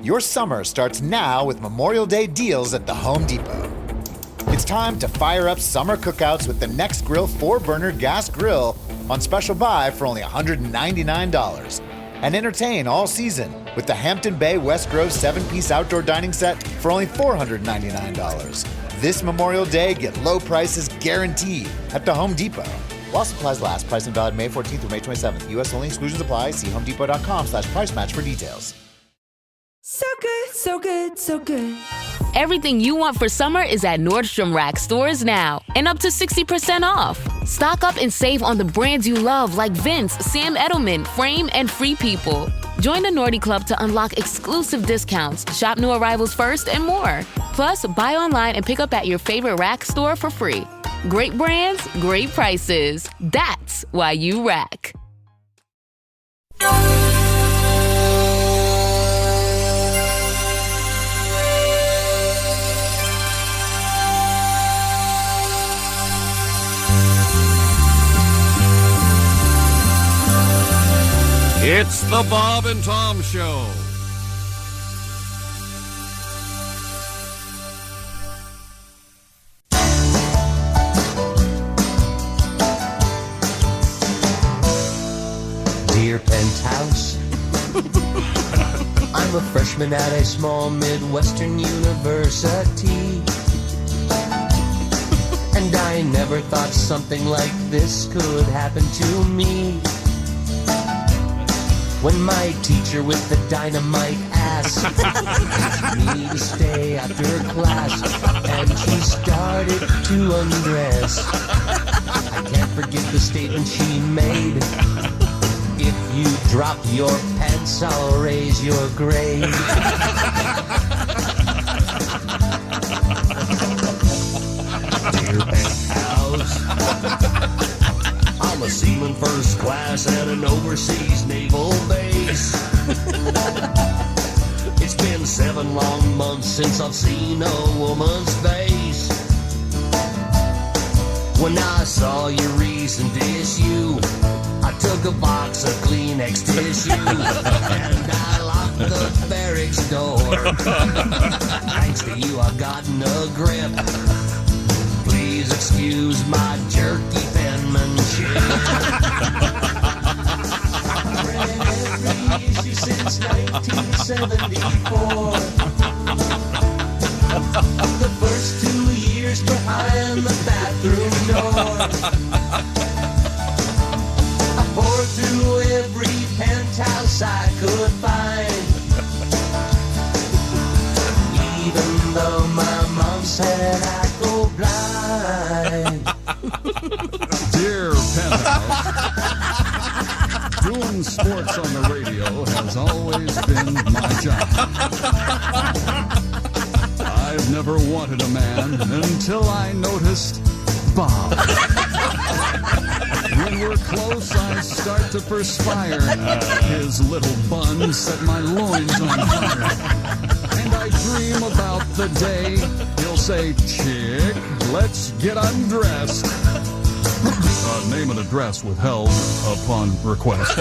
Your summer starts now with Memorial Day deals at the Home Depot. It's time to fire up summer cookouts with the Nextgrill 4-burner gas grill on special buy for only $199. And entertain all season with the Hampton Bay West Grove 7-piece outdoor dining set for only $499. This Memorial Day, get low prices guaranteed at the Home Depot. While supplies last, price and valid May 14th through May 27th. U.S. only, exclusions apply. See homedepot.com/price match for details. So good, so good, so good. Everything you want for summer is at Nordstrom Rack stores now, and up to 60% off. Stock up and save on the brands you love like Vince, Sam Edelman, Frame, and Free People. Join the Nordy Club to unlock exclusive discounts, shop new arrivals first, and more. Plus, buy online and pick up at your favorite Rack store for free. Great brands, great prices. That's why you Rack. It's the Bob and Tom Show. Dear Penthouse, I'm a freshman at a small Midwestern university, and I never thought something like this could happen to me. When my teacher with the dynamite ass me to stay after class, and she started to undress, I can't forget the statement she made: if you drop your pants, I'll raise your grade. Dear Penthouse, I'm a seaman first class at an overseas naval base. It's been 7 long months since I've seen a woman's face. When I saw your recent issue, I took a box of Kleenex tissue and I locked the barracks door. Thanks to you, I've gotten a grip. Please excuse my jerky penmanship. I've read every issue since 1974. The first 2 years behind the bathroom door. I poured through every penthouse I could find, even though my mom said I'd go blind. Dear Penthouse, doing sports on the radio has always been my job. I've never wanted a man until I noticed Bob. When we're close, I start to perspire. His little bun set my loins on fire. And I dream about the day he'll say, "Chick, let's get undressed." Name and address withheld upon request.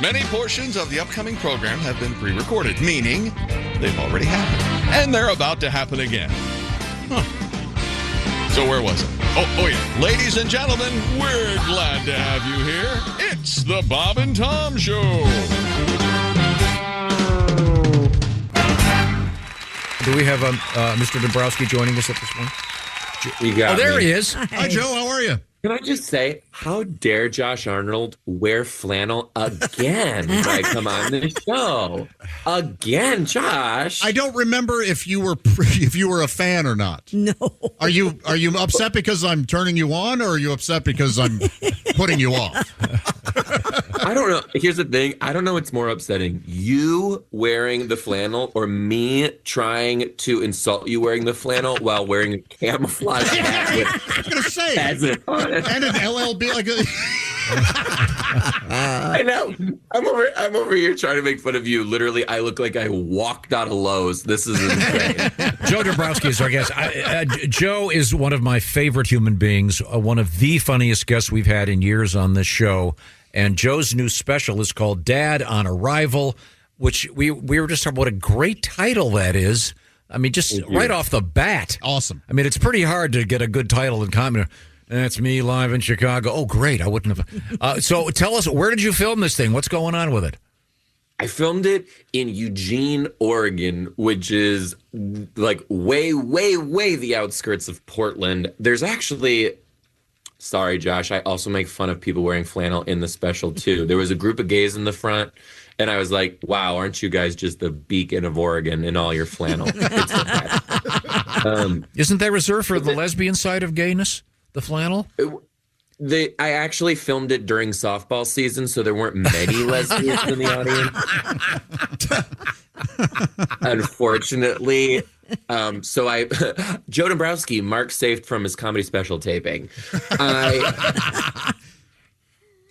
Many portions of the upcoming program have been pre-recorded, meaning they've already happened. And they're about to happen again. Huh. So where was it? Oh yeah. Ladies and gentlemen, we're glad to have you here. It's the Bob and Tom Show. Do we have Mr. Dombrowski joining us at this point? You got there me. He is. Hi, Joe. How are you? Can I just say, how dare Josh Arnold wear flannel again when I come on the show? Again, Josh. I don't remember if you were a fan or not. No. Are you upset because I'm turning you on, or are you upset because I'm putting you off? I don't know. Here's the thing. I don't know what's more upsetting. You wearing the flannel or me trying to insult you wearing the flannel while wearing a camouflage hat with I was going to say. peasant on it. And an LLB, like a. I know. I'm over here trying to make fun of you. Literally, I look like I walked out of Lowe's. This is insane. Joe Dombrowski is our guest. Joe is one of my favorite human beings, one of the funniest guests we've had in years on this show. And Joe's new special is called Dad on Arrival, which we were just talking about what a great title that is. I mean, just right off the bat. Awesome. I mean, it's pretty hard to get a good title in comedy. That's me live in Chicago. Oh, great. I wouldn't have. So tell us, where did you film this thing? What's going on with it? I filmed it in Eugene, Oregon, which is like way, way, way the outskirts of Portland. There's actually, sorry, Josh, I also make fun of people wearing flannel in the special, too. There was a group of gays in the front, and I was like, wow, aren't you guys just the beacon of Oregon in all your flannel? It's so bad. Isn't that reserved for the lesbian side of gayness? The flannel? I actually filmed it during softball season, so there weren't many lesbians in the audience. Unfortunately. So Joe Dombrowski, Mark saved from his comedy special taping.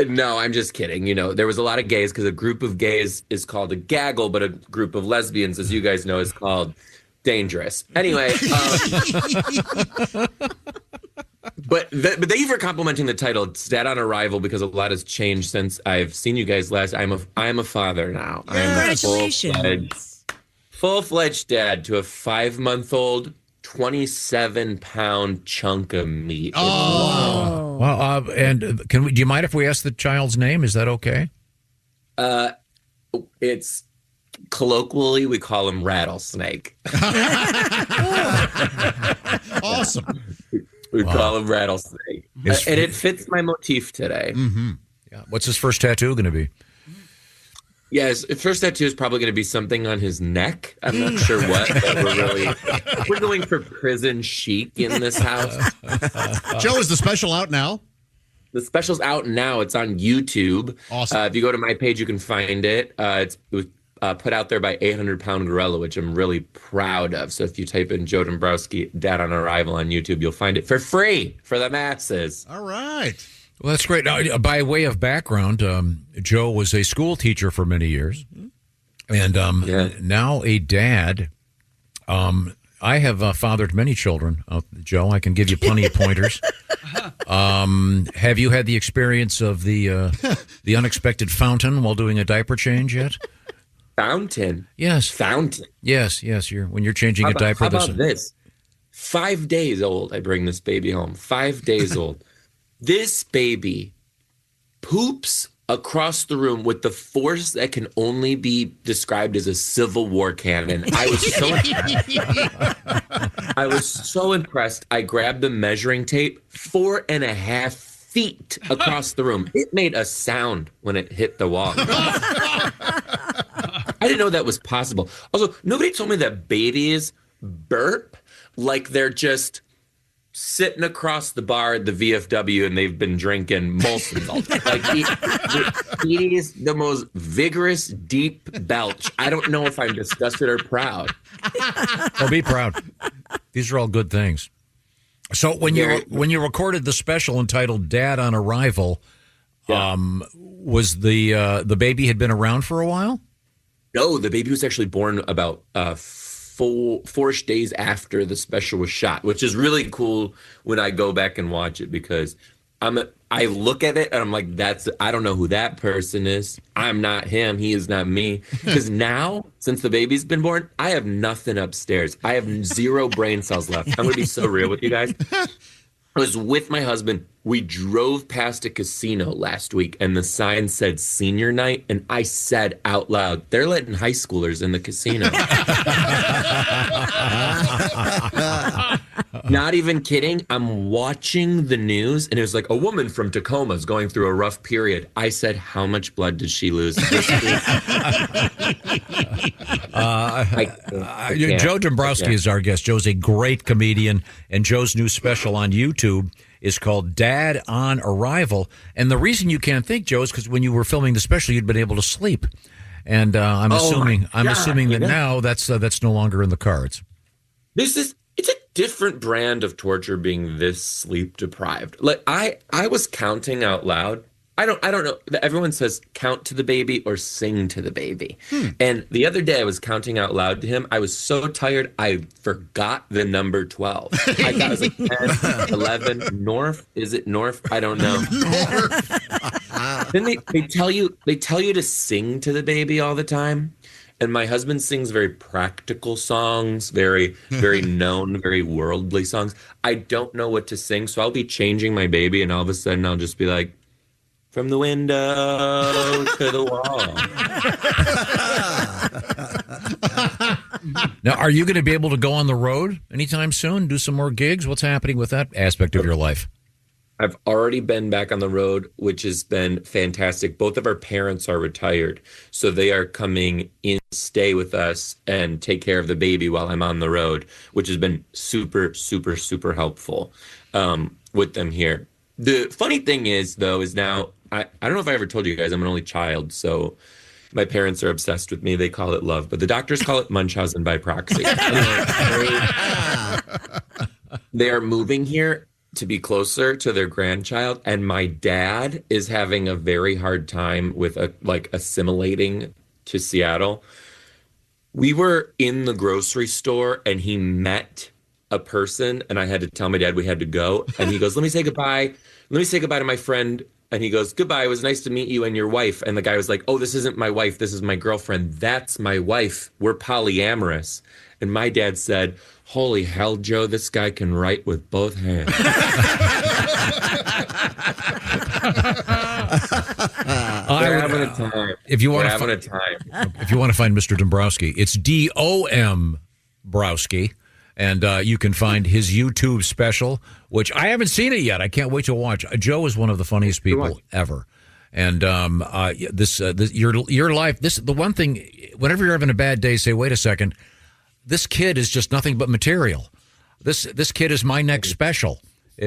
No, I'm just kidding. You know, there was a lot of gays because a group of gays is called a gaggle, but a group of lesbians, as you guys know, is called dangerous. Anyway. But thank you for complimenting the title. It's Dad on Arrival because a lot has changed since I've seen you guys last. I am a father now. Congratulations. I am a full-fledged dad to a 5-month-old, 27-pound chunk of meat. Oh. Well, and do you mind if we ask the child's name? Is that okay? It's colloquially we call him Rattlesnake. Awesome. We call him Rattlesnake. And it fits my motif today. Mm-hmm. Yeah. What's his first tattoo going to be? Yes, his first tattoo is probably going to be something on his neck. I'm not sure what, but we're going for prison chic in this house. Joe, is the special out now? The special's out now. It's on YouTube. Awesome. If you go to my page, you can find it. It was put out there by 800 Pound Gorilla, which I'm really proud of. So if you type in Joe Dombrowski, Dad on Arrival on YouTube, you'll find it for free for the masses. All right. Well, that's great. Now, by way of background, Joe was a school teacher for many years, and now a dad. I have fathered many children, Joe. I can give you plenty of pointers. Have you had the experience of the unexpected fountain while doing a diaper change yet? Fountain? Yes. Fountain? Yes. When you're changing a diaper. How about this? 5 days old, I bring this baby home. 5 days old. This baby poops across the room with the force that can only be described as a Civil War cannon. I was so impressed. I grabbed the measuring tape, 4.5 feet across the room. It made a sound when it hit the wall. I didn't know that was possible. Also, nobody told me that babies burp like they're just sitting across the bar at the VFW and they've been drinking Molson's all day. Like, it is the most vigorous, deep belch. I don't know if I'm disgusted or proud. Well, be proud. These are all good things. So when you recorded the special entitled Dad on Arrival, was the baby had been around for a while? No, the baby was actually born about 4-ish days after the special was shot, which is really cool when I go back and watch it because I look at it and I'm like, I don't know who that person is. I'm not him. He is not me. Because now, since the baby's been born, I have nothing upstairs. I have 0 brain cells left. I'm going to be so real with you guys. I was with my husband. We drove past a casino last week, and the sign said senior night, and I said out loud, they're letting high schoolers in the casino. Not even kidding. I'm watching the news, and it was like a woman from Tacoma is going through a rough period. I said, how much blood did she lose this week? Joe Dombrowski is our guest. Joe's a great comedian, and Joe's new special on YouTube is called Dad on Arrival. And the reason you can't think, Joe, is because when you were filming the special, you'd been able to sleep. And I'm assuming that now that's no longer in the cards. It's a different brand of torture being this sleep deprived. Like I was counting out loud. I don't know. Everyone says count to the baby or sing to the baby. And the other day I was counting out loud to him. I was so tired I forgot the number 12. I thought it was like 10, 11, North. Is it North? I don't know. Then they tell you to sing to the baby all the time. And my husband sings very practical songs, very, very known, very worldly songs. I don't know what to sing, so I'll be changing my baby, and all of a sudden I'll just be like, from the window to the wall. Now, are you going to be able to go on the road anytime soon, do some more gigs? What's happening with that aspect of your life? I've already been back on the road, which has been fantastic. Both of our parents are retired, so they are coming in to stay with us and take care of the baby while I'm on the road, which has been super, super, super helpful with them here. The funny thing is, though, is now, I don't know if I ever told you guys, I'm an only child, so my parents are obsessed with me. They call it love, but the doctors call it Munchausen by proxy. They are moving here to be closer to their grandchild, and my dad is having a very hard time with assimilating to Seattle. We were in the grocery store and he met a person, and I had to tell my dad we had to go, and he goes, let me say goodbye to my friend. And he goes, goodbye, it was nice to meet you and your wife. And the guy was like, oh, this isn't my wife, this is my girlfriend. That's my wife, we're polyamorous. And my dad said, holy hell, Joe, this guy can write with both hands. We're having a time. If you want to find Mr. Dombrowski, it's D-O-M Browski. And you can find his YouTube special, which I haven't seen it yet. I can't wait to watch. Joe is one of the funniest people ever. And your life, the one thing, whenever you're having a bad day, say, wait a second, this kid is just nothing but material. This kid is my next special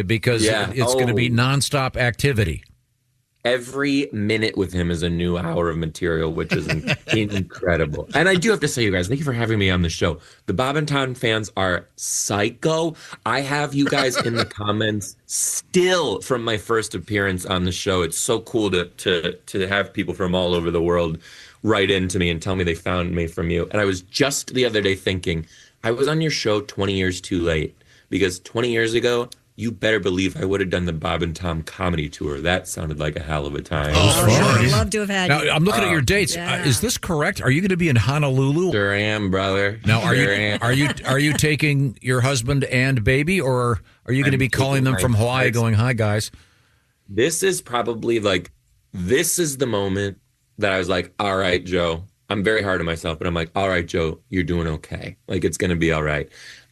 because it's going to be nonstop activity. Every minute with him is a new hour of material, which is incredible. And I do have to say, you guys, thank you for having me on the show. The Bob and Tom fans are psycho. I have you guys in the comments still from my first appearance on the show. It's so cool to have people from all over the world write into me and tell me they found me from you. And I was just the other day thinking, I was on your show 20 years too late, because 20 years ago, you better believe I would have done the Bob and Tom comedy tour. That sounded like a hell of a time. Oh, sure. I'd love to have had you. Now, I'm looking at your dates. Yeah. Is this correct? Are you going to be in Honolulu? Sure am, brother. Now, are you taking your husband and baby, or are you going to be calling them from Hawaii going, hi, guys? This is probably this is the moment that I was like, all right, Joe. I'm very hard on myself, but I'm like, all right, Joe, you're doing okay. Like, it's going to be all right.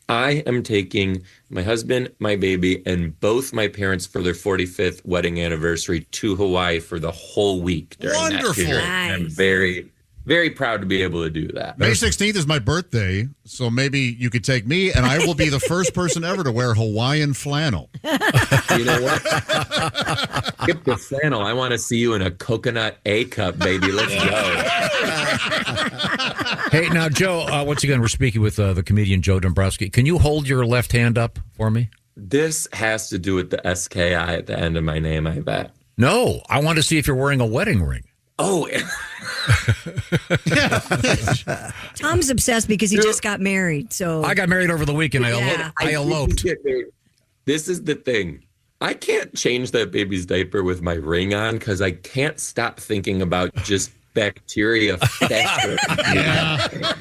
I am taking my husband, my baby, and both my parents for their 45th wedding anniversary to Hawaii for the whole week during that period. Nice. I'm very, very proud to be able to do that. May 16th is my birthday, so maybe you could take me, and I will be the first person ever to wear Hawaiian flannel. You know what? Skip the flannel. I want to see you in a coconut A-cup, baby. Let's go. Hey, now, Joe, once again, we're speaking with the comedian Joe Dombrowski. Can you hold your left hand up for me? This has to do with the SKI at the end of my name, I bet. No, I want to see if you're wearing a wedding ring. Oh, Tom's obsessed because he just got married. So I got married over the weekend. I eloped. This is the thing. I can't change that baby's diaper with my ring on because I can't stop thinking about just bacteria.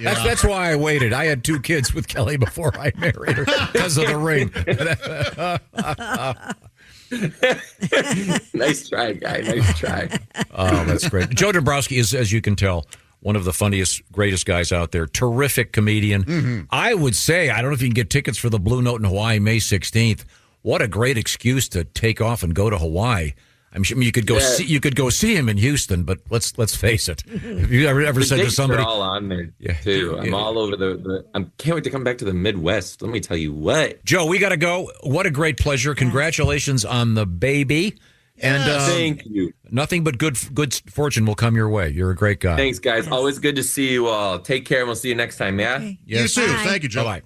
That's why I waited. I had 2 kids with Kelly before I married her because of the ring. Nice try, guy. Nice try. Oh, that's great. Joe Dombrowski is, as you can tell, one of the funniest, greatest guys out there. Terrific comedian. I would say, I don't know if you can get tickets for the Blue Note in Hawaii May 16th. What a great excuse to take off and go to Hawaii. I mean, you could go see him in Houston, but let's face it. Have you ever said to somebody? Are all on there too. I'm all over I can't wait to come back to the Midwest. Let me tell you what, Joe. We got to go. What a great pleasure! Congratulations on the baby. And thank you. Nothing but good fortune will come your way. You're a great guy. Thanks, guys. Always good to see you all. Take care, and we'll see you next time. Yeah. Okay. Yes. You too. Bye. Thank you, Joe. Bye.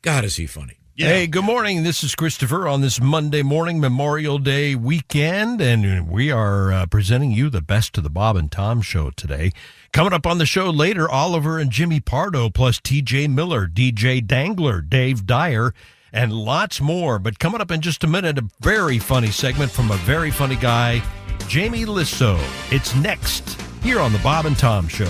God, is he funny? Yeah. Hey, good morning. This is Christopher on this Monday morning, Memorial Day weekend, and we are presenting you the best of the Bob and Tom show today. Coming up on the show later, Oliver and Jimmy Pardo, plus TJ Miller, DJ Dangler, Dave Dyer, and lots more. But coming up in just a minute, a very funny segment from a very funny guy, Jamie Lissow. It's next here on the Bob and Tom show.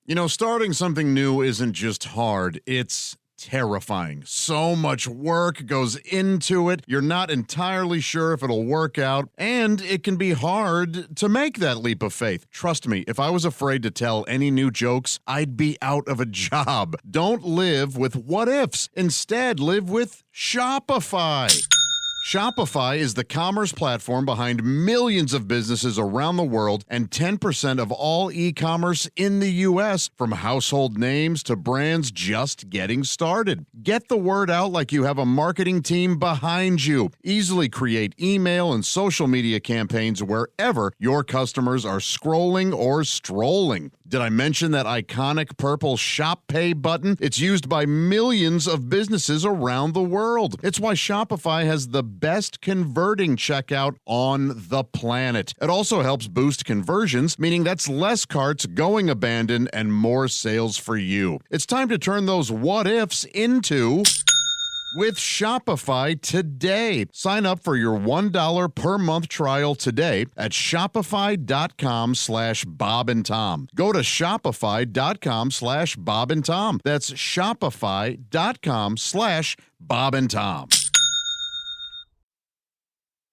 You know, starting something new isn't just hard, it's terrifying. So much work goes into it. You're not entirely sure if it'll work out, and it can be hard to make that leap of faith. Trust me, if I was afraid to tell any new jokes, I'd be out of a job. Don't live with what ifs. Instead, live with Shopify. Shopify is the commerce platform behind millions of businesses around the world and 10% of all e-commerce in the U.S., from household names to brands just getting started. Get the word out like you have a marketing team behind you. Easily create email and social media campaigns wherever your customers are scrolling or strolling. Did I mention that iconic purple Shop Pay button? It's used by millions of businesses around the world. It's why Shopify has the best converting checkout on the planet. It also helps boost conversions, meaning that's less carts going abandoned and more sales for you. It's time to turn those what ifs into with Shopify today. Sign up for your $1 per month trial today at shopify.com/Bob and Tom. Go to shopify.com/Bob and Tom. That's shopify.com/Bob and Tom.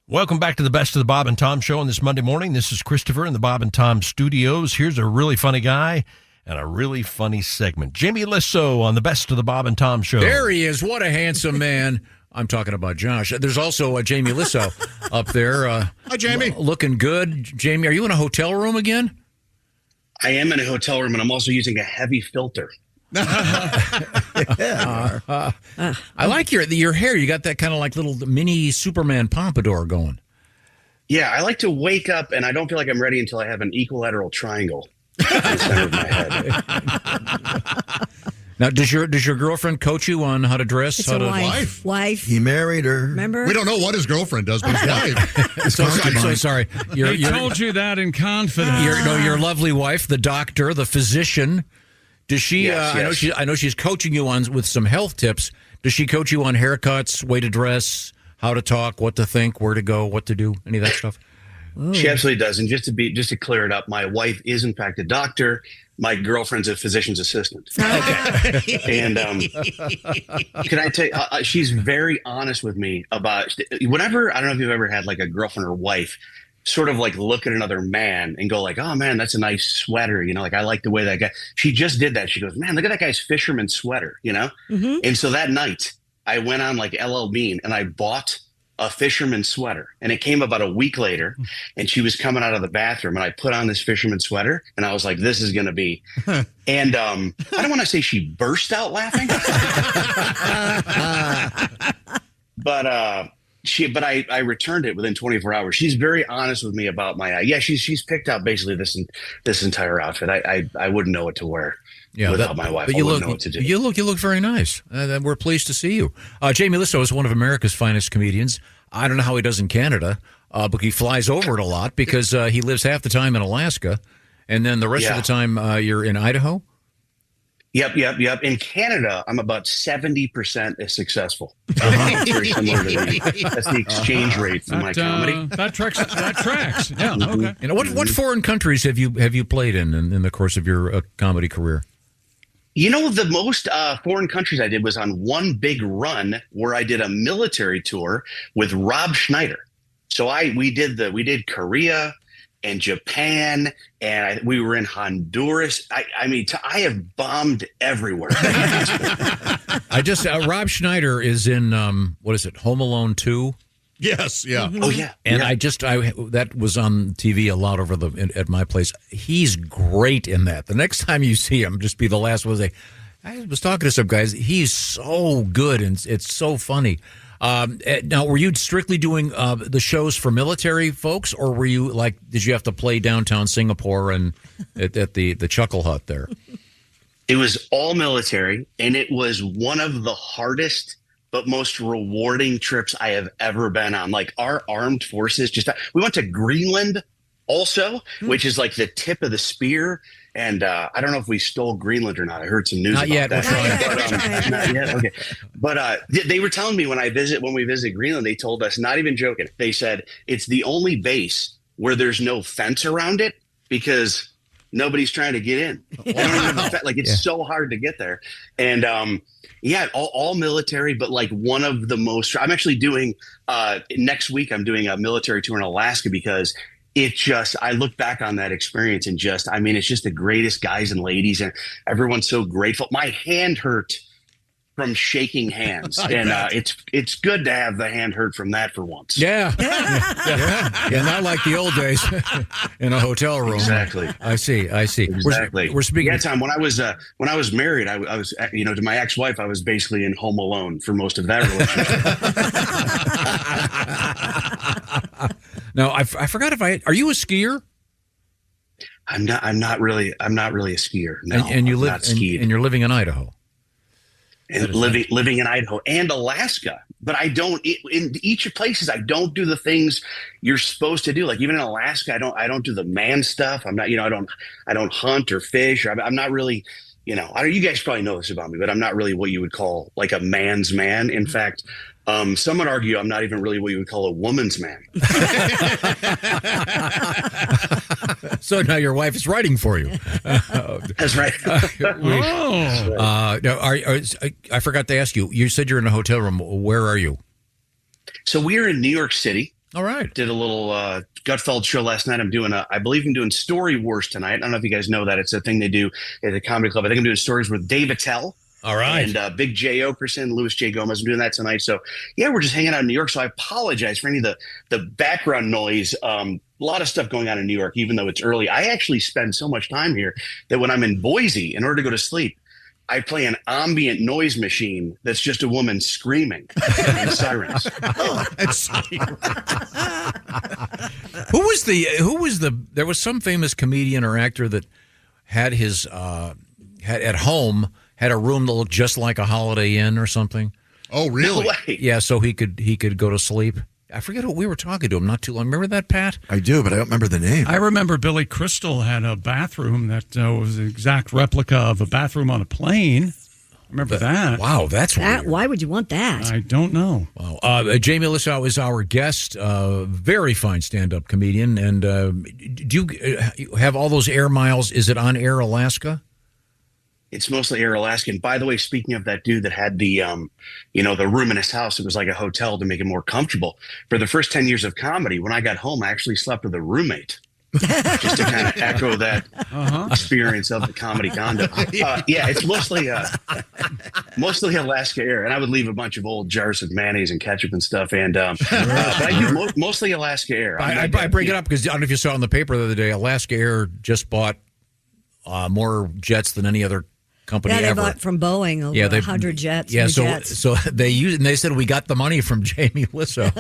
Welcome back to the Best of the Bob and Tom show on this Monday morning. This is Christopher in the Bob and Tom studios. Here's a really funny guy and a really funny segment. Jamie Lissow on the Best of the Bob and Tom show. There he is. What a handsome man. I'm talking about Josh. There's also Jamie Lissow up there. Hi, Jamie. Looking good. Jamie, are you in a hotel room again? I am in a hotel room, and I'm also using a heavy filter. I like your hair. You got that kind of like little mini Superman pompadour going. Yeah, I like to wake up, and I don't feel like I'm ready until I have an equilateral triangle in the center of my head. Now, does your girlfriend coach you on how to dress? It's how a to wife. He married her. Remember? We don't know what his girlfriend does, but his wife. I'm so sorry. He told you that in confidence. Your lovely wife, the doctor, the physician. Does she? Yes. I know she's coaching you on with some health tips. Does she coach you on haircuts, way to dress, how to talk, what to think, where to go, what to do, any of that stuff? She absolutely does. And just to clear it up, my wife is in fact a doctor. My girlfriend's a physician's assistant. Okay. And can I tell you, she's very honest with me about whenever, I don't know if you've ever had like a girlfriend or wife sort of like look at another man and go like, oh man, that's a nice sweater. You know, like I like the way that guy, she just did that. She goes, man, look at that guy's fisherman sweater, you know? Mm-hmm. And so that night I went on like LL Bean and I bought a fisherman sweater, and it came about a week later, and she was coming out of the bathroom and I put on this fisherman sweater and I was like, this is going to be, and I don't want to say she burst out laughing, but I returned it within 24 hours. She's very honest with me about she's picked out basically this entire outfit. I wouldn't know what to wear. Yeah, without my wife, but I wouldn't know what to do. You look very nice. We're pleased to see you. Jamie Lissow is one of America's finest comedians. I don't know how he does in Canada, but he flies over it a lot because he lives half the time in Alaska, and then the rest of the time you're in Idaho. Yep. In Canada, I'm about 70% as successful. Very similar to me. That's the exchange rate for my comedy. That tracks. Yeah. Okay. And what foreign countries have you played in the course of your comedy career? You know, the most foreign countries I did was on one big run where I did a military tour with Rob Schneider. So we did Korea and Japan, and we were in Honduras. I mean, I have bombed everywhere. Rob Schneider is in what is it, Home Alone 2? Yes, yeah. Oh yeah. And yeah. that was on TV a lot at my place. He's great in that. The next time you see him, just be the last one to say, I was talking to some guys. He's so good, and it's so funny. Now, were you strictly doing the shows for military folks, or were you did you have to play downtown Singapore and at the Chuckle Hut there? It was all military, and it was one of the hardest but most rewarding trips I have ever been on. Like our armed forces, we went to Greenland also, which is like the tip of the spear. And I don't know if we stole Greenland or not. I heard some news Not about yet. that. Not yet. Okay. But they were telling me when we visited Greenland, they told us, not even joking, they said it's the only base where there's no fence around it because nobody's trying to get in. They don't even have it's so hard to get there. And all military, but like one of the most. I'm actually doing next week. I'm doing a military tour in Alaska because I look back on that experience and it's just the greatest guys and ladies, and everyone's so grateful. My hand hurt from shaking hands, and it's good to have the hand hurt from that for once. Yeah, not like the old days in a hotel room. Exactly. I see. Exactly. We're speaking. Yeah, Tom. When I was married, I was to my ex-wife, I was basically in Home Alone for most of that relationship. Now, I forgot are you a skier? I'm not really a skier. No, and you I've live not skied. and you're living in Idaho. And living in Idaho and Alaska, but I don't in each of places. I don't do the things you're supposed to do. Like even in Alaska, I don't do the man stuff. I'm not, I don't hunt or fish. Or I'm not really, you guys probably know this about me, but I'm not really what you would call like a man's man. In fact, some would argue I'm not even really what you would call a woman's man. So now your wife is writing for you. That's right. I forgot to ask you. You said you're in a hotel room. Where are you? So we're in New York City. All right. Did a little Gutfeld show last night. I believe I'm doing Story Wars tonight. I don't know if you guys know that. It's a thing they do at the comedy club. I think I'm doing stories with Dave Attell. All right. And Big J. Okerson, Louis J. Gomez. I'm doing that tonight. So, yeah, we're just hanging out in New York. So I apologize for any of the background noise. A lot of stuff going on in New York, even though it's early. I actually spend so much time here that when I'm in Boise, in order to go to sleep, I play an ambient noise machine that's just a woman screaming and sirens. There was some famous comedian or actor that had his had at home had a room that looked just like a Holiday Inn or something. Oh, really? No way. Yeah, so he could go to sleep. I forget who we were talking to him not too long. Remember that, Pat? I do, but I don't remember the name. I remember Billy Crystal had a bathroom that was an exact replica of a bathroom on a plane. Remember that? Wow, that's weird. Why would you want that? I don't know. Wow. Jamie Lissow is our guest, very fine stand-up comedian. And do you have all those air miles? Is it on Air Alaska? It's mostly Air Alaska. And by the way, speaking of that dude that had the, the room in his house, it was like a hotel to make it more comfortable. For the first 10 years of comedy, when I got home, I actually slept with a roommate. Just to kind of echo that experience of the comedy condo. It's mostly Alaska Air. And I would leave a bunch of old jars of mayonnaise and ketchup and stuff. And but I do mostly Alaska Air. I bring it up because I don't know if you saw in the paper the other day, Alaska Air just bought more jets than any other company they ever. bought from Boeing over 100 jets. Yeah, jets. so they said we got the money from Jamie Lissow.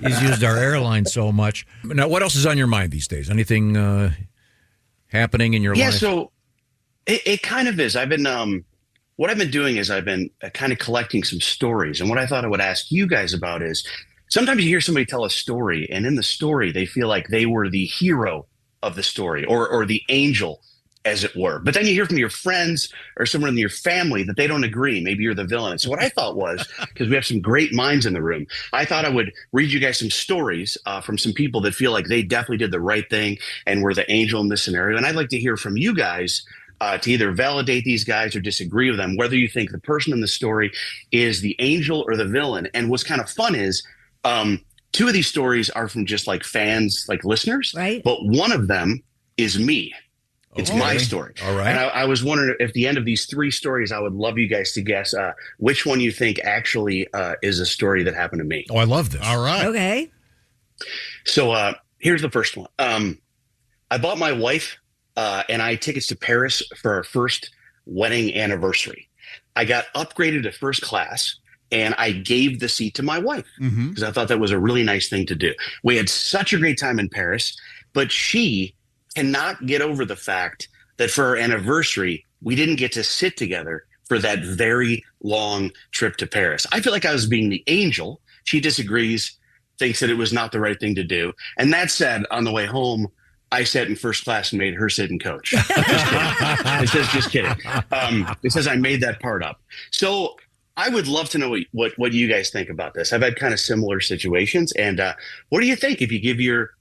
he's used our airline so much. Now, what else is on your mind these days? Anything happening in your life? Yeah, so it kind of is. I've been what I've been doing is I've been kind of collecting some stories, and what I thought I would ask you guys about is sometimes you hear somebody tell a story, and in the story they feel like they were the hero of the story or the angel, as it were. But then you hear from your friends or someone in your family that they don't agree. Maybe you're the villain. And so what I thought was, because we have some great minds in the room, I thought I would read you guys some stories from some people that feel like they definitely did the right thing and were the angel in this scenario. And I'd like to hear from you guys to either validate these guys or disagree with them, whether you think the person in the story is the angel or the villain. And what's kind of fun is two of these stories are from just like fans, like listeners, right? But one of them is me. It's my story. All right. And I was wondering if the end of these three stories, I would love you guys to guess which one you think actually is a story that happened to me. Oh, I love this. All right. Okay. So here's the first one. I bought my wife and I tickets to Paris for our first wedding anniversary. I got upgraded to first class and I gave the seat to my wife because I thought that was a really nice thing to do. We had such a great time in Paris, but she cannot get over the fact that for our anniversary, we didn't get to sit together for that very long trip to Paris. I feel like I was being the angel. She disagrees, thinks that it was not the right thing to do. And that said, on the way home, I sat in first class and made her sit in coach. Just kidding. It says just kidding. It says I made that part up. So I would love to know what you guys think about this. I've had kind of similar situations. And what do you think if you give your,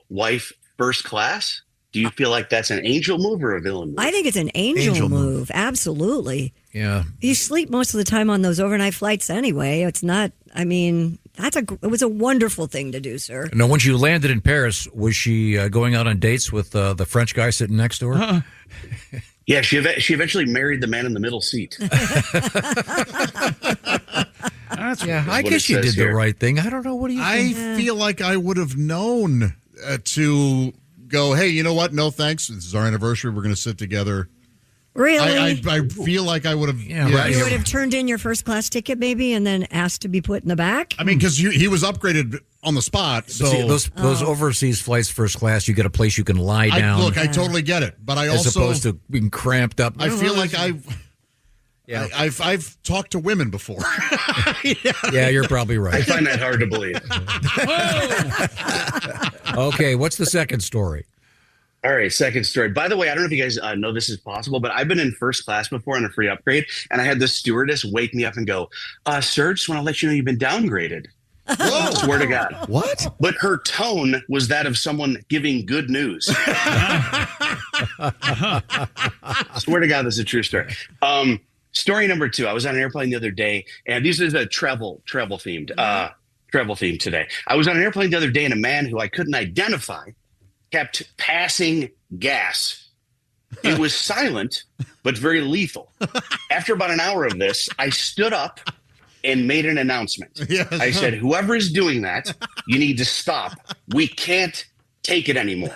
wife first class? Do you feel like that's an angel move or a villain move? I think it's an angel move. Absolutely. Yeah. You sleep most of the time on those overnight flights anyway. It's not, it was a wonderful thing to do, sir. Now, once you landed in Paris, was she going out on dates with the French guy sitting next to her? Yeah, she eventually married the man in the middle seat. I guess you did the right thing. I don't know. What do you think? I feel like I would have known to go, hey, you know what? No, thanks. This is our anniversary. We're going to sit together. Really? I feel like I would have. You would have turned in your first class ticket maybe and then asked to be put in the back? I mean, because he was upgraded on the spot. So see, those overseas flights, first class, you get a place you can lie down. I totally get it. But I as also. As opposed to being cramped up. I feel like I've talked to women before. Yeah, you're probably right. I find that hard to believe. Okay, what's the second story? All right, second story. By the way, I don't know if you guys know this is possible, but I've been in first class before on a free upgrade, and I had the stewardess wake me up and go, sir, just want to let you know you've been downgraded. Whoa. Swear to God. What? But her tone was that of someone giving good news. Swear to God, this is a true story. Story number 2. I was on an airplane the other day, and these are the travel themed today. I was on an airplane the other day, and a man who I couldn't identify kept passing gas. It was silent, but very lethal. After about an hour of this, I stood up and made an announcement. Yes. I said, whoever is doing that, you need to stop. We can't take it anymore.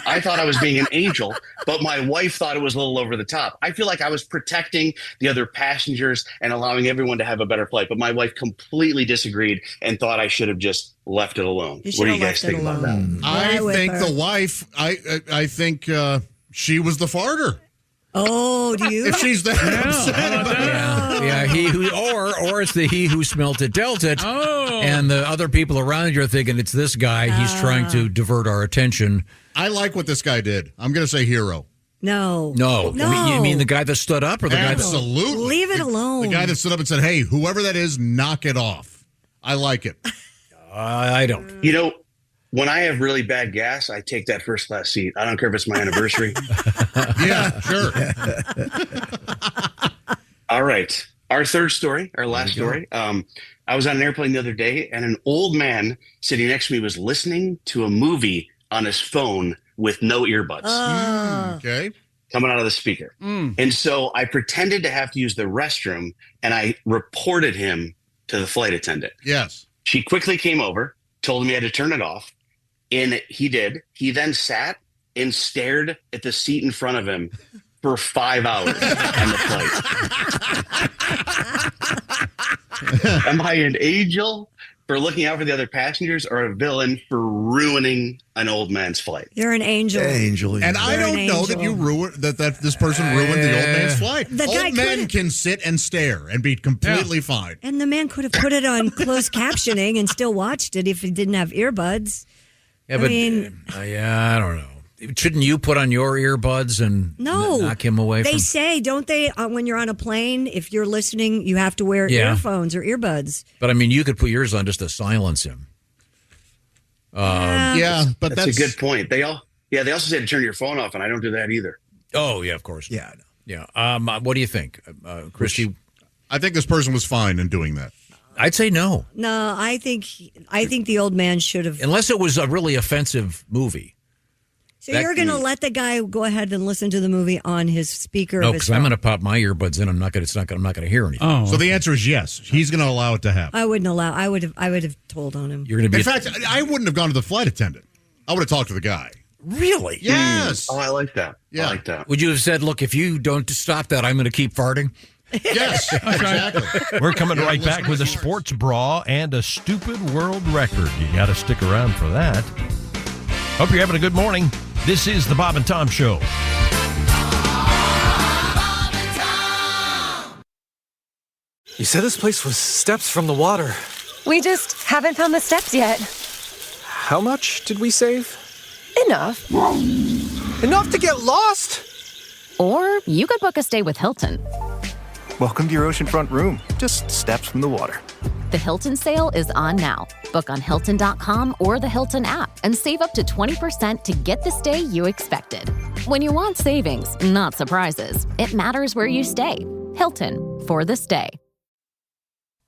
I thought I was being an angel, but my wife thought it was a little over the top. I feel like I was protecting the other passengers and allowing everyone to have a better flight, but my wife completely disagreed and thought I should have just left it alone. What do you guys think about that? I think the wife, I think she was the farter. Oh, do you? If she's that upset about it. Yeah, he who, or it's the he who smelt it dealt it. Oh. And the other people around you are thinking it's this guy. He's trying to divert our attention. I like what this guy did. I'm going to say hero. No. You mean the guy that stood up or the guy that... Absolutely. Leave it alone. The guy that stood up and said, hey, whoever that is, knock it off. I like it. I don't. You know, when I have really bad gas, I take that first class seat. I don't care if it's my anniversary. Yeah, sure. All right. Our third story, our last story. I was on an airplane the other day, and an old man sitting next to me was listening to a movie on his phone with no earbuds. Okay. Coming out of the speaker. And so I pretended to have to use the restroom, and I reported him to the flight attendant. Yes. She quickly came over, told him he had to turn it off, and he did. He then sat and stared at the seat in front of him for 5 hours on the flight. Am I an angel for looking out for the other passengers or a villain for ruining an old man's flight? You're an angel. And I don't know that you ruined that this person ruined the old man's flight. The guy Old men can sit and stare and be completely fine. And the man could have put it on closed captioning and still watched it if he didn't have earbuds. Yeah, I don't know. Shouldn't you put on your earbuds and knock him away They from... say, don't they, when you're on a plane, if you're listening, you have to wear earphones or earbuds. But, I mean, you could put yours on just to silence him. But that's a good point. They also say to turn your phone off, and I don't do that either. Oh, yeah, of course. Yeah, I know. Yeah. What do you think, Christy? I think this person was fine in doing that. I'd say no. No, I think the old man should have. Unless it was a really offensive movie. So you're going to let the guy go ahead and listen to the movie on his speaker? No, of his because I'm phone? going to pop my earbuds in. I'm not going to hear anything. Oh. So the answer is yes. He's going to allow it to happen. I wouldn't allow. I would have told on him. You're going to be. In fact, I wouldn't have gone to the flight attendant. I would have talked to the guy. Really? Yes. Oh, I like that. Yeah. I like that. Would you have said, "Look, if you don't stop that, I'm going to keep farting"? Yes, exactly. We're coming right back with a sports bra and a stupid world record. You got to stick around for that. Hope you're having a good morning. This is the Bob and Tom Show. You said this place was steps from the water. We just haven't found the steps yet. How much did we save? Enough. Enough to get lost? Or you could book a stay with Hilton. Welcome to your oceanfront room, just steps from the water. The Hilton sale is on now. Book on Hilton.com or the Hilton app and save up to 20% to get the stay you expected. When you want savings, not surprises, it matters where you stay. Hilton, for the stay.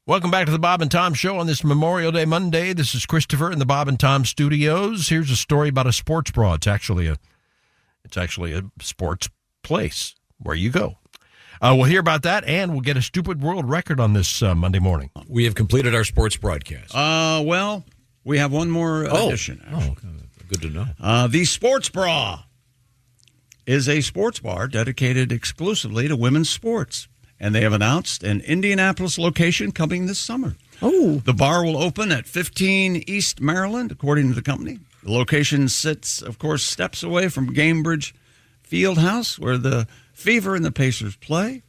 Welcome back to the Bob and Tom Show on this Memorial Day Monday. This is Christopher in the Bob and Tom studios. Here's a story about a sports bra. It's actually a sports place where you go. We'll hear about that, and we'll get a stupid world record on this Monday morning. We have completed our sports broadcast. Well, we have one more addition. Oh, good to know. The Sports Bra is a sports bar dedicated exclusively to women's sports, and they have announced an Indianapolis location coming this summer. Oh. The bar will open at 15 East Maryland, according to the company. The location sits, of course, steps away from Gamebridge Fieldhouse, where the Fever and the Pacers play.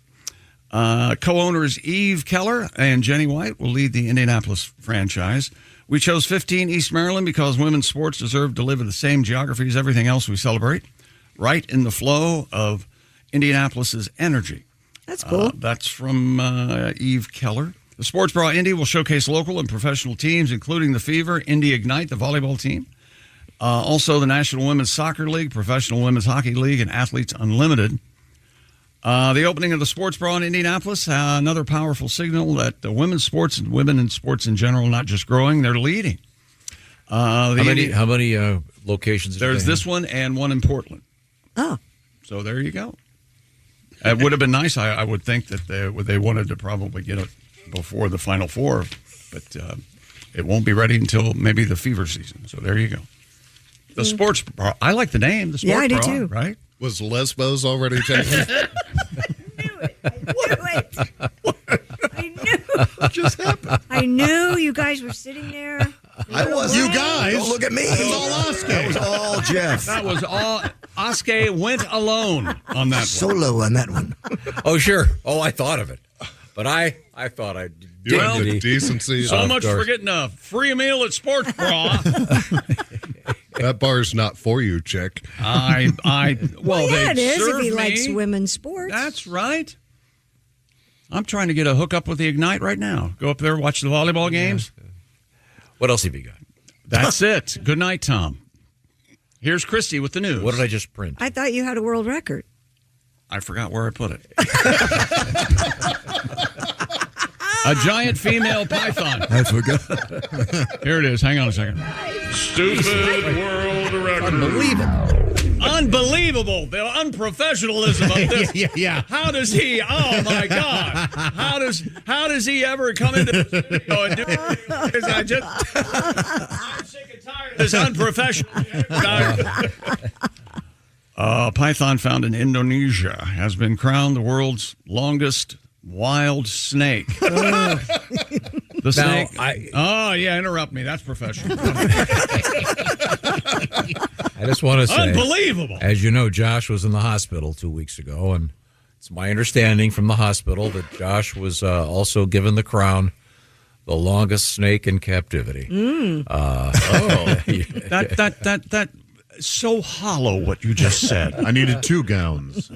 Co-owners Eve Keller and Jenny White will lead the Indianapolis franchise. We chose 15 East Maryland because women's sports deserve to live in the same geography as everything else we celebrate, right in the flow of Indianapolis's energy. That's cool. That's from Eve Keller. The Sports Bra Indy will showcase local and professional teams, including the Fever, Indy Ignite, the volleyball team. Also, the National Women's Soccer League, Professional Women's Hockey League, and Athletes Unlimited. The opening of the Sports Bra in Indianapolis, another powerful signal that the women's sports and women in sports in general are not just growing, they're leading. How many locations? There's this one and one in Portland. Oh. So there you go. It would have been nice, I would think, that they wanted to probably get it before the Final Four, but it won't be ready until maybe the Fever season. So there you go. The Sports Bra. I like the name. The Sports I do Bra, too. Right? Was Lesbos already taken? What just happened? I knew you guys were sitting there. I was. You guys. Don't look at me. It was all Oskar. That was all Jeff. That was all. Oskar went alone on that one. Solo on that one. Oh, sure. Oh, I thought of it. But I thought I'd Well, the decency. So much for getting a free meal at Sports Bra. That bar's not for you, chick. Well, yeah, they it is if serve he me. likes women's sports. That's right. I'm trying to get a hookup with the Ignite right now. Go up there, watch the volleyball games. What else have you got? That's it. Good night, Tom. Here's Christy with the news. What did I just print? I thought you had a world record. I forgot where I put it. A giant female python. I forgot. Here it is. Hang on a second. Stupid world record. Unbelievable. The unprofessionalism of this. Yeah. How does he? Oh my God! How does he ever come into the studio and do this? I'm sick and tired of this unprofessional. Python found in Indonesia has been crowned the world's longest wild snake. The snake. Interrupt me. That's professional. I just want to say, unbelievable. As you know, Josh was in the hospital 2 weeks ago, and it's my understanding from the hospital that Josh was also given the crown the longest snake in captivity. That so hollow what you just said. I needed 2 gowns.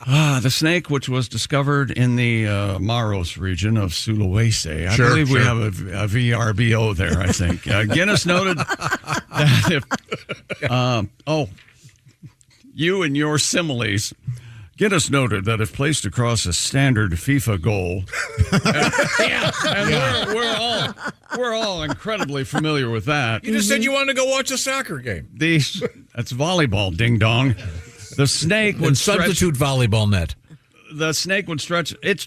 The snake, which was discovered in the Maros region of Sulawesi. I believe we have a VRBO there, I think. Guinness noted that if... you and your similes. Guinness noted that if placed across a standard FIFA goal, and we're all incredibly familiar with that. You just said you wanted to go watch a soccer game. That's volleyball, ding dong. The snake would substitute volleyball net. The snake would stretch. It's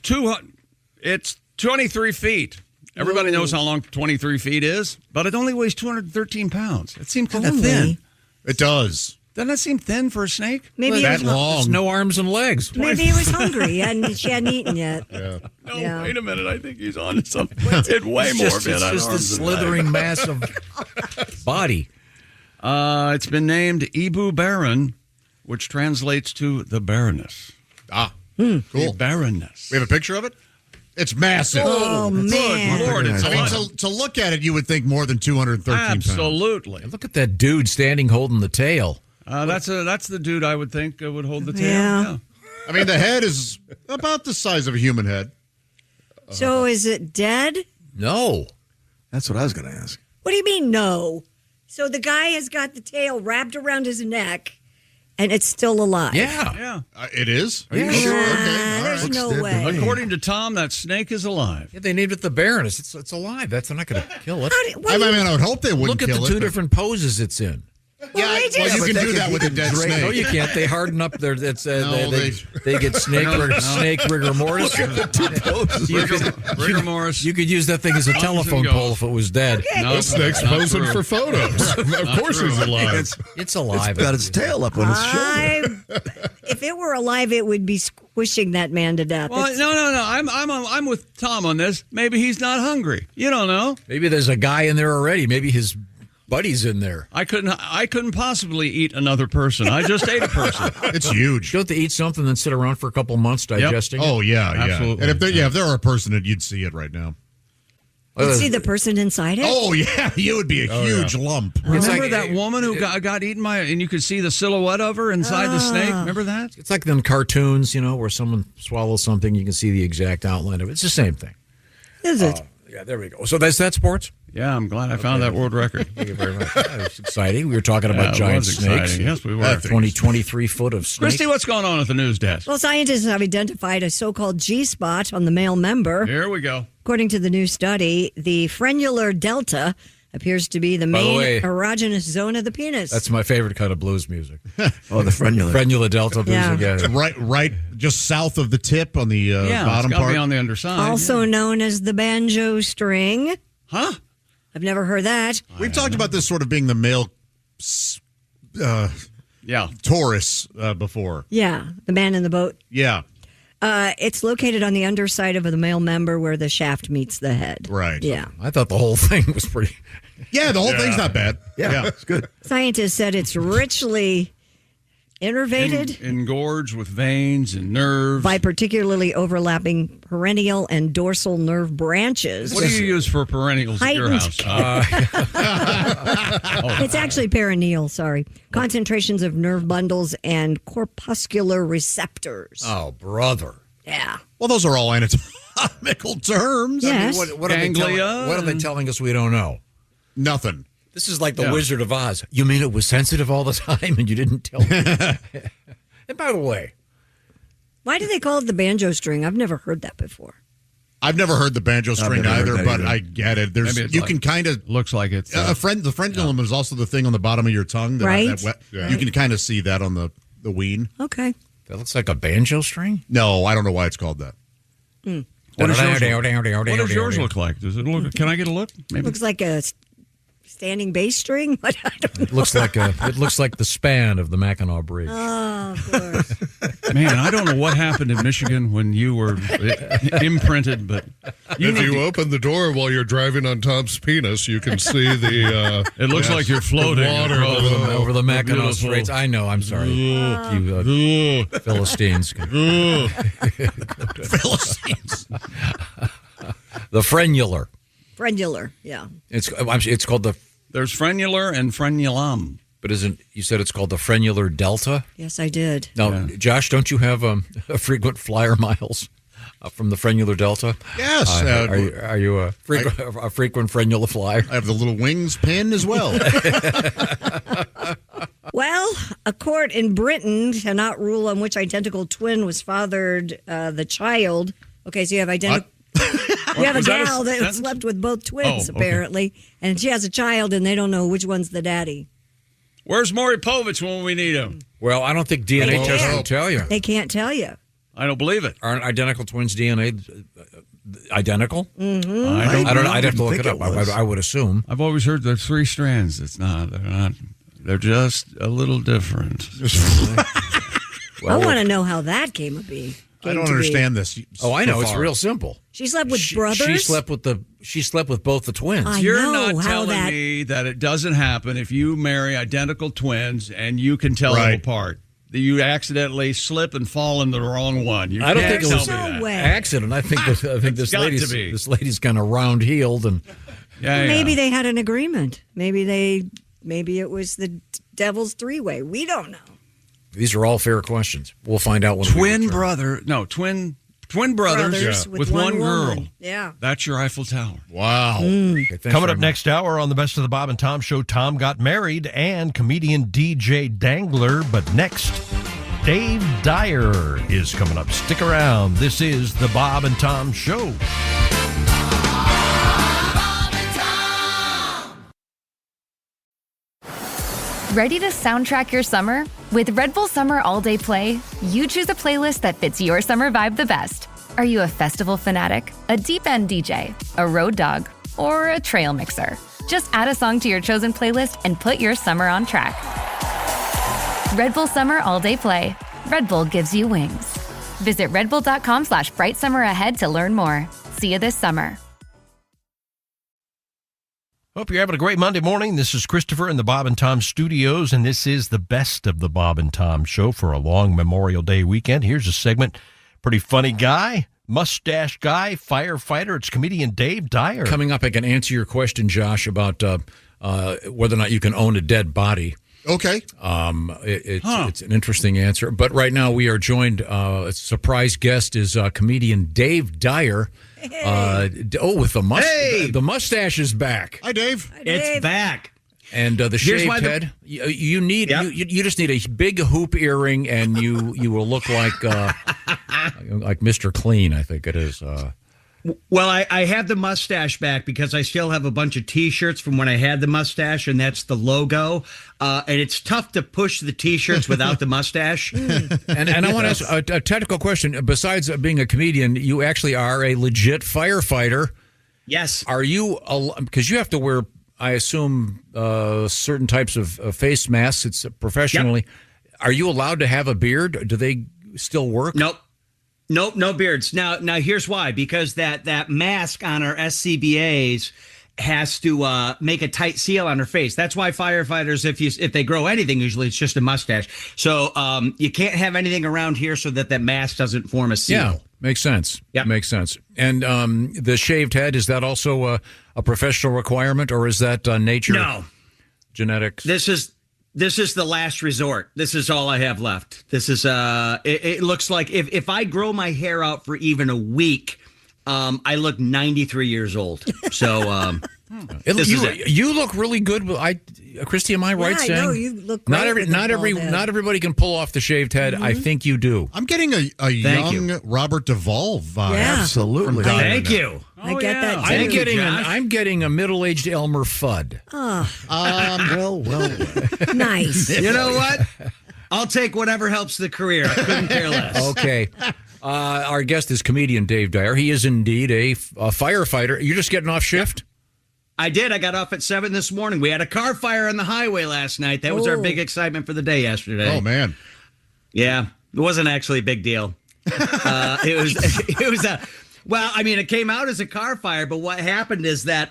23 feet. Everybody knows how long 23 feet is, but it only weighs 213 pounds. It seemed kind of thin. It does. Doesn't that seem thin for a snake? Maybe that long. It's no arms and legs. Maybe he was hungry and she hadn't eaten yet. Yeah. No, wait a minute. I think he's on to something. It's way more It's just the slithering mass of body. It's been named Ibu Baron, which translates to the Baroness. Cool. The Baroness. We have a picture of it? It's massive. Oh, man. Good Lord, it's I mean, to look at it, you would think more than 213 pounds. Absolutely. Look at that dude standing holding the tail. That's the dude I would think would hold the tail. Yeah. I mean, the head is about the size of a human head. So is it dead? No. That's what I was going to ask. What do you mean, no? So the guy has got the tail wrapped around his neck, and it's still alive. Yeah. It is? Are you sure? Nah, Okay. there's no way. According to Tom, that snake is alive. Yeah, they named it the Baroness. It's alive. They're not going to kill it. I would hope they wouldn't Look at kill the it. two different poses it's in. Well, you can do that with a dead snake. No, you can't. They harden up their. It's No, they get snake rigor mortis. Rigor mortis. You could use that thing as a telephone pole if it was dead. Okay. The snake's posing for photos. Of course he's alive. It's alive. It's got its tail up on its shoulder. If it were alive, it would be squishing that man to death. Well, no. I'm with Tom on this. Maybe he's not hungry. You don't know. Maybe there's a guy in there already. Maybe his buddy's in there. I couldn't possibly eat another person. I just ate a person. It's huge. You have to eat something and sit around for a couple months digesting it. Oh, yeah. Absolutely. And if there were a person, you'd see it right now. You'd see the person inside it? Oh, yeah. You would be a huge lump. Remember that woman who got eaten and you could see the silhouette of her inside the snake? Remember that? It's like in cartoons, where someone swallows something, you can see the exact outline of it. It's the same thing. Is it? Yeah, there we go. So that's that sports? Yeah, I'm glad I found that world record. Thank you very much. That was exciting. We were talking about giant snakes. Exciting. Yes, we were. 23 foot of snake. Christy, what's going on at the news desk? Well, scientists have identified a so-called G-spot on the male member. Here we go. According to the new study, the frenular delta appears to be the main erogenous zone of the penis. That's my favorite kind of blues music. Oh, the frenula. Frenula delta blues. Yeah. Right, just south of the tip on the bottom it's part. Be on the underside. Also known as the banjo string. Huh? I've never heard that. We've talked about this sort of being the male Taurus before. Yeah, the man in the boat. Yeah. It's located on the underside of the male member where the shaft meets the head. Right. Yeah. I thought the whole thing was pretty... Yeah, the whole thing's not bad. Yeah, it's good. Scientists said it's richly innervated Engorged with veins and nerves. by particularly overlapping perennial and dorsal nerve branches. What do you use for perennials at your house? It's actually perineal, sorry. Concentrations of nerve bundles and corpuscular receptors. Oh, brother. Yeah. Well, those are all anatomical terms. Yes. I mean, what are they telling us we don't know? Nothing. This is like the Wizard of Oz. You mean it was sensitive all the time and you didn't tell me? And by the way, why do they call it the banjo string? I've never heard that before. I've never heard the banjo string either, but I get it. You can kind of looks like it's the frenulum is also the thing on the bottom of your tongue, right? You can kind of see that on the ween. Okay, that looks like a banjo string. No, I don't know why it's called that. What does yours look like? Does it look? Can I get a look? Maybe. Looks like a standing bass string. I don't know. It looks like the span of the Mackinac Bridge. Oh, of course. Man, I don't know what happened in Michigan when you were imprinted, but if you open the door while you're driving on Tom's penis, you can see the. It looks like you're floating water over the Mackinac Straits. I know. I'm sorry, you Philistines. Philistines. The frenular. Frenular, yeah. It's called the. There's frenular and frenulum. But you said it's called the frenular delta? Yes, I did. Now, Josh, don't you have a frequent flyer miles from the frenular delta? Yes. Are you a frequent frenular flyer? I have the little wings pin as well. Well, a court in Britain cannot rule on which identical twin was fathered the child. Okay, so you have identical. You have a gal that slept with both twins, apparently, and she has a child, and they don't know which one's the daddy. Where's Maury Povich when we need him? Well, I don't think DNA tests will tell you. They can't tell you. I don't believe it. Aren't identical twins' DNA identical? Mm-hmm. I don't know. I'd have to look it up. I would assume. I've always heard there's 3 strands. It's not. They're not. They're just a little different. I want to know how that came to be. I don't understand this. Oh, I know. So It's far. real simple. She slept with brothers? She slept with both the twins. You're not telling me that it doesn't happen if you marry identical twins and you can tell them apart. That you accidentally slip and fall in the wrong one. You I don't think it was an accident. I think this lady's kind of round heeled and Maybe they had an agreement. Maybe it was the devil's 3-way. We don't know. These are all fair questions. We'll find out when twin brothers with one girl. Yeah. That's your Eiffel Tower. Wow. Coming up next hour on the Best of the Bob and Tom Show, Tom got married and comedian DJ Dangler. But next, Dave Dyer is coming up. Stick around. This is the Bob and Tom Show. Ready to soundtrack your summer? With Red Bull Summer All Day Play, you choose a playlist that fits your summer vibe the best. Are you a festival fanatic, a deep end DJ, a road dog, or a trail mixer? Just add a song to your chosen playlist and put your summer on track. Red Bull Summer All Day Play. Red Bull gives you wings. Visit redbull.com/brightsummer ahead to learn more. See you this summer. Hope you're having a great Monday morning. This is Christopher in the Bob and Tom studios, and this is the Best of the Bob and Tom Show for a long Memorial Day weekend. Here's a segment. Pretty funny guy, mustache guy, firefighter. It's comedian Dave Dyer. Coming up, I can answer your question, Josh, about whether or not you can own a dead body. Okay. It's an interesting answer. But right now we are joined, a surprise guest is comedian Dave Dyer. With the mustache. Hey! The mustache is back. Hi, Dave. It's back. And the shaved head. You need you just need a big hoop earring, and you will look like Mr. Clean. I think it is. Well, I have the mustache back because I still have a bunch of T-shirts from when I had the mustache, and that's the logo. And it's tough to push the T-shirts without the mustache. And I want to ask a technical question. Besides being a comedian, you actually are a legit firefighter. Yes. Are you? Because you have to wear, I assume, certain types of face masks. It's professionally. Yep. Are you allowed to have a beard? Do they still work? Nope, no beards. Now here's why. Because that mask on our SCBAs has to make a tight seal on her face. That's why firefighters, if they grow anything, usually it's just a mustache. So you can't have anything around here so that mask doesn't form a seal. Yeah, makes sense. Yeah, makes sense. And the shaved head, is that also a professional requirement, or is that nature? No, genetics. This is the last resort. This is all I have left. This is it looks like if I grow my hair out for even a week, I look 93 years old. So you look really good. Christy, am I right saying? No, you look great. Not everybody can pull off the shaved head. Mm-hmm. I think you do. I'm getting a young Robert Duvall vibe. Yeah. Absolutely. Thank you. I get that too. I'm getting a middle-aged Elmer Fudd. Oh. Well. Nice. You know what? I'll take whatever helps the career. I couldn't care less. Okay. Our guest is comedian Dave Dyer. He is indeed a firefighter. You're just getting off shift? I did. I got off at 7 this morning. We had a car fire on the highway last night. That was our big excitement for the day yesterday. Oh, man. Yeah. It wasn't actually a big deal. Well, I mean, it came out as a car fire, but what happened is that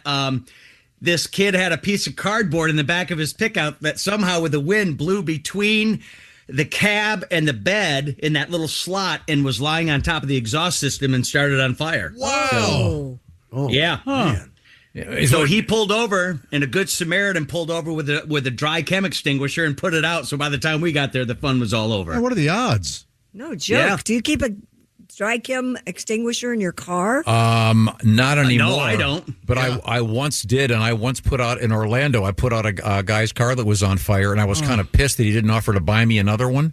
this kid had a piece of cardboard in the back of his pickup that somehow with the wind blew between the cab and the bed in that little slot and was lying on top of the exhaust system and started on fire. Wow. So, yeah. Man. So he pulled over, and a good Samaritan pulled over with a dry chem extinguisher and put it out. So by the time we got there, the fun was all over. What are the odds? No joke. Yeah. Do you keep a dry chem extinguisher in your car? Not anymore. No, I don't. But I once did, and I once put out in Orlando. I put out a guy's car that was on fire, and I was kind of pissed that he didn't offer to buy me another one.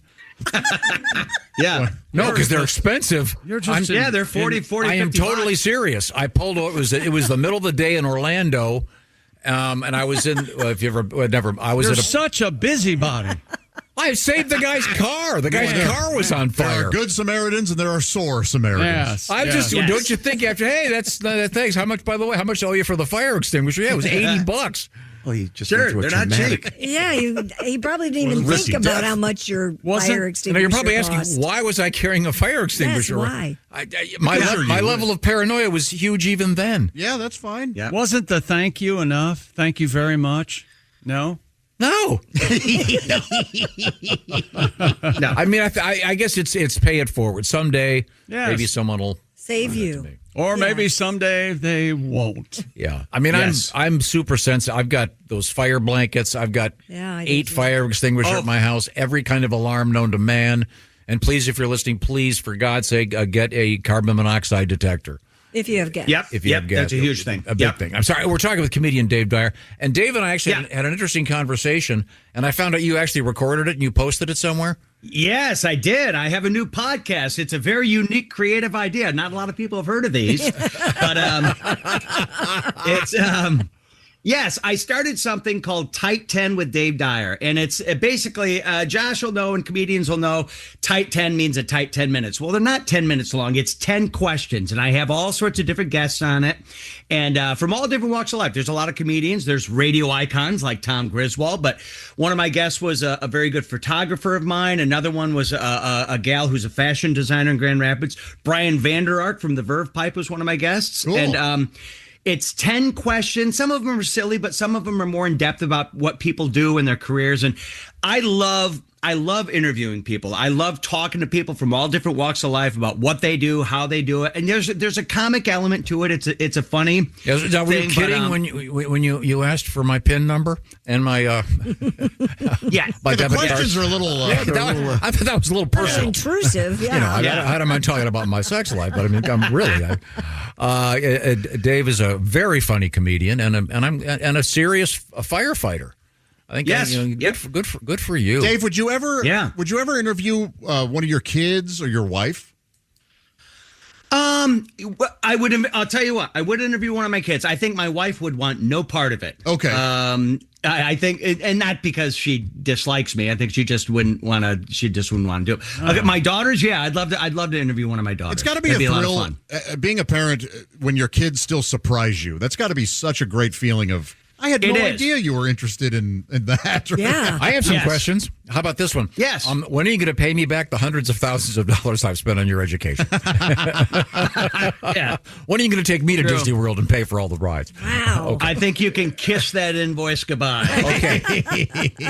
Yeah. No, because they're expensive. You're just they're 40, 40, I am 50 totally bucks. serious. I pulled. It was the middle of the day in Orlando, and I was in. If you ever never, I was You're at a. such a busybody. I saved the guy's car. The guy's car was on There fire. are good Samaritans and there are sore Samaritans. Yes. I'm just. Don't you think after? Hey, that's thanks. How much? By the way, how much owe you for the fire extinguisher? Yeah, it was $80. Well, you just Sure, went through a they're not traumatic. cheap. Yeah, he probably didn't even risky think about death. how much your Wasn't- fire Now extinguisher you're probably cost. asking, why was I carrying a fire extinguisher? why? My level of paranoia was huge even then. Yeah, that's fine. Yeah. Wasn't the thank you enough? Thank you very much. No. No. No. I mean, I guess it's pay it forward. Someday, Yes. maybe someone will. Save you. Or maybe someday they won't. Yeah. I mean, Yes. I'm super sensitive. I've got those fire blankets. I've got Yeah, I do 8 too. fire extinguishers Oh. at my house, every kind of alarm known to man. And please, if you're listening, please, for God's sake, get a carbon monoxide detector. If you have gas. Yep. If you have gas, That's a huge thing. A big Yep. thing. I'm sorry. We're talking with comedian Dave Dyer. And Dave and I actually had an interesting conversation. And I found out you actually recorded it and you posted it somewhere. Yes, I did. I have a new podcast. It's a very unique, creative idea. Not a lot of people have heard of these, but it's yes. I started something called Tight 10 with Dave Dyer, and it's basically Josh will know and comedians will know. Tight 10 means a tight 10 minutes. Well, they're not 10 minutes long. It's 10 questions, and I have all sorts of different guests on it, and from all different walks of life. There's a lot of comedians. There's radio icons like Tom Griswold, but one of my guests was a very good photographer of mine. Another one was a gal who's a fashion designer in Grand Rapids. Brian Vander Ark from the Verve Pipe was one of my guests. Cool. And it's 10 questions. Some of them are silly, but some of them are more in depth about what people do in their careers. And I love interviewing people. I love talking to people from all different walks of life about what they do, how they do it. And there's a comic element to it. It's a funny. Yeah, now, were you thing, kidding but, when you asked for my PIN number and my yeah. my The debit questions card? are a little. I thought that was a little personal. Intrusive, yeah. You know, I don't mind talking about my sex life, but I mean, I'm really. Dave is a very funny comedian and a serious firefighter. I think Yes. good for you, Dave, would you ever? Yeah. Would you ever interview one of your kids or your wife? I would. I'll tell you what. I would interview one of my kids. I think my wife would want no part of it. Okay. I think, and not because she dislikes me. I think she just wouldn't want to. She just wouldn't want to do it. Okay, my daughters. Yeah, I'd love to interview one of my daughters. It's got to be That'd a lot of thrill. fun. Being a parent when your kids still surprise you. That's got to be such a great feeling of. I had no It is. idea you were interested in that. Yeah. I have some Yes. questions. How about this one? Yes. When are you going to pay me back the hundreds of thousands of dollars I've spent on your education? Yeah. When are you going to take me to True. Disney World and pay for all the rides? Wow. I think you can kiss that invoice goodbye.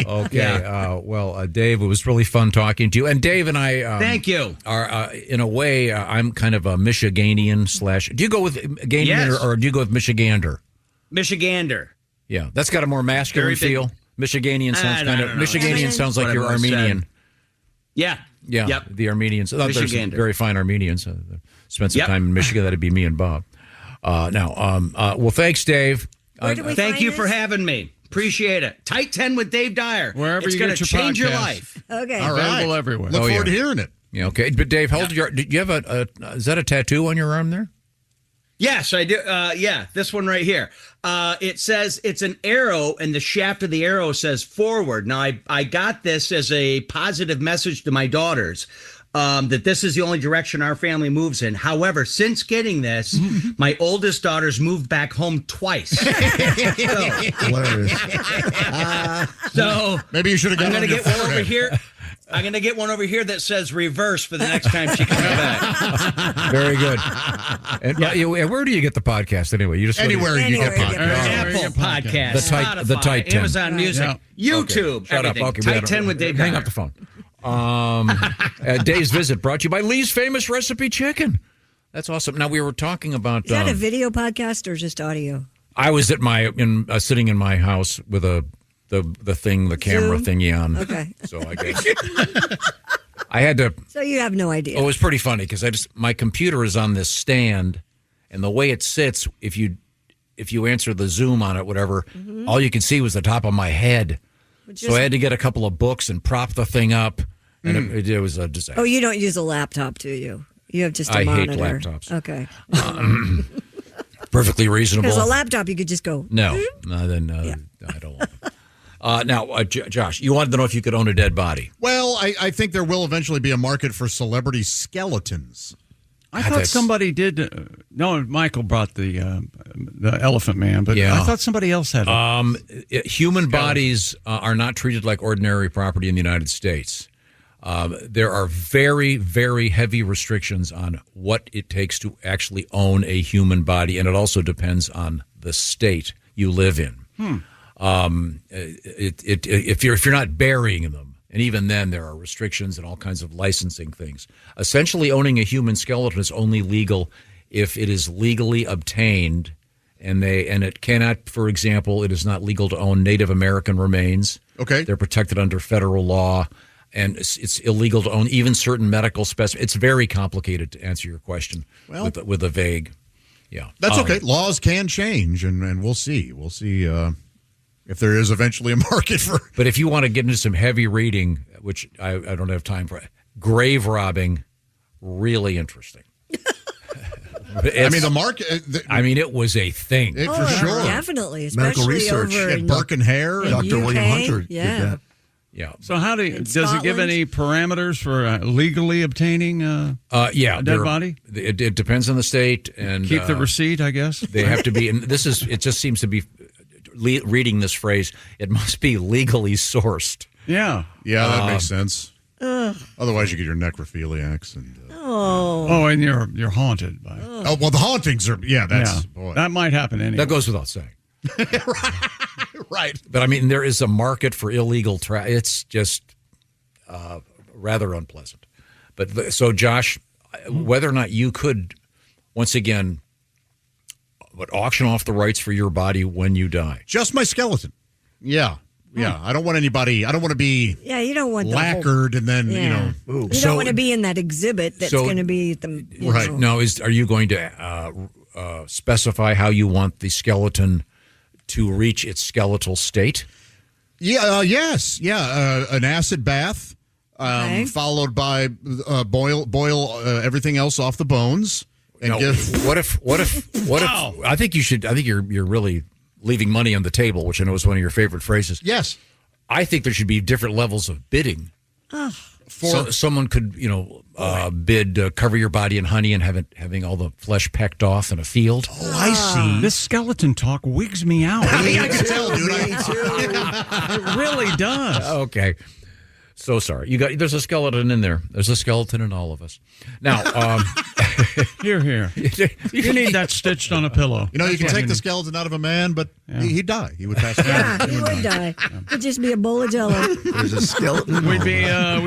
Okay. Well, Dave, it was really fun talking to you. And Dave and I, Thank you. Are in a way, I'm kind of a Michiganian / Do you go with Ganian Yes. or do you go with Michigander? Michigander. Yeah, that's got a more masculine Very big- feel. Michiganian sounds I kind of don't know. Michiganian sounds like you're Whatever I said. Armenian. Yeah. Yeah, Yep. the Armenians. There's some Michigander. very fine Armenians. Spent some Yep. time in Michigan. That'd be me and Bob. Well, thanks, Dave. Where do we Thank find you this? for having me. Appreciate it. Tight 10 with Dave Dyer. Wherever it's you going get to your change your podcast. life. Okay. All right. Available everywhere. Look Oh, forward to yeah. hearing it. Yeah, okay. But Dave, hold your. Do you have is that a tattoo on your arm there? Yes, I do. Yeah, this one right here. It says it's an arrow, and the shaft of the arrow says forward. Now, I got this as a positive message to my daughters that this is the only direction our family moves in. However, since getting this, my oldest daughter's moved back home twice. So Maybe you should have I'm got going to on your get one over forehead. here. I'm going to get one over here that says reverse for the next time she comes back. Very good. And where do you get the podcast anyway? You just go to- Anywhere you get Apple podcasts. Podcast, The tight- Spotify, the tight 10. Amazon Music, YouTube, Shut up. everything. Okay, Tight 10 with Dave hang Dyer. up the phone. Dave's Visit brought to you by Lee's Famous Recipe Chicken. That's awesome. Now we were talking about. Is that a video podcast or just audio? I was at sitting in my house with the camera Zoom? thingy on. Okay. So I guess I had to. So you have no idea. Oh, it was pretty funny because my computer is on this stand, and the way it sits, if you answer the Zoom on it, whatever, all you could see was the top of my head. So I had to get a couple of books and prop the thing up, and it was a disaster. Oh, you don't use a laptop, do you? You have just a I monitor. hate laptops. Okay. Perfectly reasonable. Because a laptop, you could just go. No, I don't want it. Now, Josh, you wanted to know if you could own a dead body. Well, I think there will eventually be a market for celebrity skeletons. I thought somebody did. No, Michael brought the Elephant Man, but I thought somebody else had it. Human bodies are not treated like ordinary property in the United States. There are very, very heavy restrictions on what it takes to actually own a human body, and it also depends on the state you live in. If you're not burying them, and even then there are restrictions and all kinds of licensing things. Essentially, owning a human skeleton is only legal if it is legally obtained, and it cannot. For example, it is not legal to own Native American remains. Okay, they're protected under federal law. And it's illegal to own even certain medical specimens. It's very complicated to answer your question with a vague. Yeah, that's okay. Laws can change, and we'll see. We'll see if there is eventually a market for. But if you want to get into some heavy reading, which I don't have time for, grave robbing, really interesting. I mean, the market. It was a thing. For sure, definitely. Medical research. Over in Burke and Hare, Dr. William Hunter did that. Yeah. So does it give any parameters for legally obtaining a dead body? It depends on the state, and keep the receipt, I guess. They have to be, and it just seems to be reading this phrase. It must be legally sourced. Yeah, that makes sense. Otherwise, you get your necrophiliacs and. And you're haunted by. Oh well, the hauntings are. Yeah, that might happen anyway. That goes without saying. Right. But I mean, there is a market for illegal it's just rather unpleasant. But so, Josh, whether or not you could, once again, auction off the rights for your body when you die. Just my skeleton. Yeah. Yeah. I don't want anybody. I don't want to be. Yeah, you don't want lacquered and then, you don't want to be in that exhibit that's going to be the. Right. Now, are you going to specify how you want the skeleton to reach its skeletal state? Yeah. Yes. Yeah. An acid bath, followed by boil everything else off the bones, and give. What if? I think you should. I think you're really leaving money on the table, which I know is one of your favorite phrases. Yes. I think there should be different levels of bidding. So someone could, bid cover your body in honey and having all the flesh pecked off in a field. Oh, I see. This skeleton talk wigs me out. I can tell, dude. It really does. Okay. So sorry. There's a skeleton in there. There's a skeleton in all of us. Now, here. You need that stitched on a pillow. You can take the skeleton out of a man, but he'd die. He would pass away. Yeah, he would die. It'd just be a bowl of jello. There's a skeleton. We'd be a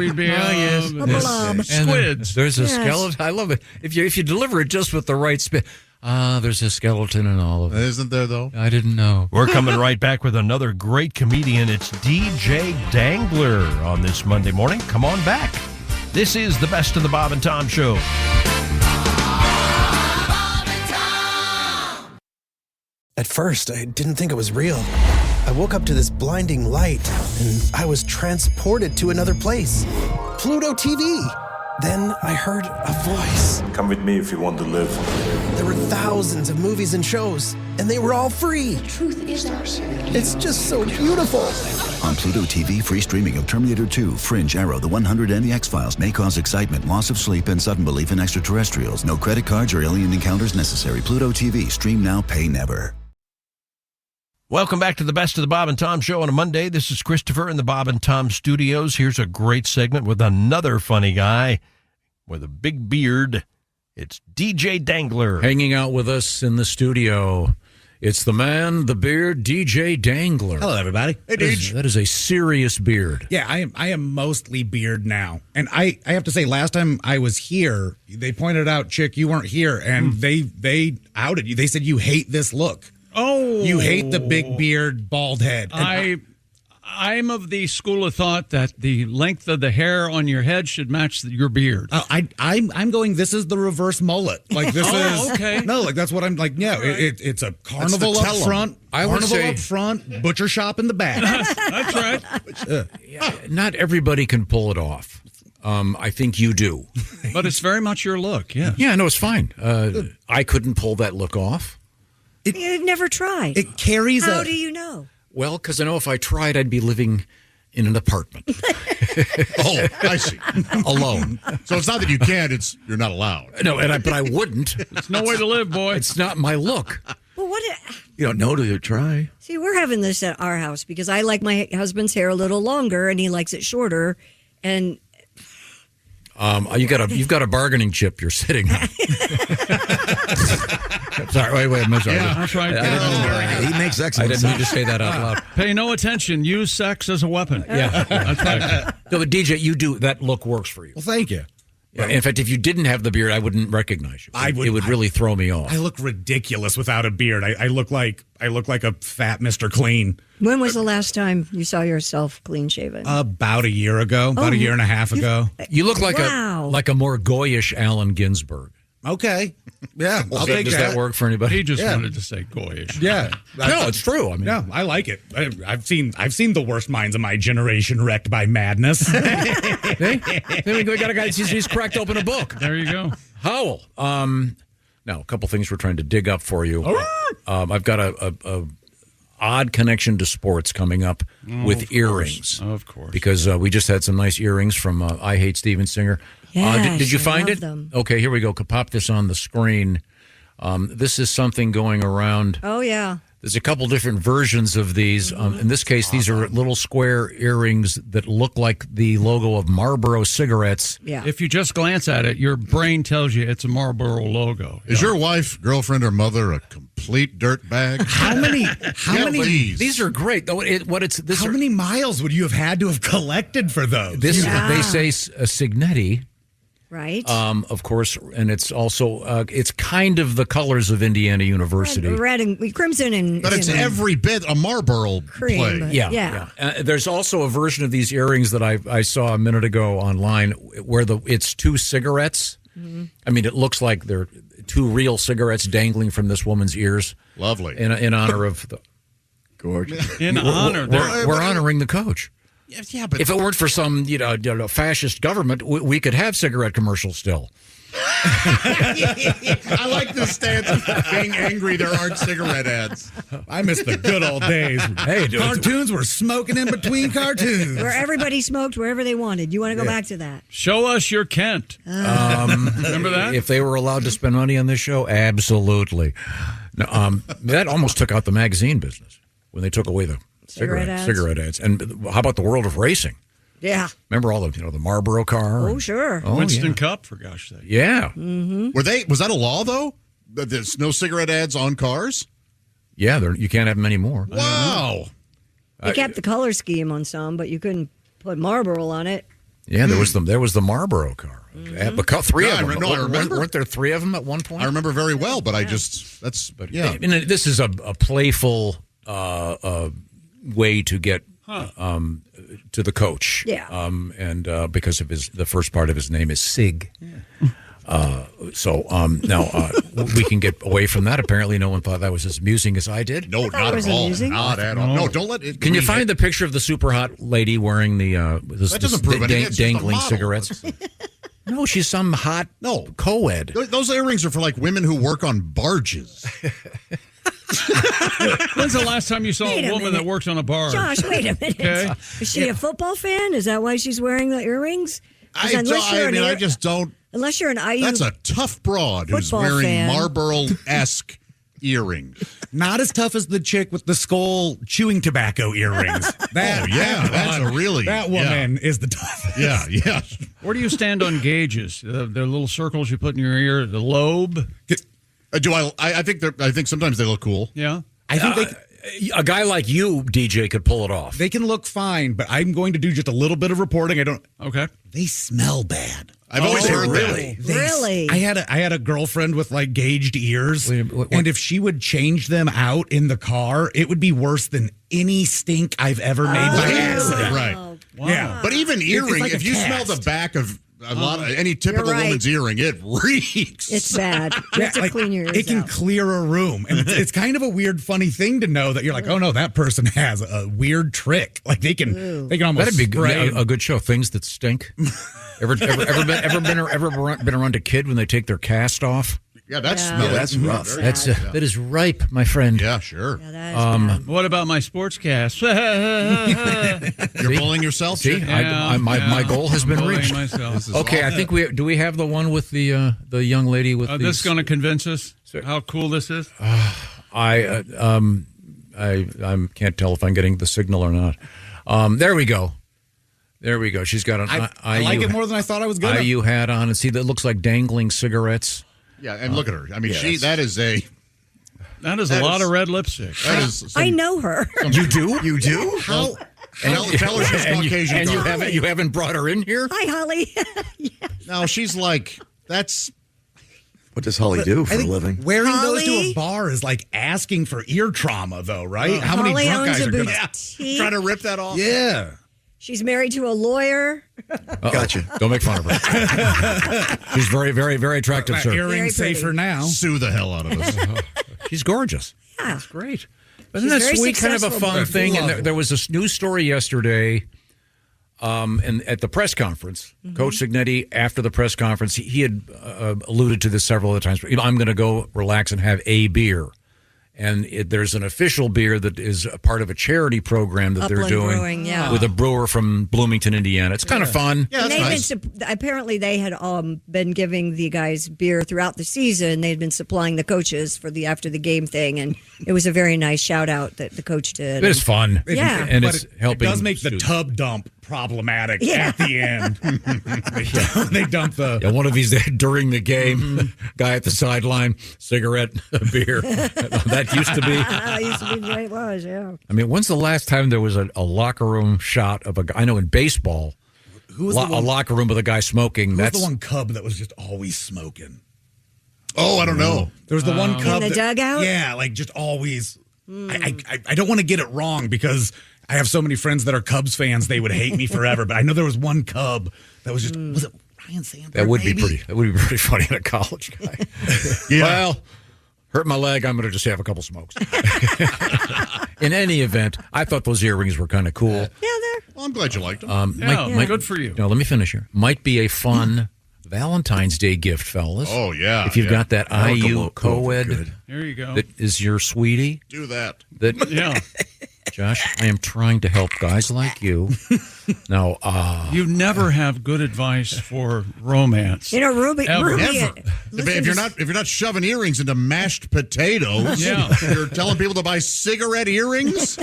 blob. Squids. There's a skeleton. I love it. If you deliver it just with the right spin. There's a skeleton in all of it. Isn't there, though? I didn't know. We're coming right back with another great comedian. It's DJ Dangler on this Monday morning. Come on back. This is the Best of the Bob and Tom Show. At first, I didn't think it was real. I woke up to this blinding light, and I was transported to another place. Pluto TV. Then I heard a voice. Come with me if you want to live. There were thousands of movies and shows, and they were all free. The truth is ours. It's just so beautiful. On Pluto TV, free streaming of Terminator 2, Fringe, Arrow, The 100, and The X-Files may cause excitement, loss of sleep, and sudden belief in extraterrestrials. No credit cards or alien encounters necessary. Pluto TV. Stream now, pay never. Welcome back to the Best of the Bob and Tom Show on a Monday. This is Christopher in the Bob and Tom studios. Here's a great segment with another funny guy with a big beard. It's DJ Dangler. Hanging out with us in the studio. It's the man, the beard, DJ Dangler. Hello, everybody. Hey, DJ. That is a serious beard. Yeah, I am mostly beard now. And I have to say, last time I was here, they pointed out, Chick, you weren't here, and they outed you. They said you hate this look. Oh, you hate the big beard, bald head. I I'm of the school of thought that the length of the hair on your head should match your beard. I'm going. This is the reverse mullet. Like this is okay. No, like that's what I'm like. Yeah, it's a carnival up front. Up front, butcher shop in the back. That's right. Not everybody can pull it off. I think you do, but it's very much your look. Yeah. Yeah. No, it's fine. I couldn't pull that look off. You've never tried. It carries. How do you know? Well, because I know if I tried, I'd be living in an apartment. Oh, I see. Alone. So it's not that you can't; it's you're not allowed. No, but I wouldn't. It's no way to live, boy. It's not my look. Well, You don't know till you try. See, we're having this at our house because I like my husband's hair a little longer and he likes it shorter. And you've got a bargaining chip you're sitting on. Sorry, wait. I'm sorry. Yeah, that's right. He makes excellent I didn't need to say that out loud. Pay no attention. Use sex as a weapon. Yeah, that's right. No, but DJ, you do that look works for you. Well, thank you. Yeah, in fact, if you didn't have the beard, I wouldn't recognize you. It would really throw me off. I look ridiculous without a beard. I look like a fat Mr. Clean. when was the last time you saw yourself clean shaven? About a year ago. About a year and a half ago. You look like Wow. a more goyish Allen Ginsberg. Okay. Yeah, I'll take Does that work for anybody? He just wanted to say goyish. Yeah. No, it's true. I mean, yeah, I like it. I've seen the worst minds of my generation wrecked by madness. Then we got a guy. He's cracked open a book. There you go. Howell. Now a couple things we're trying to dig up for you. I've got a odd connection to sports coming up with earrings. Of course. Because we just had some nice earrings from I Hate Steven Singer. Yes, did you I find love it? them. Okay, here we go. Could pop this on the screen. This is something going around. Oh, yeah. There's a couple different versions of these. In this case, these are little square earrings that look like the logo of Marlboro cigarettes. Yeah. If you just glance at it, your brain tells you it's a Marlboro logo. Is your wife, girlfriend, or mother a complete dirtbag? How many? These are great. Though How many miles would you have had to have collected for those? They say a Signetti. Right. Of course, and it's also it's kind of the colors of Indiana University. Red and crimson and. But it's every bit a Marlboro Cream, play. but- Yeah. There's also a version of these earrings that I saw a minute ago online where it's two cigarettes. Mm-hmm. I mean, it looks like they're two real cigarettes dangling from this woman's ears. Lovely. In honor of the Gorgeous. In honor. We're honoring the coach. Yeah, but If it weren't for some fascist government, we could have cigarette commercials still. I like this stance of being angry there aren't cigarette ads. I miss the good old days. Hey, dude. Cartoons were smoking in between cartoons. Where everybody smoked wherever they wanted. You want to go back to that? Show us your Kent. Remember that? If they were allowed to spend money on this show, absolutely. Now, that almost took out the magazine business when they took away the cigarette ads. And how about the world of racing? Yeah. Remember all the Marlboro car? Oh, sure. Winston Cup, for gosh sake. Yeah. Mm-hmm. Was that a law though? That there's no cigarette ads on cars? Yeah, you can't have them anymore. Wow. They kept the color scheme on some, but you couldn't put Marlboro on it. Yeah, there was the Marlboro car. Mm-hmm. But three of them. I remember. Weren't there three of them at one point? I remember very well, but yeah. I mean, this is a playful way to get to the coach. Yeah. And because of the first part of his name is Sig. Yeah. Now we can get away from that. Apparently, no one thought that was as amusing as I did. No, not at all. Not at all. No, don't let it. Can you find the picture of the super hot lady wearing that doesn't prove anything. It's just a dangling model. cigarettes? No, she's some hot co-ed. Those earrings are for like women who work on barges. When's the last time you saw Wait a a woman minute. that works on a barge? Josh, wait a minute. Okay. Is she a football fan? Is that why she's wearing the earrings? 'Cause I just don't. Unless you're an IU. That's a tough broad who's football wearing fan. Marlboro-esque earrings. Not as tough as the chick with the skull chewing tobacco earrings. That's a really that woman is the toughest. Yeah. Where do you stand on gauges? The little circles you put in your ear, the lobe? I think sometimes they look cool. Yeah. I think a guy like you, DJ, could pull it off. they can look fine, but I'm going to do just a little bit of reporting. Okay. They smell bad. I've always heard really? that. Really? I had a girlfriend with like gauged ears, and if she would change them out in the car, it would be worse than any stink I've ever made by accident. Right. Wow. Yeah. But even earring, like if a you cast. smell the back of a lot of any typical right. woman's earring, it reeks. It's bad. You have to clean your ears It can out. clear a room, and it's kind of a weird, funny thing to know that you're like, oh no, that person has a weird trick. Like they can almost That'd be spray. a good show. Things that stink. Ever been around a kid when they take their cast off? Yeah, that's smelly. that's rough. That is ripe, my friend. Yeah, sure. What about my sportscast? You're bullying yourself. See, my goal has been bullying reached. myself. Okay, I think we have the one with the young lady with This going to convince us how cool this is? I can't tell if I'm getting the signal or not. There we go. She's got an I like it more than I thought I was going to. IU hat on, and see that looks like dangling cigarettes. Yeah, and look at her. I mean, that is a lot of red lipstick. That is I know her. You do? You do? How? Tell her she's Caucasian. And you haven't brought her in here? Hi, Holly. No, she's like, that's. What does Holly do for I a think living? Wearing those to Holly? a bar is like asking for ear trauma, though, right? How Holly many drunk owns guys a are going boutique. Trying to rip that off? Yeah. She's married to a lawyer. Gotcha. Don't make fun of her. She's very, very, very attractive, My sir. earrings Very safer now. Sue the hell out of us. She's gorgeous. Yeah. That's great. Isn't She's that very sweet? Kind of a successful. fun thing. And Love there was this news story yesterday, and at the press conference, Coach Signetti, after the press conference, he had alluded to this several other times. I'm going to go relax and have a beer. And there's an official beer that is a part of a charity program that Upland they're doing Brewing, yeah. with a brewer from Bloomington, Indiana. It's kind of fun. Yeah, And that's they've nice. been apparently they had been giving the guys beer throughout the season. They'd been supplying the coaches for the after the game thing, and it was a very nice shout out that the coach did. It is fun. Yeah. And But it's it helping. does make the students. tub dump problematic Yeah. at the end. they dump the. Yeah, one of these during the game, guy at the sideline, cigarette, beer. That used to be. That used to be the way it was, yeah. I mean, when's the last time there was a locker room shot of a guy? I know in baseball, Who was the a one? locker room with a guy smoking. Who was That's the one Cub that was just always smoking? Oh, I don't know. There was the one Cub In the dugout? Yeah, like just always. I don't want to get it wrong because I have so many friends that are Cubs fans. They would hate me forever. But I know there was one Cub that was just. Was it Ryan Sandberg? that would maybe? be pretty. That would be pretty funny in a college guy. Yeah. Well, hurt my leg. I'm going to just have a couple smokes. In any event, I thought those earrings were kind of cool. Yeah, they're. Well, I'm glad you liked them. Good for you. No, let me finish here. Might be a fun Valentine's Day gift, fellas. Oh, yeah. If you've got that IU Good. co-ed There you go. that is your sweetie. Do that. That Yeah. Josh, I am trying to help guys like you. Now, You never have good advice for romance. You know, Ruby. Ever. Ruby Never. listen If you're to- not shoving earrings into mashed potatoes, Yeah. you're telling people to buy cigarette earrings.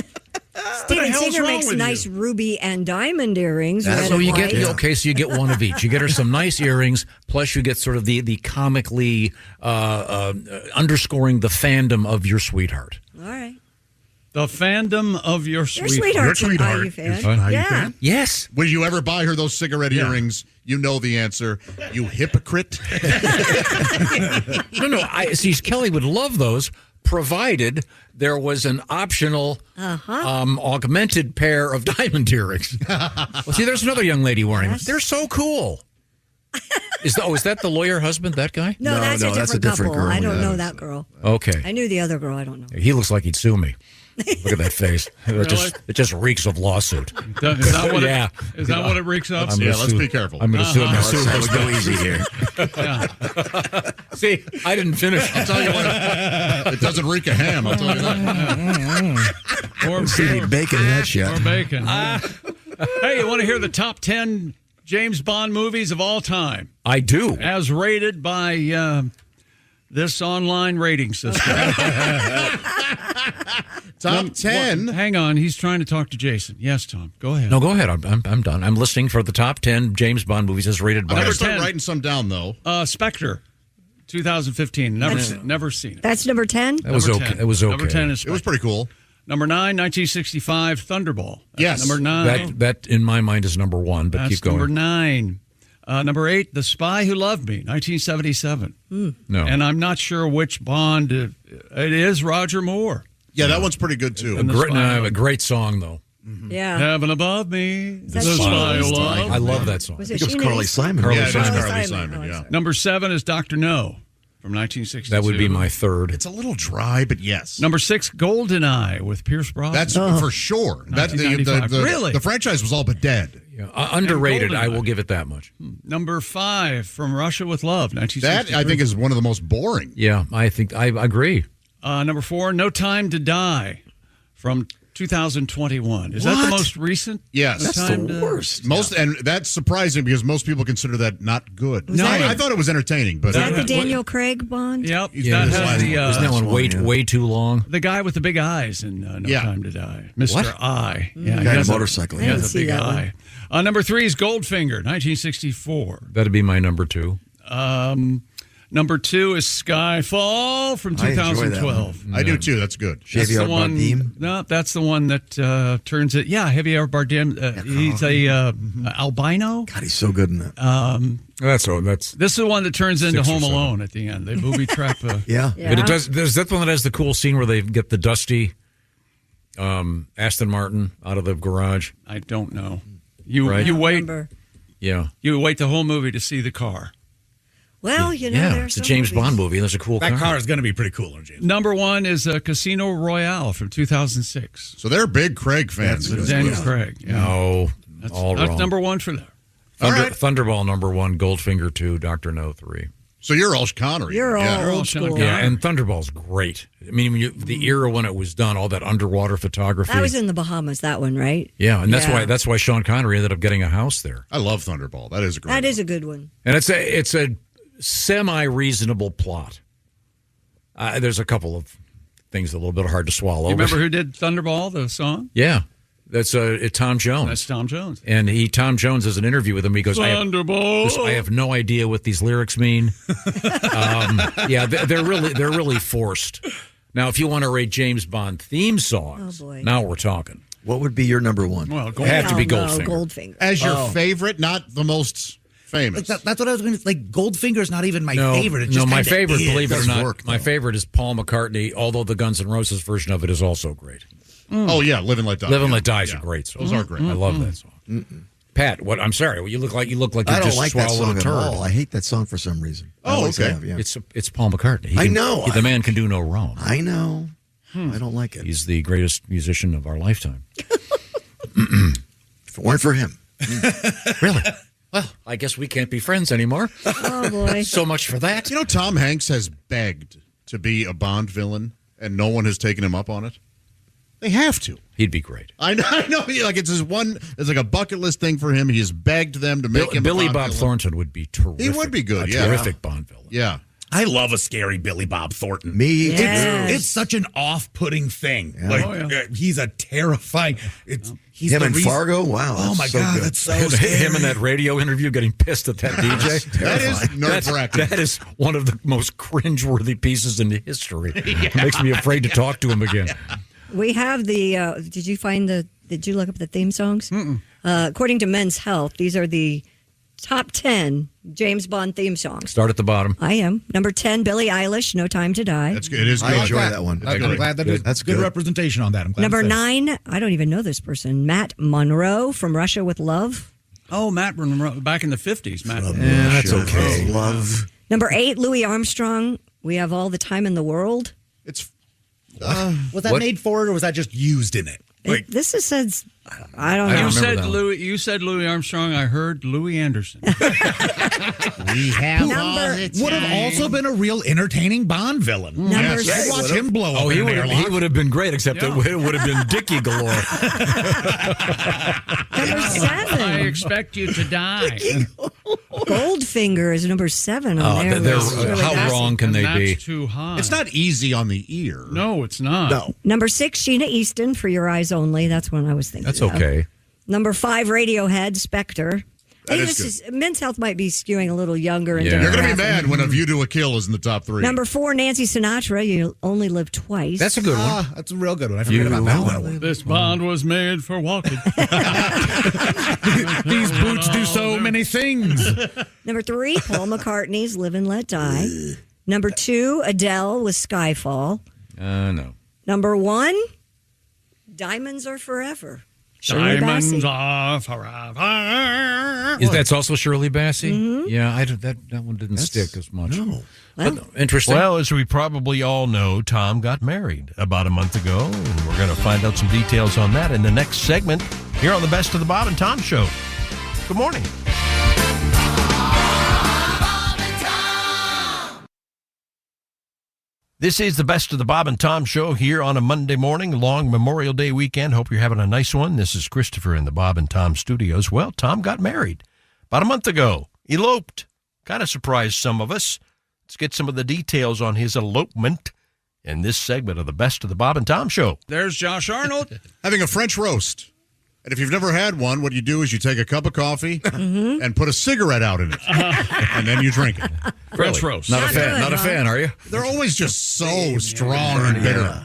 Steven hell's Singer wrong makes with nice you? ruby and diamond earrings. that's red so and you get white. okay. So you get one of each. You get her some nice earrings, plus you get sort of the comically underscoring the fandom of your sweetheart. All right. The fandom of your Your sweetheart. sweetheart's an IU fan. is an IU Yeah. fan? Yes. Will you ever buy her those cigarette earrings? You know the answer. You hypocrite. No. See, Kelly would love those, provided there was an optional augmented pair of diamond earrings. Well, see, there's another young lady wearing them. They're so cool. Is that the lawyer husband, that guy? No, that's a different couple. girl, I don't yeah. know that girl. Okay. I knew the other girl. I don't know. He looks like he'd sue me. Look at that face. It just reeks of lawsuit. Is that what Yeah. Is that what it reeks up? I'm gonna let's sue- be careful. I'm going to sue him. Let's go easy here. See, I didn't finish. I'll tell you what, it doesn't reek of ham. I'll tell you that. Or See any bacon in that shit. Or bacon. Hey, you want to hear the top 10 James Bond movies of all time? I do. As rated by this online rating system. Top 10. Hang on, he's trying to talk to Jason. Yes, Tom, go ahead. No, go ahead. I'm done. I'm listening for the top 10 James Bond movies as rated by. I'm going to Number start 10. writing some down, though. Spectre, 2015. Never seen it. That's number 10? That was Number okay. 10. It was okay. Number 10 is It Spectre. was pretty cool. Number 9, 1965, Thunderball. That's Yes. Number 9. That in my mind is number one, but That's keep going. number 9. Number 8, The Spy Who Loved Me, 1977. No. And I'm not sure which Bond it is. Roger Moore. Yeah, that one's pretty good too. A great song though. Yeah. Heaven above me. The that Spy Who Sheena Loved Me. I love that song. Was I it think it was Sheena Carly Easton? Simon. Yeah, it is Carly Carly Simon. Simon. Yeah. Number 7 is Dr. No from 1962. That would be my third. It's a little dry, but yes. Number 6, GoldenEye with Pierce Brosnan. That's for sure. That the 1995. Really? The franchise was all but dead. Yeah. Underrated. I will give it that much. Number 5, From Russia with Love, 1963. That I think is one of the most boring. Yeah, I think I agree. Number 4, No Time to Die from 2021. Is that the most recent? Yes, That's the worst. And that's surprising because most people consider that not good. Was that I thought it was entertaining, but Is that the Daniel Craig Bond? Yep. Yeah, that has the, isn't that one way too long? the guy with the big eyes in No Yeah. Time to Die. Mr. What? I. Yeah, Guy he on a has motorcycle. He I didn't has a see big that one. eye. Number 3 is Goldfinger, 1964. That'd be my number 2. Number 2 is Skyfall from I enjoy that 2012. I do too. That's good. That's Javier the one. Bardem? No, that's the one that turns it. Yeah, Javier Bardem. He's a albino. God, he's so good in that. That's This is the one that turns into 6 or Home 7. Alone at the end. They booby trap. Yeah. But it does. There's that one that has the cool scene where they get the dusty Aston Martin out of the garage. I don't know. You Right. you wait. Remember. Yeah. You wait the whole movie to see the car. Well, you know, Yeah, there's it's a James Bond movie. That's a cool That car. car is going to be pretty cool on James. Number 1 is Casino Royale from 2006. So they're big Craig fans. With Daniel Craig. Yeah. No, That's, all that's wrong. number 1 for them. Thunderball number 1, Goldfinger 2, Dr. No 3. So you're all Connery. You're all yeah. old school. Yeah, and Thunderball's great. I mean, the era when it was done, all that underwater photography. That was in the Bahamas, that one, right? Yeah, and that's why Sean Connery ended up getting a house there. I love Thunderball. That is a great. That is a good one. And it's a semi-reasonable plot. There's a couple of things a little bit hard to swallow. You remember who did Thunderball, the song? Yeah, that's Tom Jones. That's Tom Jones. And Tom Jones has an interview with him. He goes, Thunderball. I have no idea what these lyrics mean. Yeah, they're really forced. Now, if you want to rate James Bond theme songs, now we're talking. What would be your number 1? Well, It have to be Goldfinger. Goldfinger. As your favorite, not the most famous. That's what I was going to like. Goldfinger's not even my favorite. It just my kinda favorite, is. believe it or Does not, work, my though. favorite is Paul McCartney, although the Guns N' Roses version of it is also great. Oh yeah, Live and Let Die. Live and Let Die is a great song. Those are great. I love that song. Pat, what? I'm sorry. You look like you I don't just like that swallowed song a at turd. all. I hate that song for some reason. I Oh, always okay. have, yeah. It's Paul McCartney. I know. The man can do no wrong. I know. I don't like it. He's the greatest musician of our lifetime. If it weren't for him. Really? Well, I guess we can't be friends anymore. Oh, boy. So much for that. You know, Tom Hanks has begged to be a Bond villain, and no one has taken him up on it. They have to. He'd be great. I know. Like it's like a bucket list thing for him. He has begged them to make him. Billy a Bond Bob villain. Thornton would be terrific. He would be good. A Yeah, terrific Bond villain. Yeah. I love a scary Billy Bob Thornton. Me too. Yes. It's such an off-putting thing. Yeah. Like he's a terrifying. He's Him the in reason- Fargo? Wow. Oh that's my so God, good. that's so scary. Him in that radio interview getting pissed at that DJ. That is nerve-wracking. That is one of the most cringeworthy pieces in history. It makes me afraid to talk to him again. We have the. Did you look up the theme songs? According to Men's Health, these are the top 10 James Bond theme songs. Start at the bottom. I am. Number 10, Billie Eilish, No Time to Die. That's good. It is good. I enjoy that one. I'm glad that That's good good. representation on that. I'm glad Number it's there. 9, I don't even know this person, Matt Monroe from Russia with Love. Oh, Matt Monroe, back in the 50s. Matt. Yeah, that's okay. Love. Number 8, Louis Armstrong, We Have All the Time in the World. It's Was that What? made for it, or was that just used in it? Like, This is says, I don't I know. don't You remember said that one. Louis. You said Louis Armstrong. I heard Louis Anderson. we have would have also been a real entertaining Bond villain. Number I'd six. watch him blow up Oh, in he an would airlock. have been great, except it would have been Dickie galore. Number 7. I expect you to die. Goldfinger is number 7 on there. How wrong can they That's be? too high. It's not easy on the ear. No, it's not. No. Number 6, Sheena Easton, For Your Eyes Only. That's one I was thinking That's of. okay. Number 5, Radiohead, Spectre. I think Men's Health might be skewing a little younger. You're going to be mad when A View to a Kill is in the top 3. Number 4, Nancy Sinatra. You only live twice. That's a good one. That's a real good one. I forget about that one. This bond was made for walking. These boots do so many things. Number 3, Paul McCartney's Live and Let Die. Number 2, Adele with Skyfall. No. Number 1, Diamonds Are Forever. Shirley Diamonds Bassey. are forever. That's also Shirley Bassey? Mm-hmm. Yeah, that one didn't stick as much. No. But interesting. Well, as we probably all know, Tom got married about a month ago, and we're going to find out some details on that in the next segment here on the Best of the Bob and Tom Show. Good morning. This is the Best of the Bob and Tom Show here on a Monday morning, long Memorial Day weekend. Hope you're having a nice one. This is Christopher in the Bob and Tom studios. Well, Tom got married about a month ago. Eloped. Kind of surprised some of us. Let's get some of the details on his elopement in this segment of the Best of the Bob and Tom Show. There's Josh Arnold. Having a French roast. And if you've never had one, what you do is you take a cup of coffee and put a cigarette out in it. And then you drink it. French roast. Not a fan, are you? They're always just so strong and bitter.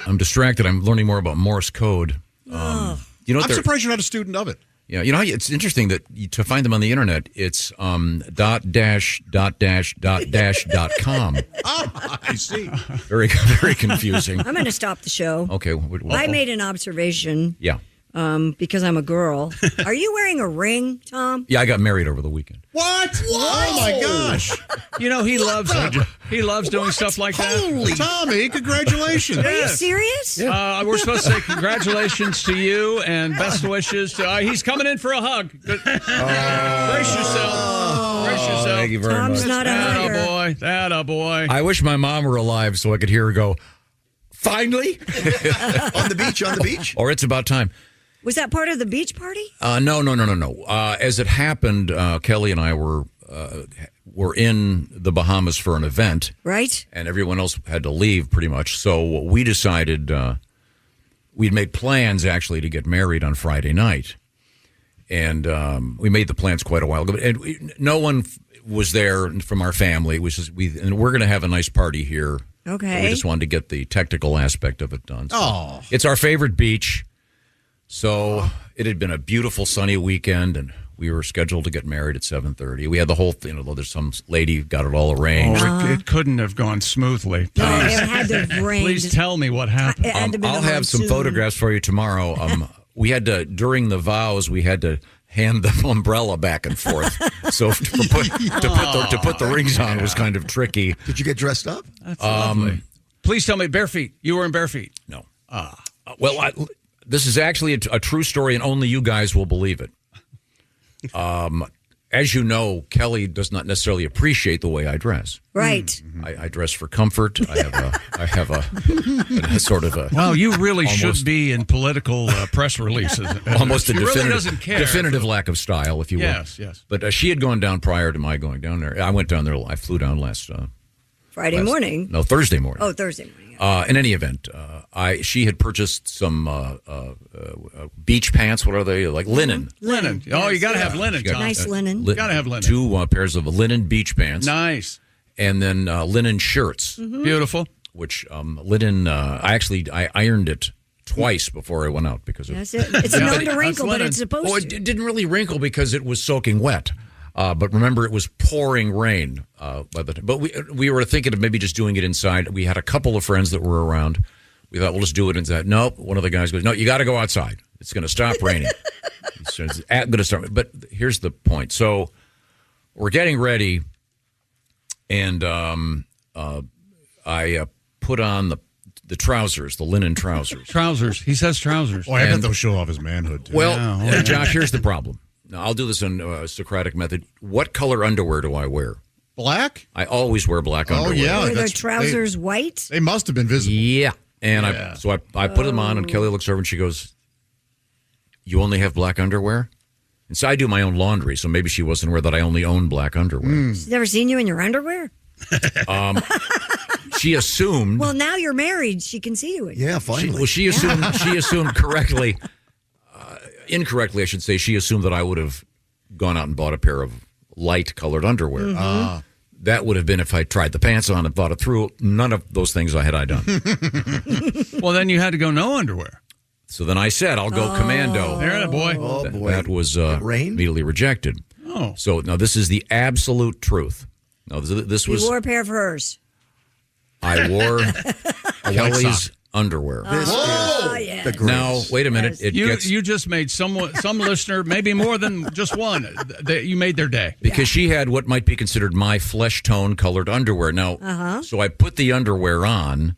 I'm distracted. I'm learning more about Morse code. You know, I'm surprised you're not a student of it. Yeah, you know, it's interesting that to find them on the internet, it's .com. I see. Very, very confusing. I'm going to stop the show. Okay. I made an observation. Yeah. Because I'm a girl. Are you wearing a ring, Tom? Yeah, I got married over the weekend. What? Oh my gosh! You know he loves doing stuff like that. Holy Tommy! Congratulations! Are you serious? We're supposed to say congratulations to you and best wishes to. He's coming in for a hug. Brace yourself. Brace yourself. Thank you very Tom's much. not a hugger. Attaboy. I wish my mom were alive so I could hear her go, finally? On the beach? Or it's about time. Was that part of the beach party? No. As it happened, Kelly and I were in the Bahamas for an event. Right. And everyone else had to leave pretty much. So we decided we'd made plans actually to get married on Friday night. And we made the plans quite a while ago. And no one was there from our family. It was just and we're going to have a nice party here. Okay. So we just wanted to get the technical aspect of it done. So Oh. It's our favorite beach. So it had been a beautiful sunny weekend, and we were scheduled to get married at 7:30. We had the whole thing. There's some lady who got it all arranged. It couldn't have gone smoothly. No, it had to have rained. Please tell me what happened. I'll have some photographs for you tomorrow. We had to, during the vows, we had to hand the umbrella back and forth. So to put the rings on was kind of tricky. Did you get dressed up? That's lovely. Please tell me, bare feet. You were in bare feet. No. Well, this is actually a true story, and only you guys will believe it. As you know, Kelly does not necessarily appreciate the way I dress. Right. I dress for comfort. I have a sort of a. Wow, you really should be in political press releases. Almost a She really doesn't care. definitive lack of style, if you will. Yes. But she had gone down prior to my going down there. I went down there. I flew down Friday morning. No, Thursday morning. Oh, Thursday morning. In any event, she had purchased some beach pants. What are they? Like linen. Linen. Oh, you got to have linen, Tom. Nice linen. Got to have linen. 2 pairs of linen beach pants. Nice. And then linen shirts. Mm-hmm. Beautiful. Which linen, I ironed it twice before I went out because It's known to wrinkle, but it's supposed to. It didn't really wrinkle because it was soaking wet. But remember, it was pouring rain by the time. But we were thinking of maybe just doing it inside. We had a couple of friends that were around. We thought, we'll just do it inside. Nope. One of the guys goes, no, you got to go outside. It's going to stop raining. It's going to start. But here's the point. So we're getting ready, and I put on the trousers, the linen trousers. Trousers. He says trousers. Oh, I bet they'll show off his manhood, too. Well, Josh, here's the problem. Now, I'll do this in Socratic method. What color underwear do I wear? Black? I always wear black underwear. Oh, yeah. Were their trousers white? They must have been visible. Yeah. And I put them on, and Kelly looks over and she goes, you only have black underwear? And so I do my own laundry, so maybe she wasn't aware that I only own black underwear. She's never seen you in your underwear? She assumed. Well, now you're married. She can see you in Yeah, finally. She assumed correctly. Incorrectly, I should say. She assumed that I would have gone out and bought a pair of light-colored underwear. That would have been if I tried the pants on and thought it through. None of those things had I done. Well, then you had to go no underwear. So then I said, I'll go commando. There, that boy. Oh, boy. That was immediately rejected. Oh. So now this is the absolute truth. Now this was... You wore a pair of hers. I wore Kelly's underwear. Yeah. Now, wait a minute. Yes. You just made some listener, maybe more than just one, you made their day. Because she had what might be considered my flesh tone colored underwear. Now, so I put the underwear on,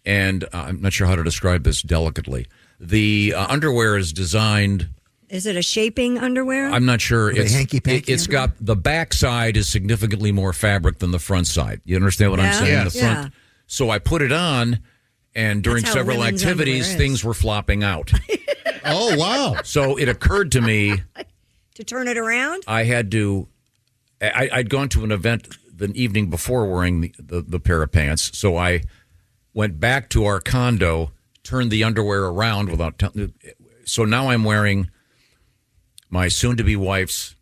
and I'm not sure how to describe this delicately. The underwear is designed... Is it a shaping underwear? I'm not sure. It's got the back side is significantly more fabric than the front side. You understand what I'm saying? Yes. The front. So I put it on, and during That's how several women's activities, underwear is. things were flopping out. Oh, wow. So it occurred to me To turn it around? I had to. I'd gone to an event the evening before wearing the pair of pants, so I went back to our condo, turned the underwear around without. So now I'm wearing my soon-to-be wife's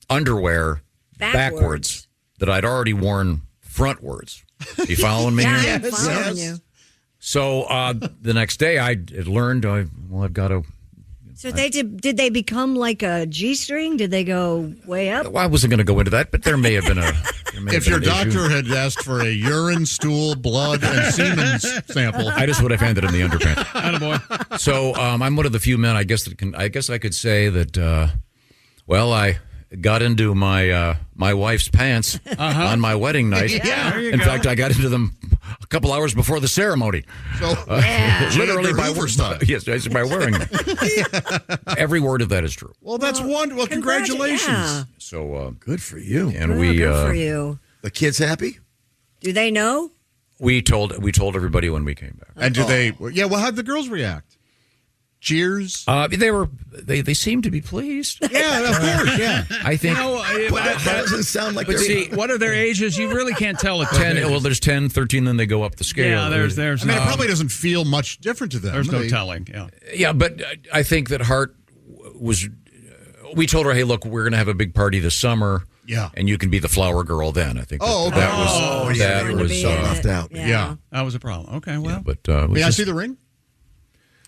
underwear backwards that I'd already worn frontwards. You following me? Yeah, here? I'm following you. So the next day I had learned, I've got to. So did they become like a G-string? Did they go way up? Well, I wasn't going to go into that, but there may have been If your doctor had asked for a urine, stool, blood, and semen sample, I just would have handed him the underpants. Attaboy. So I'm one of the few men, I guess I could say that. I got into my wife's pants on my wedding night. Yeah, there you in go. fact, I got into them a couple hours before the ceremony. So literally by style. Yes, by wearing them. Every word of that is true. Well, that's wonderful. Well, congratulations. Yeah. So good for you. And Good for you. The kids happy? Do they know? we told everybody when we came back. And do they? Yeah. Well, how'd the girls react? Cheers. They seemed to be pleased. Yeah, of course. Yeah. I think. That doesn't sound like. But see, what are their ages? You really can't tell at 10. Well, there's 10, 13, then they go up the scale. Yeah, there's. I mean, it probably doesn't feel much different to them. There's no telling. Yeah. Yeah, but I think that Hart was. We told her, hey, look, we're going to have a big party this summer. Yeah. And you can be the flower girl then. I think. Oh, that was left out. Yeah. That was a problem. Okay, well. Yeah, but may I see the ring?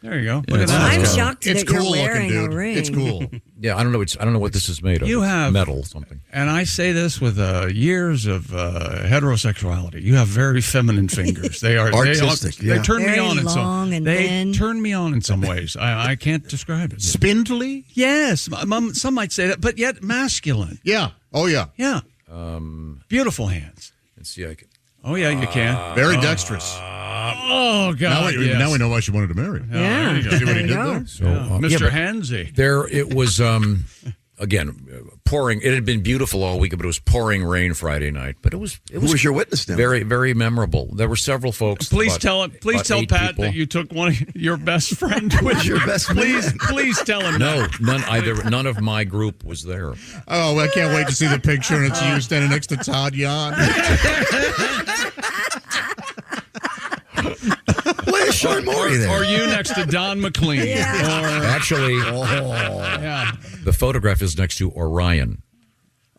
There you go. Yeah, Look at that. I'm shocked It's that you're cool wearing looking, dude. a ring. It's cool. Yeah, I don't know what this is made of. You have metal something. And I say this with years of heterosexuality. You have very feminine fingers. They are artistic. They turn Very me on in long some. and They thin. turn me on in some ways. I can't describe it. Spindly? Yes, some might say that, but yet masculine. Yeah. Oh, yeah. Yeah. Beautiful hands. Let's see. I can. Oh yeah, you can. Very dexterous. Oh God! Now we know why she wanted to marry. Yeah. there you go. See what he There did you go. there? So, Mr. Hansy. There it was. Again, pouring. It had been beautiful all week, but it was pouring rain Friday night. But it was. Who was your witness now? Very, very memorable. There were several folks. Please about tell 8 Pat people. that you took one of your best friend with you. Your best Please tell him. No, that. none of my group was there. Oh, I can't wait to see the picture, and it's you standing next to Todd Yan. Where's Sean Morey there? Or you next to Don McLean. Yeah. Actually, Yeah. the photograph is next to Orion.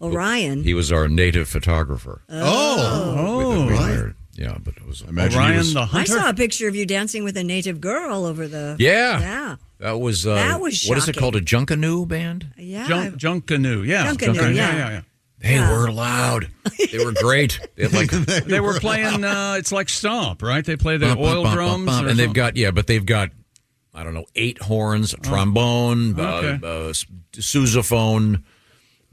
Orion. He was our native photographer. Oh. We hired. Yeah, but it was. Orion the I hunter. saw a picture of you dancing with a native girl over the. Yeah. Yeah. That was. That was what is it shocking. called? A Junkanoo band? Yeah. Junkanoo. Yeah. Junkanoo, Yeah. They were loud. They were great. They had like They were playing. It's like Stomp, right? They play the oil drums, or and they've something. got they've got I don't know 8 horns, a trombone, Okay. sousaphone,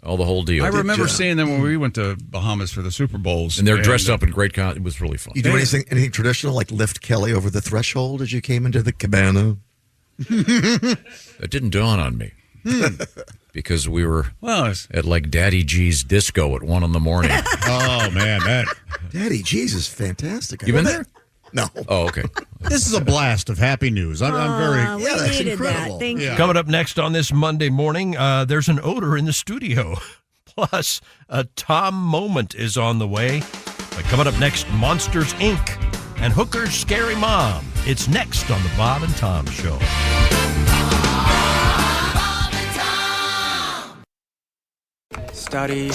all the whole deal. I remember seeing them when we went to Bahamas for the Super Bowls, and they're dressed up in great. It was really fun. You do anything traditional like lift Kelly over the threshold as you came into the cabana? It didn't dawn on me because we were at like Daddy G's disco at 1 a.m. Oh man, that Daddy G's is fantastic. You been there? No. Oh, okay. this is a blast of happy news. I'm very. We that's needed incredible. that. Thank you. Coming up next on this Monday morning, there's an odor in the studio. Plus, a Tom moment is on the way. But coming up next, Monsters, Inc. and Hooker's Scary Mom. It's next on the Bob and Tom Show. study,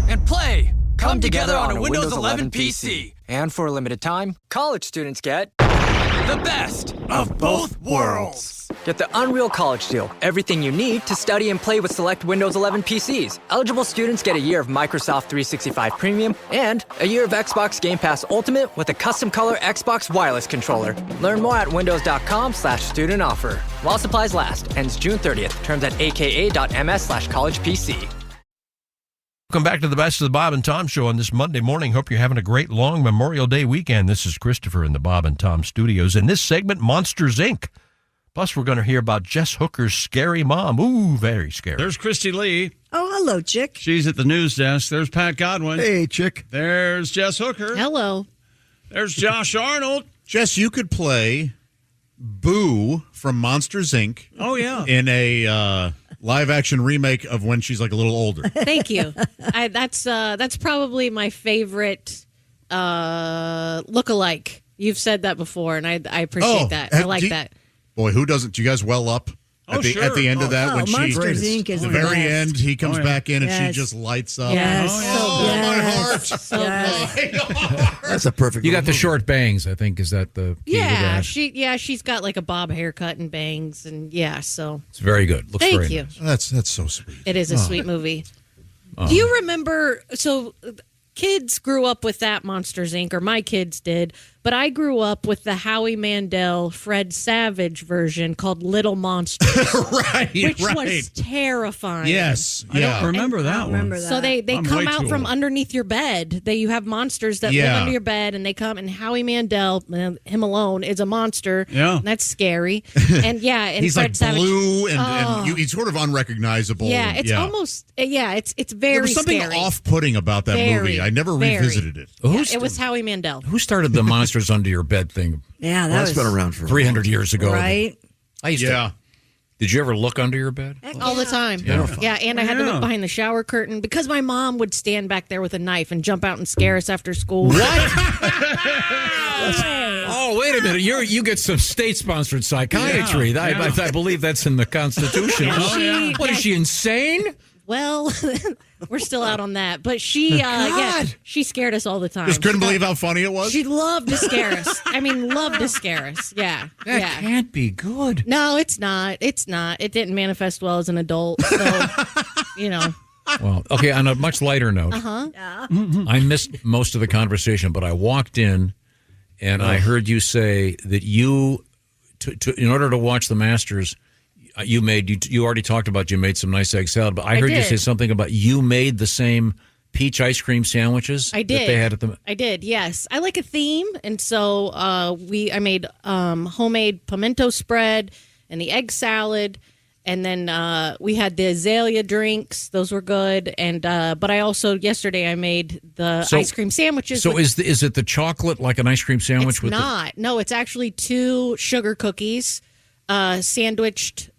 and play come together on a Windows 11 PC. And for a limited time, college students get the best of both worlds. Get the Unreal College Deal. Everything you need to study and play with select Windows 11 PCs. Eligible students get a year of Microsoft 365 Premium and a year of Xbox Game Pass Ultimate with a custom color Xbox wireless controller. Learn more at windows.com/student offer. While supplies last. Ends June 30th. Terms at aka.ms/collegepc. Welcome back to the Best of the Bob and Tom Show on this Monday morning. Hope you're having a great long Memorial Day weekend. This is Christopher in the Bob and Tom studios. In this segment, Monsters, Inc. Plus, we're going to hear about Jess Hooker's scary mom. Ooh, very scary. There's Christy Lee. Oh, hello, Chick. She's at the news desk. There's Pat Godwin. Hey, Chick. There's Jess Hooker. Hello. There's Josh Arnold. Jess, you could play Boo from Monsters, Inc. Oh, yeah. In a live-action remake of when she's like a little older. Thank you. That's probably my favorite look-alike. You've said that before, and I appreciate that. I like that. Boy, who doesn't? Do you guys well up at the end of that when Monsters, Inc. is the the very best. end he comes back in and Yes. she just lights up. Yes. my heart. So That's a perfect. You got the short bangs, I think. Is that the key to yeah, that? she's got like a bob haircut and bangs, and so It's very good. Looks Thank very you. nice. That's so sweet. it is a sweet movie. Do you remember? So kids grew up with that Monsters Inc. or my kids did, but I grew up with the Howie Mandel, Fred Savage version called Little Monsters, which was terrifying. Yes, I don't remember that one. So they I'm come way out too from old. underneath your bed. You have monsters that live Yeah. under your bed, and they come. And Howie Mandel, him alone, is a monster. Yeah. And that's scary. And and He's Fred like Savage, blue and he's sort of unrecognizable. yeah, it's almost it's very There was something scary. off-putting about that Very, movie. I never very. revisited it. Yeah, it was Howie Mandel. Who started the monsters under your bed thing? Yeah, That's been around for 300 years ago. Right? I used to. Did you ever look under your bed? All the time. Yeah, and I had to look behind the shower curtain because my mom would stand back there with a knife and jump out and scare us after school. What? Oh, wait a minute. You get some state-sponsored psychiatry. Yeah. I believe that's in the Constitution. Yeah, Is she insane? Well, we're still out on that. But she she scared us all the time. Just couldn't believe how funny it was. She loved to scare us. I mean, loved to scare us. Yeah. That can't be good. No, it's not. It's not. It didn't manifest well as an adult. So, Well, okay, on a much lighter note, Yeah. I missed most of the conversation, but I walked in and I heard you say that you, in order to watch the Masters, you already talked about you made some nice egg salad, but I heard you say something about you made the same peach ice cream sandwiches I did. that they had at the... I did, yes. I like a theme, and so I made homemade pimento spread and the egg salad, and then we had the azalea drinks. Those were good, and but I also yesterday I made the ice cream sandwiches. So is it the chocolate like an ice cream sandwich? It's not. No, it's actually 2 sugar cookies sandwiched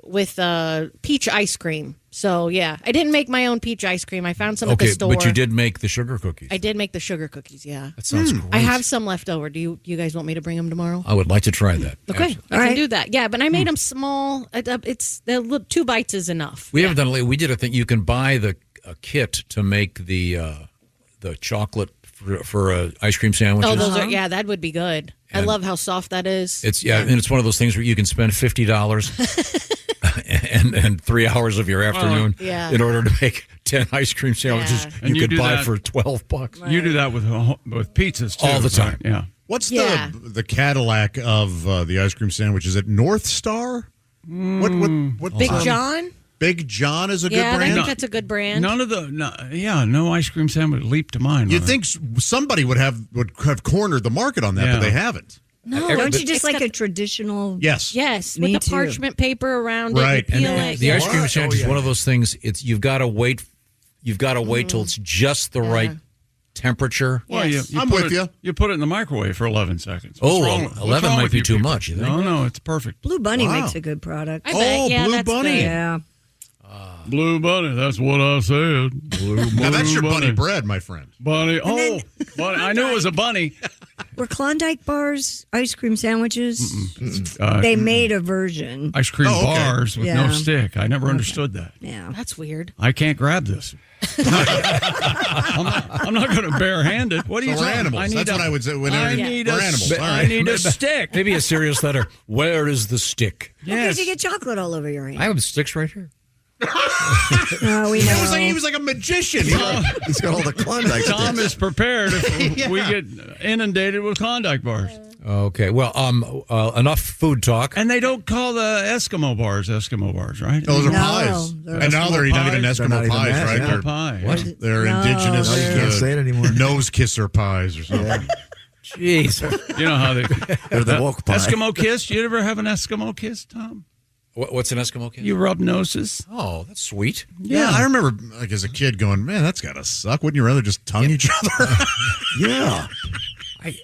with peach ice cream. So, yeah, I didn't make my own peach ice cream. I found some at the store. But you did make the sugar cookies. I did make the sugar cookies, yeah. That sounds great. I have some left over. Do you guys want me to bring them tomorrow? I would like to try that. Okay, I can do that. Yeah, but I made them small. It's 2 bites is enough. We haven't done it. We did a thing. You can buy a kit to make the chocolate for ice cream sandwiches. Oh, those are that would be good. I love how soft that is. And it's one of those things where you can spend $50 and 3 hours of your afternoon in order to make 10 ice cream sandwiches you could buy for $12. Right. You do that with pizzas too, all the time. Right? Yeah. What's the Cadillac of the ice cream sandwich? Is it North Star? What Big John? Big John is a good brand. I think that's a good brand. None of no ice cream sandwich leaped to mind. You'd think somebody would have cornered the market on that, but they haven't. No, don't you just like a traditional? Yes, with the parchment paper around it. You peel it. The ice cream sandwich is one of those things. You've got to wait. You've got to wait till it's just the right temperature. Well, I'm with you. You put it in the microwave for 11 seconds. What's 11 wrong might with be you too people? much. You think? No, it's perfect. Blue Bunny makes a good product. I bet. Yeah, Blue that's Bunny. great. Yeah. Blue Bunny, that's what I said. Now that's your bunny bread, my friend. Bunny. Bunny. I knew it was a bunny. Were Klondike bars ice cream sandwiches? They made a version. Ice cream bars with no stick. I never understood that. Yeah, that's weird. I can't grab this. I'm not going to barehand it. What are you So we're talking animals. That's what I would say. Whenever I need we're a animals. st- All I right. need a stick. Maybe a serious letter. Where is the stick? Because you get chocolate all over your hand. I have sticks right here. Oh, we know. He was like a magician. He's got all the Klondike Tom sticks. is prepared if we get inundated with Klondike bars. Okay. Well, enough food talk. And they don't call the Eskimo bars, right? Those are pies. And now they're not even Eskimo pies, right? Eskimo pie. What? They're indigenous. No, you can't say it anymore. Nose kisser pies or something. Jeez. You know how They're the woke pie. Eskimo kiss? You ever have an Eskimo kiss, Tom? What's an Eskimo kiss? You rub noses. Oh, that's sweet. Yeah, I remember like as a kid going, man, that's gotta suck. Wouldn't you rather just tongue each other? Yeah.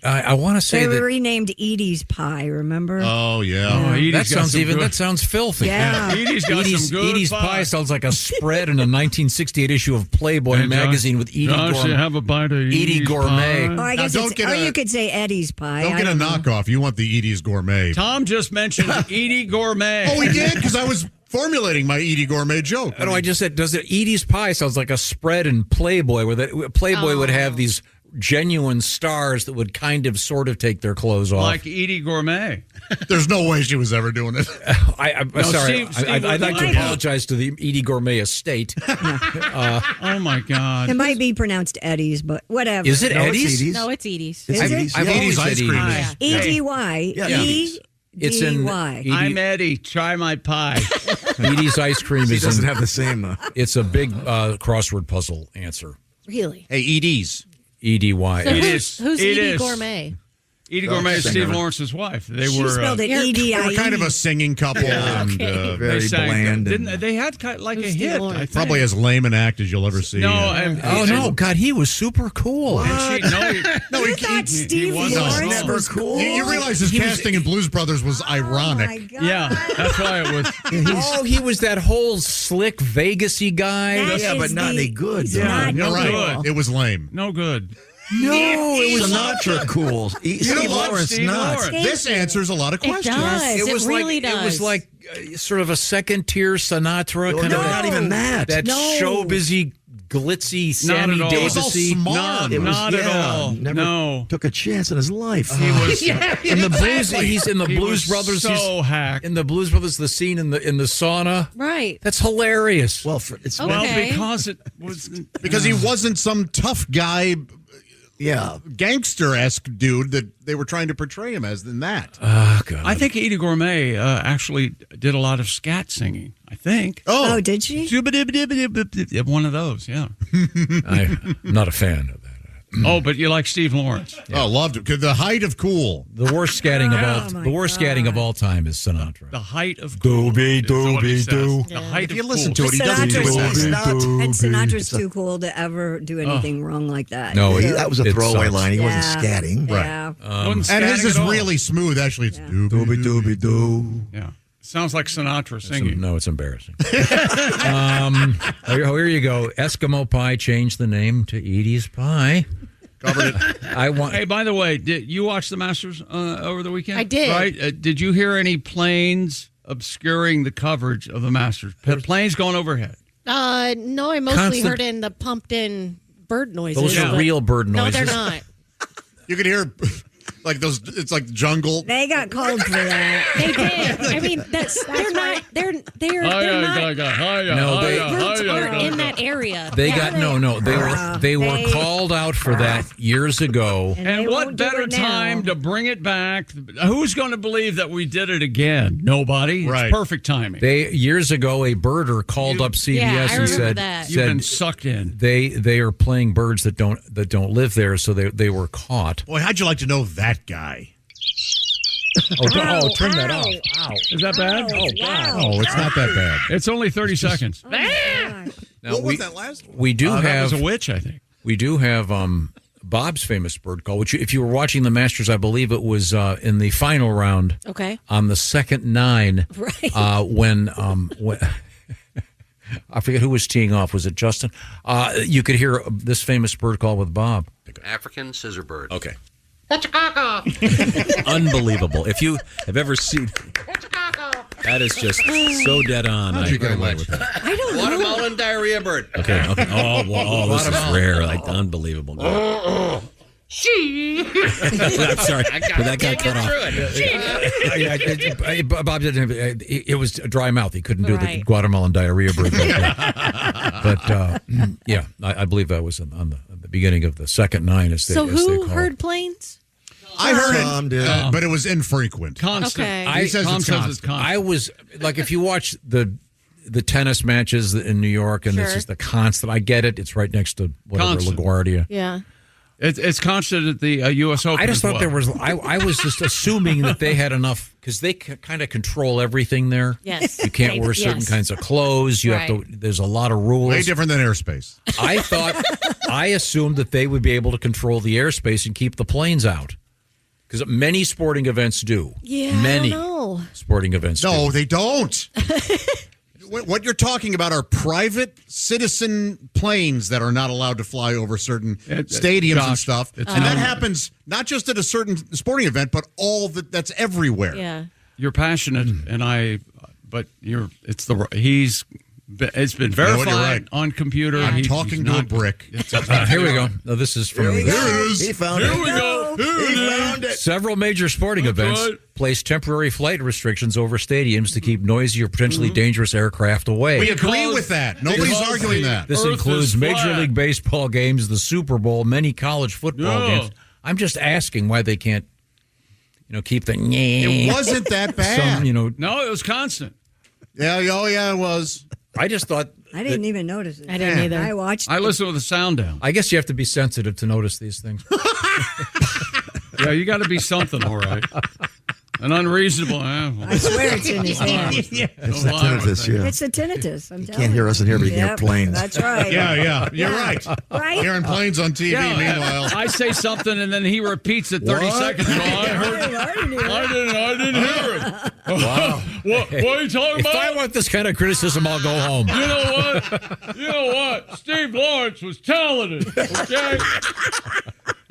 I want to say They were that. renamed Edie's Pie, remember? Oh yeah. That sounds filthy. Yeah. Edie's got some good Edie's pie sounds like a spread in a 1968 issue of Playboy Hey, magazine with Edie Josh, you have a bite of Edie Gourmet. Or I guess you could say Eddie's Pie. Don't I get a know. knockoff. You want the Edie's Gourmet. Tom just mentioned Edie Gourmet. Oh, he did? Because I was formulating my Edie Gourmet joke. No, I just said, does it Edie's pie sounds like a spread in Playboy where Playboy would have these genuine stars that would kind of sort of take their clothes off. Like Edie Gourmet. There's no way she was ever doing it. I'm No, sorry. Steve I'd like to would- apologize to the Edie Gourmet estate. Oh, my God. It might be pronounced Eddie's, but whatever. Is it Eddie's? No, it's Edie's. Is it? I've always said Edie's. Yeah. E-D-Y. Yeah. It's in E-D-Y. Edie- I'm Eddie. Try my pie. Edie's ice cream He is doesn't in, have the same. It's a big crossword puzzle answer. Really? Hey, Edie's. E-D-Y. So It who's is. It Edie is. Gourmet? Edie Gourmet is Steve Lawrence's wife. They She were. spelled it You're- E-D-I-E. They were kind of a singing couple. Yeah. And, Okay. Very they sang, bland. Didn't and- they had kind of like Who's a Steve hit? Lawrence? I think. probably as lame an act as you'll ever see. No, and, Oh, no. God, he was super cool. And she, no, You thought Steve was Lawrence never was cool? You realize his casting in Blues Brothers was ironic. Oh, my God. Yeah, that's why it was. Oh, he was that whole slick Vegas-y guy. That Yeah, but is not the- any good. it's though. not You're right. good. It was lame. No good. No, it was Sinatra cool. Steve Lawrence Steve not. Lawrence. This answers a lot of It questions. does. It was really like does. it was like sort of a second-tier Sinatra kind No, of not even that. that No. showbizy, glitzy, Sammy at all. It was all Davis-y. smart. Not at all. Never No. took a chance in his life. He was In the blues, he's in the he Blues was Brothers. So hacked. In the Blues Brothers, the scene in the sauna. right. That's hilarious. Well, it's Okay. Well, because it was Because he wasn't some tough guy, yeah. gangster-esque dude that they were trying to portray him as than that. Oh, God. I think Edie Gourmet actually did a lot of scat singing. I think. Oh, did she? One of those, yeah. I'm not a fan of that. Oh, but you like Steve Lawrence. Oh, loved it. 'Cause the height of cool. The worst scatting of my scatting of all time is Sinatra. The height of cool. Doobie, is what he doobie, says. doo. The height If of you listen cool. to it, he doesn't do Sinatra's, that. and Sinatra's too cool to ever do anything wrong like that. No, So- That was a It throwaway sucks. line. He wasn't Yeah. scatting. Yeah. Wasn't And his scatting is at all. really smooth. Actually, it's doobie Doobie doobie doo. Yeah. Sounds like Sinatra singing. No, it's embarrassing. Here you go. Eskimo Pie changed the name to Edie's Pie. Covered it. Hey, by the way, did you watch the Masters over the weekend? I did. Right? Did you hear any planes obscuring the coverage of the Masters? Planes going overhead. No, I mostly Constant- heard in the pumped-in bird noises. Those are but- real bird No, noises. they're not. You could hear like those. It's like jungle. They got called for that. They did. I mean, they're not. They're not. No, they- Birds aren't in that area. They Yeah. got no. They were called out for that years ago. And what better time to bring it back? Who's going to believe that we did it again? Nobody. Right. It's perfect timing. They years ago a birder called up CBS Yeah, I and remember said, that. You've been sucked in. they are playing birds that don't live there, so they were caught. Boy, how'd you like to know that guy? Turn that off. Ow. Is that bad? Oh, it's not that bad. It's only 30 seconds. Now, What was that last one? We do That have was a witch, I think. We do have Bob's famous bird call, which if you were watching the Masters, I believe it was in the final round. Okay. On the second 9, Right. when I forget who was teeing off. Was it Justin? You could hear this famous bird call with Bob. African scissorbird. Okay. Unbelievable. If you have ever seen... That is just so dead on. How'd you get away with that? I don't know. Watermelon diarrhea bird. Okay. Oh, this is rare. Like, unbelievable. She. I'm sorry, but that got cut off. Bob didn't. It was a dry mouth. He couldn't do the Guatemalan diarrhea bird. But yeah, I believe that was on the beginning of the second nine. So who heard planes? I heard it, but it was infrequent. Constant. Okay. He says it's constant. I was like, if you watch the tennis matches in New York, and this is the constant. I get it. It's right next to whatever LaGuardia. Yeah. It's constant at the U.S. Open. I just thought well. there was. I was just assuming that they had enough because they kind of control everything there. Yes, you can't wear certain kinds of clothes. You have to. There's a lot of rules. Way different than airspace. I assumed that they would be able to control the airspace and keep the planes out because many sporting events do. Yeah, many I don't know. sporting events. No, do. they don't. What you're talking about are private citizen planes that are not allowed to fly over certain stadiums and stuff. And that happens not just at a certain sporting event, but that's everywhere. Yeah. You're passionate, and but it's been verified on computer. I'm talking to a brick. Here we go. No, this is from. He found it. Here we go. He found it. Several major sporting events place temporary flight restrictions over stadiums to keep noisy or potentially dangerous aircraft away. We agree with that. Nobody's arguing that. This includes Major League Baseball games, the Super Bowl, many college football games. I'm just asking why they can't, keep the. It wasn't that bad. No, it was constant. Yeah. Oh, yeah, it was. I just thought. I didn't even notice it. I didn't either. I watched. I listened with the sound down. I guess you have to be sensitive to notice these things. Yeah, you got to be something, all right. An unreasonable. I swear it's in his hand. It's the tinnitus, yeah. It's the tinnitus. I'm telling Can't hear us in here, but you can hear planes. That's right. Yeah, you're right. Right? Hearing planes on TV, meanwhile. I say something, and then he repeats it 30 seconds. Well, I didn't hear it. Wow. What are you talking about? If I want this kind of criticism, I'll go home. You know what? Steve Lawrence was talented, okay?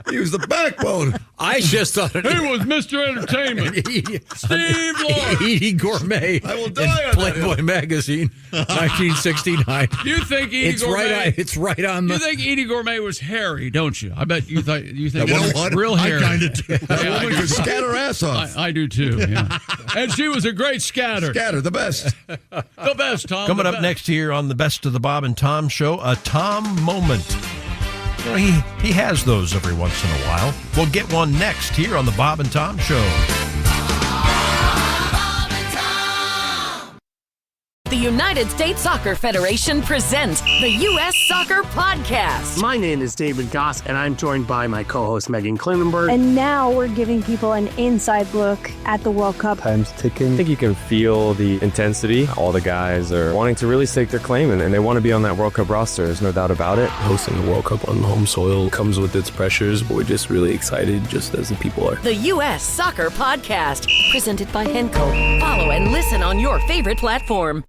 He was the backbone. I just thought it. He was Mr. Entertainment. Steve Lawrence. Edie Gourmet. I will die on Playboy magazine, 1969. You think Edie Gourmet? It's right on the. You think Edie Gourmet was hairy, don't you? I bet you think. You know what? Real hairy. I kind of do. That woman could scatter ass off. I do too. Yeah. And she was a great scatter. Scatter, the best. The best, Tom. Coming up next here on the Best of the Bob and Tom Show, a Tom moment. He has those every once in a while. We'll get one next here on the Bob and Tom Show. The United States Soccer Federation presents the U.S. Soccer Podcast. My name is David Goss, and I'm joined by my co-host Megan Klinenberg. And now we're giving people an inside look at the World Cup. Time's ticking. I think you can feel the intensity. All the guys are wanting to really stake their claim, and they want to be on that World Cup roster. There's no doubt about it. Hosting the World Cup on home soil comes with its pressures, but we're just really excited, just as the people are. The U.S. Soccer Podcast, presented by Henco. Follow and listen on your favorite platform.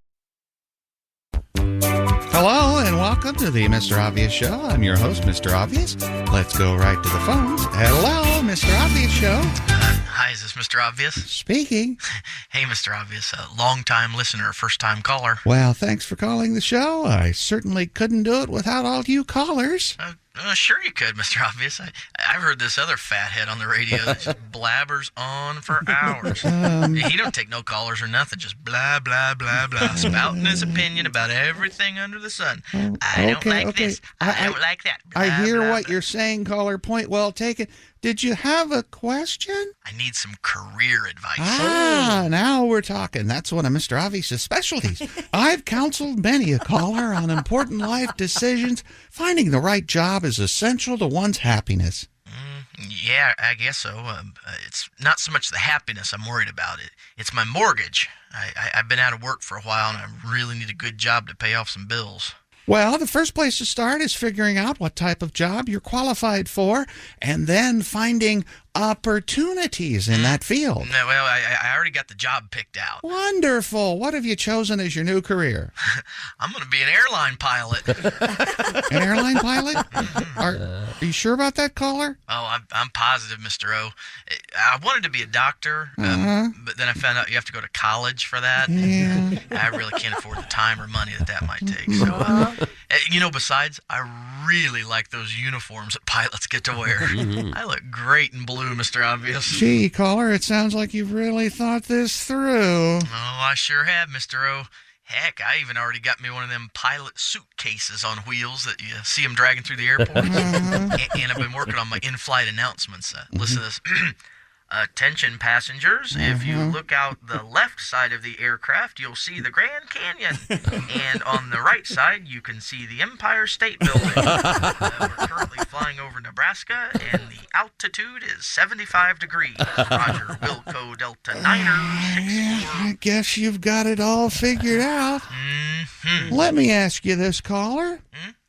Hello and welcome to the Mr. Obvious Show. I'm your host, Mr. Obvious. Let's go right to the phones. Hello, Mr. Obvious Show. Hi, is this Mr. Obvious? Speaking. Hey, Mr. Obvious, a long-time listener, first-time caller. Well, thanks for calling the show. I certainly couldn't do it without all you callers. Sure you could, Mr. Obvious. I've heard this other fathead on the radio that just blabbers on for hours. He don't take no callers or nothing, just blah, blah, blah, blah, spouting his opinion about everything under the sun. I don't like this. I don't like that. Blah, I hear blah, what blah. you're saying, caller. Point well taken. Did you have a question? I need some career advice. Now we're talking. That's one of Mr. Obvious's specialties. I've counseled many a caller on important life decisions. Finding the right job is essential to one's happiness. Yeah, I guess so. It's not so much the happiness I'm worried about. It's my mortgage. I've been out of work for a while, and I really need a good job to pay off some bills. Well, the first place to start is figuring out what type of job you're qualified for, and then finding opportunities in that field. No, well, I already got the job picked out. Wonderful. What have you chosen as your new career? I'm going to be an airline pilot. An airline pilot? Are you sure about that, caller? Oh, I'm positive, Mr. O. I wanted to be a doctor, but then I found out you have to go to college for that. Yeah. I really can't afford the time or money that might take. So, besides, I really like those uniforms that pilots get to wear. I look great in blue, Mr. Obvious. Gee, caller, it sounds like you've really thought this through. Oh, I sure have, Mr. O. Heck, I even already got me one of them pilot suitcases on wheels that you see them dragging through the airport. And I've been working on my in-flight announcements. Listen to this. Attention passengers, if you look out the left side of the aircraft, you'll see the Grand Canyon. And on the right side, you can see the Empire State Building. We're currently flying over Nebraska, and the altitude is 75 degrees. Roger, Wilco Delta Niner 64. I guess you've got it all figured out. Let me ask you this, caller.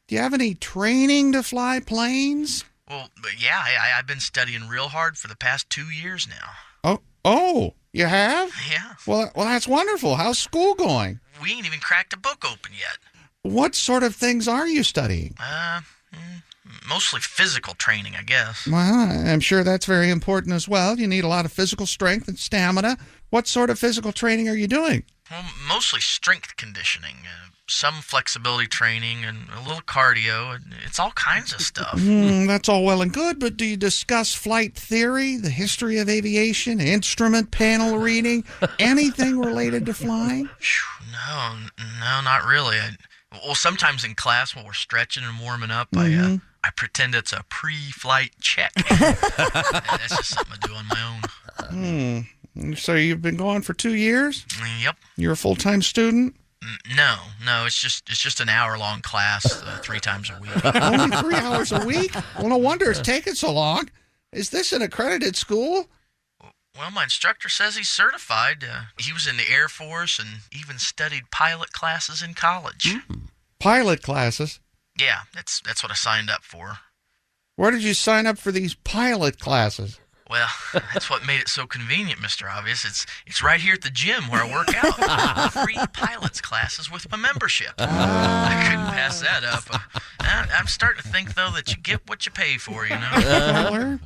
Do you have any training to fly planes? Well, yeah, I've been studying real hard for the past 2 years now. Oh, you have? Yeah. Well, that's wonderful. How's school going? We ain't even cracked a book open yet. What sort of things are you studying? Mostly physical training, I guess. Well, I'm sure that's very important as well. You need a lot of physical strength and stamina. What sort of physical training are you doing? Well, mostly strength conditioning, some flexibility training, and a little cardio. It's all kinds of stuff. That's all well and good, but do you discuss flight theory, the history of aviation, instrument panel reading, anything related to flying? No, not really. Well, sometimes in class when we're stretching and warming up, I pretend it's a pre-flight check. That's just something I do on my own. So you've been going for 2 years? Yep. You're a full-time student? No, it's just an hour-long class 3 times a week. Only 3 hours a week? Well, no wonder it's taking so long. Is this an accredited school? Well, my instructor says he's certified. He was in the Air Force and even studied pilot classes in college. Pilot classes? Yeah, that's what I signed up for. Where did you sign up for these pilot classes? Well, that's what made it so convenient, Mr. Obvious. It's right here at the gym where I work out. Free pilots classes with my membership. I couldn't pass that up. I'm starting to think, though, that you get what you pay for, you know?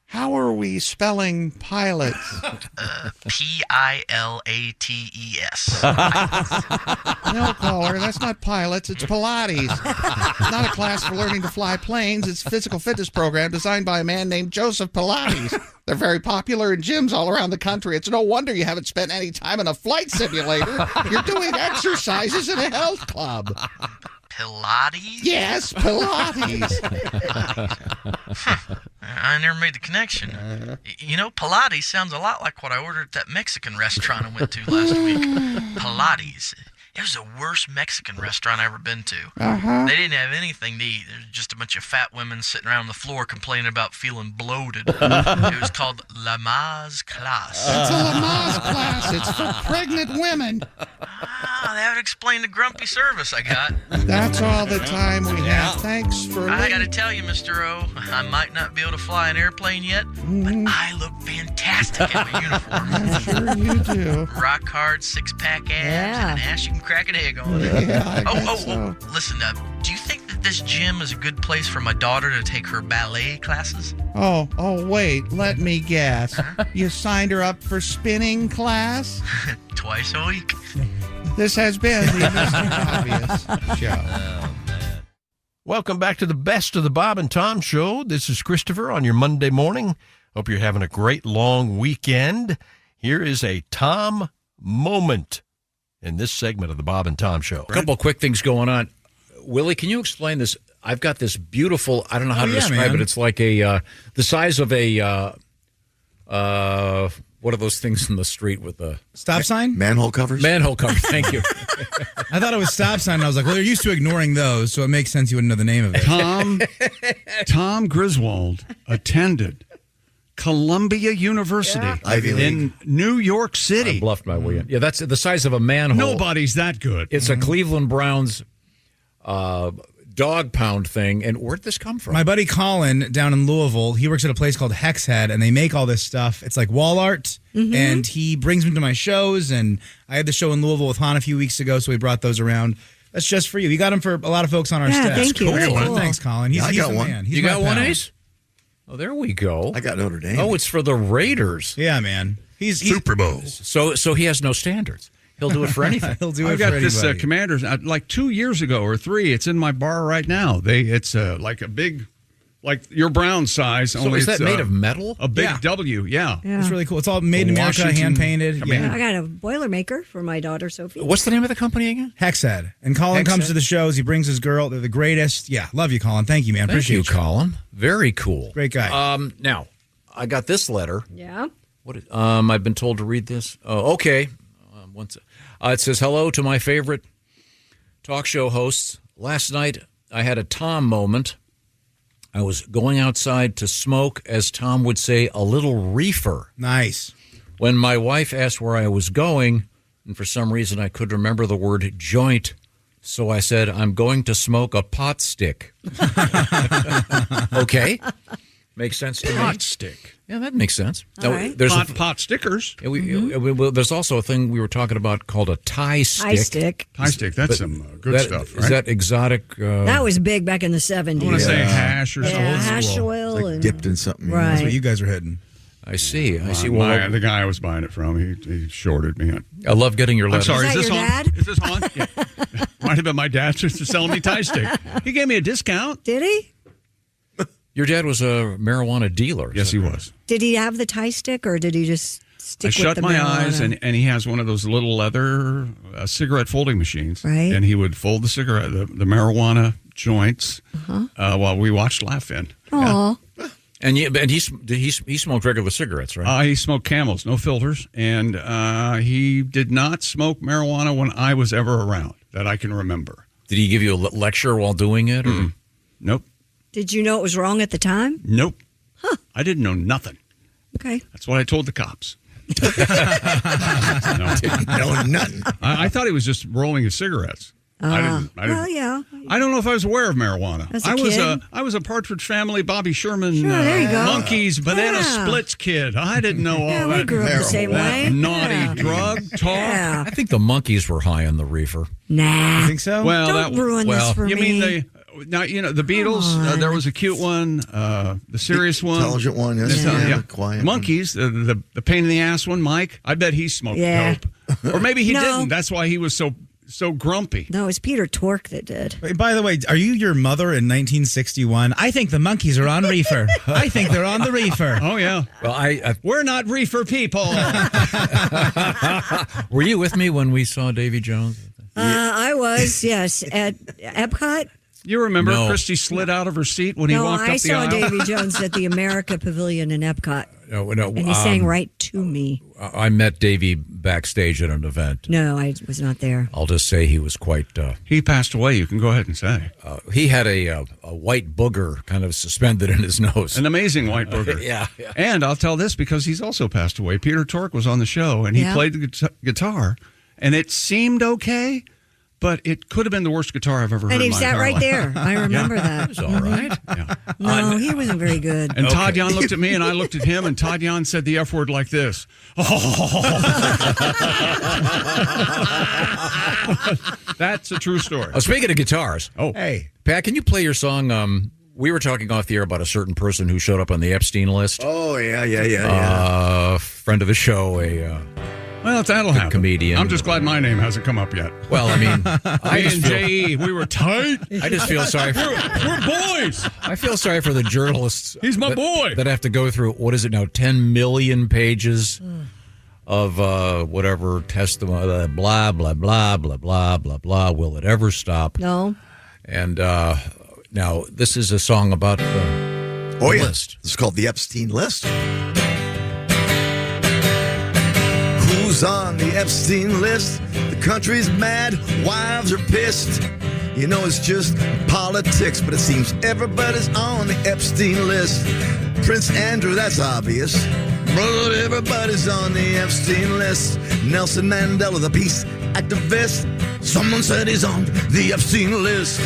How are we spelling pilots? Pilates. No, caller, that's not pilots. It's Pilates. It's not a class for learning to fly planes. It's a physical fitness program designed by a man named Joseph Pilates. They're very popular in gyms all around the country. It's no wonder you haven't spent any time in a flight simulator. You're doing exercises in a health club. Pilates? Yes, Pilates. I never made the connection. You know, Pilates sounds a lot like what I ordered at that Mexican restaurant I went to last week. Pilates. It was the worst Mexican restaurant I've ever been to. They didn't have anything to eat. There was just a bunch of fat women sitting around on the floor complaining about feeling bloated. It was called Lamaze Class. It's a Lamaze class. It's for pregnant women. That would explain the grumpy service I got. That's all the time we have. Thanks for... I got to tell you, Mr. O, I might not be able to fly an airplane yet, but I look fantastic in my uniform. I'm sure you do. Rock hard, six-pack abs, and an ass you can crack an egg on. So. Listen, do you think that this gym is a good place for my daughter to take her ballet classes? Oh, wait, let me guess. You signed her up for spinning class? Twice a week. This has been the Mr. Obvious Show. Welcome back to the Best of the Bob and Tom Show. This is Christopher on your Monday morning. Hope you're having a great long weekend. Here is a Tom moment in this segment of the Bob and Tom Show. A couple of quick things going on. Willie, can you explain this? I've got this beautiful, I don't know how to describe it. It's like the size of a, what are those things in the street with the... Stop sign? Manhole covers? Manhole cover, thank you. I thought it was stop sign, and I was like, well, they're used to ignoring those, so it makes sense you wouldn't know the name of it. Tom Griswold attended Columbia University in New York City. I bluffed my way in. Yeah, that's the size of a manhole. Nobody's that good. It's a Cleveland Browns dog pound thing. And where'd this come from? My buddy Colin down in Louisville, he works at a place called Hexhead, and they make all this stuff. It's like wall art, and he brings them to my shows. And I had the show in Louisville with Han a few weeks ago, so we brought those around. That's just for you. We got them for a lot of folks on our staff. Thank you. Cool. Thanks, Colin. I got the one. man. He's You my got one, pal. Ace? Oh, there we go. I got Notre Dame. Oh, it's for the Raiders. Yeah, man. He's Super Bowl. So he has no standards. He'll do it for anything. He'll do it I've for got this anybody. Commanders like 2 years ago or 3. It's in my bar right now. It's like a big, like your Brown size. So only is that it's, made of metal? A big Yeah. W, yeah. It's really cool. It's all made in America, Washington hand painted. Command. I got a Boilermaker for my daughter, Sophie. What's the name of the company again? Hexhead. And Colin comes to the shows. He brings his girl. They're the greatest. Yeah, love you, Colin. Thank you, man. Thank Appreciate you, Colin. Very cool. Great guy. Now, I got this letter. Yeah. I've been told to read this. Oh, okay. It says, hello to my favorite talk show hosts. Last night, I had a Tom moment. I was going outside to smoke, as Tom would say, a little reefer. Nice. When my wife asked where I was going, and for some reason I could remember the word joint, so I said, I'm going to smoke a pot stick. Okay. Makes sense to me. Pot stick. Yeah, that makes sense. All right. There's Pot stickers. there's also a thing we were talking about called a tie stick. Tie stick. Tie stick. That's some good stuff, right? Is that exotic? That was big back in the 70s. I want to say hash or something. Yeah, hash oil. Like and, dipped in something. Right. That's what you guys are hitting. I see. The guy I was buying it from, he shorted me. I love getting your I'm letters. sorry, Is is this that your on? dad? Is this on? Yeah. Might have been my dad just selling me tie stick. He gave me a discount. Did he? Your dad was a marijuana dealer. Yes, he was. Did he have the tie stick, or did he just stick I with shut the my marijuana? eyes, and he has one of those little leather cigarette folding machines. Right. And he would fold the cigarette, the marijuana joints, while we watched Laugh In. Aw. And he smoked regular cigarettes, right? He smoked Camels, no filters, and he did not smoke marijuana when I was ever around, that I can remember. Did he give you a lecture while doing it? Or? Nope. Did you know it was wrong at the time? Nope. Huh. I didn't know nothing. Okay. That's what I told the cops. Didn't know nothing. I thought he was just rolling his cigarettes. I didn't. Well, yeah. I don't know if I was aware of marijuana. As a kid? I was a Partridge Family, Bobby Sherman, Sure, there you go. Monkeys, Banana Yeah. Splits kid. I didn't know all Yeah, we that. grew up the same way. Naughty Yeah. drug talk. Yeah. I think the monkeys were high on the reefer. Nah. You think so? Well, Don't ruin this for you me. mean the Beatles? There was a cute one, the serious one, Intelligent one, yes. Yeah, the quiet Monkeys, the pain in the ass one, Mike. I bet he smoked dope, or maybe he No. didn't. That's why he was so grumpy. No, it was Peter Tork that did. Wait, by the way, are you your mother in 1961? I think the monkeys are on reefer. I think they're on the reefer. Oh yeah. Well, We're not reefer people. were you with me when we saw Davy Jones? I was, yes, at Epcot. You remember No. Christy slid out of her seat when he walked I up the saw aisle? Davy Jones at the America Pavilion in Epcot. No. And he sang right to me. I met Davy backstage at an event. No, I was not there. I'll just say he was quite. He passed away. You can go ahead and say. He had a white booger kind of suspended in his nose. An amazing white booger. Yeah. And I'll tell this because he's also passed away. Peter Tork was on the show, and he Yeah. played the guitar, and it seemed okay, but it could have been the worst guitar I've ever heard And in he my sat entire right life. there. I remember that. It was all right. No, he wasn't very good. And Todd Yon looked at me, and I looked at him, and Todd Yon said the F word like this. That's a true story. Speaking of guitars. Oh. Hey. Pat, can you play your song? We were talking off the air about a certain person who showed up on the Epstein list. Oh, yeah. Friend of the show, Well, that'll happen. comedian. I'm just glad my name hasn't come up yet. Well, I mean, Me and J.E., we were tight. I just feel sorry for We're boys. I feel sorry for the journalists. He's my boy. That have to go through, what is it now, 10 million pages of whatever testimony, blah, blah, blah, blah, blah, blah, blah. Will it ever stop? No. And now, this is a song about the list. It's called the Epstein List. Who's on the Epstein list? The country's mad, wives are pissed. You know, it's just politics, but it seems everybody's on the Epstein list. Prince Andrew, that's obvious. But everybody's on the Epstein list. Nelson Mandela, the peace activist. Someone said he's on the Epstein list.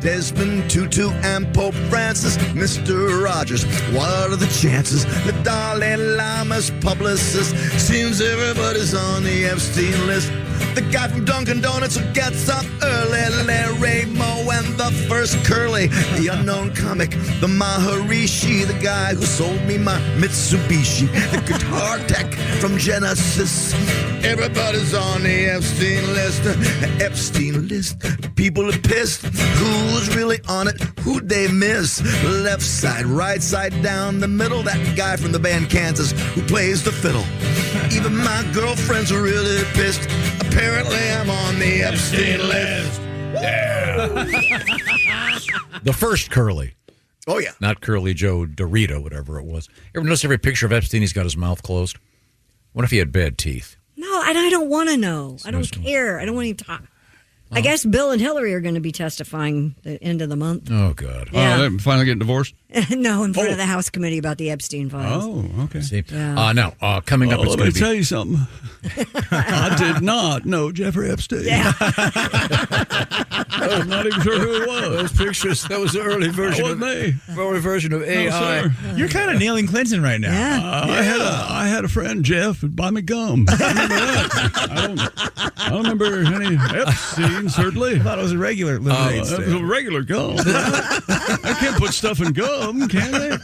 Desmond Tutu and Pope Francis, Mr. Rogers. What are the chances? The Dalai Lama's publicist. Seems everybody's on the Epstein list. The guy from Dunkin' Donuts who gets up early, Larry Moe and the first Curly, the unknown comic, the Maharishi, the guy who sold me my Mitsubishi, the guitar tech from Genesis. Everybody's on the Epstein list. Epstein list. People are pissed. Who's really on it? Who'd they miss? Left side, right side, down the middle. That guy from the band Kansas who plays the fiddle. Even my girlfriend's really pissed. Apparently I'm on the Epstein list. Yeah. The first Curly. Oh, yeah. Not Curly Joe Dorito, whatever it was. Ever notice every picture of Epstein, he's got his mouth closed? What if he had bad teeth? No, and I don't want to know. I don't care. I don't want to talk. I guess Bill and Hillary are going to be testifying the end of the month. Oh, God. Yeah. Oh, they're finally getting divorced? No, in front of the House Committee about the Epstein files. Oh, okay. See? Yeah. Now, coming up, it's let going me to be... tell you something. I did not know Jeffrey Epstein. Yeah. I'm not even sure who it was. Those pictures, that was the early version That wasn't me. early version of AI. sir. You're kind of nailing Clinton right now. Yeah. I had a friend, Jeff, who'd buy me gum. I remember that. I don't remember any Epstein, certainly. I thought it was a regular lemonade It was a regular gum. I can't put stuff in gum, can they?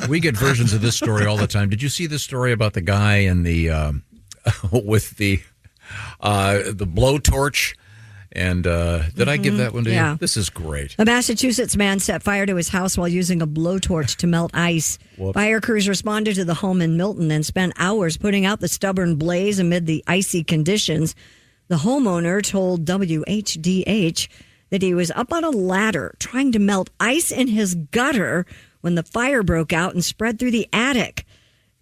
We get versions of this story all the time. Did you see this story about the guy in the with the blowtorch? And did I give that one to you? This is great. A Massachusetts man set fire to his house while using a blowtorch to melt ice. Whoops. Fire crews responded to the home in Milton and spent hours putting out the stubborn blaze amid the icy conditions. The homeowner told WHDH that he was up on a ladder trying to melt ice in his gutter when the fire broke out and spread through the attic.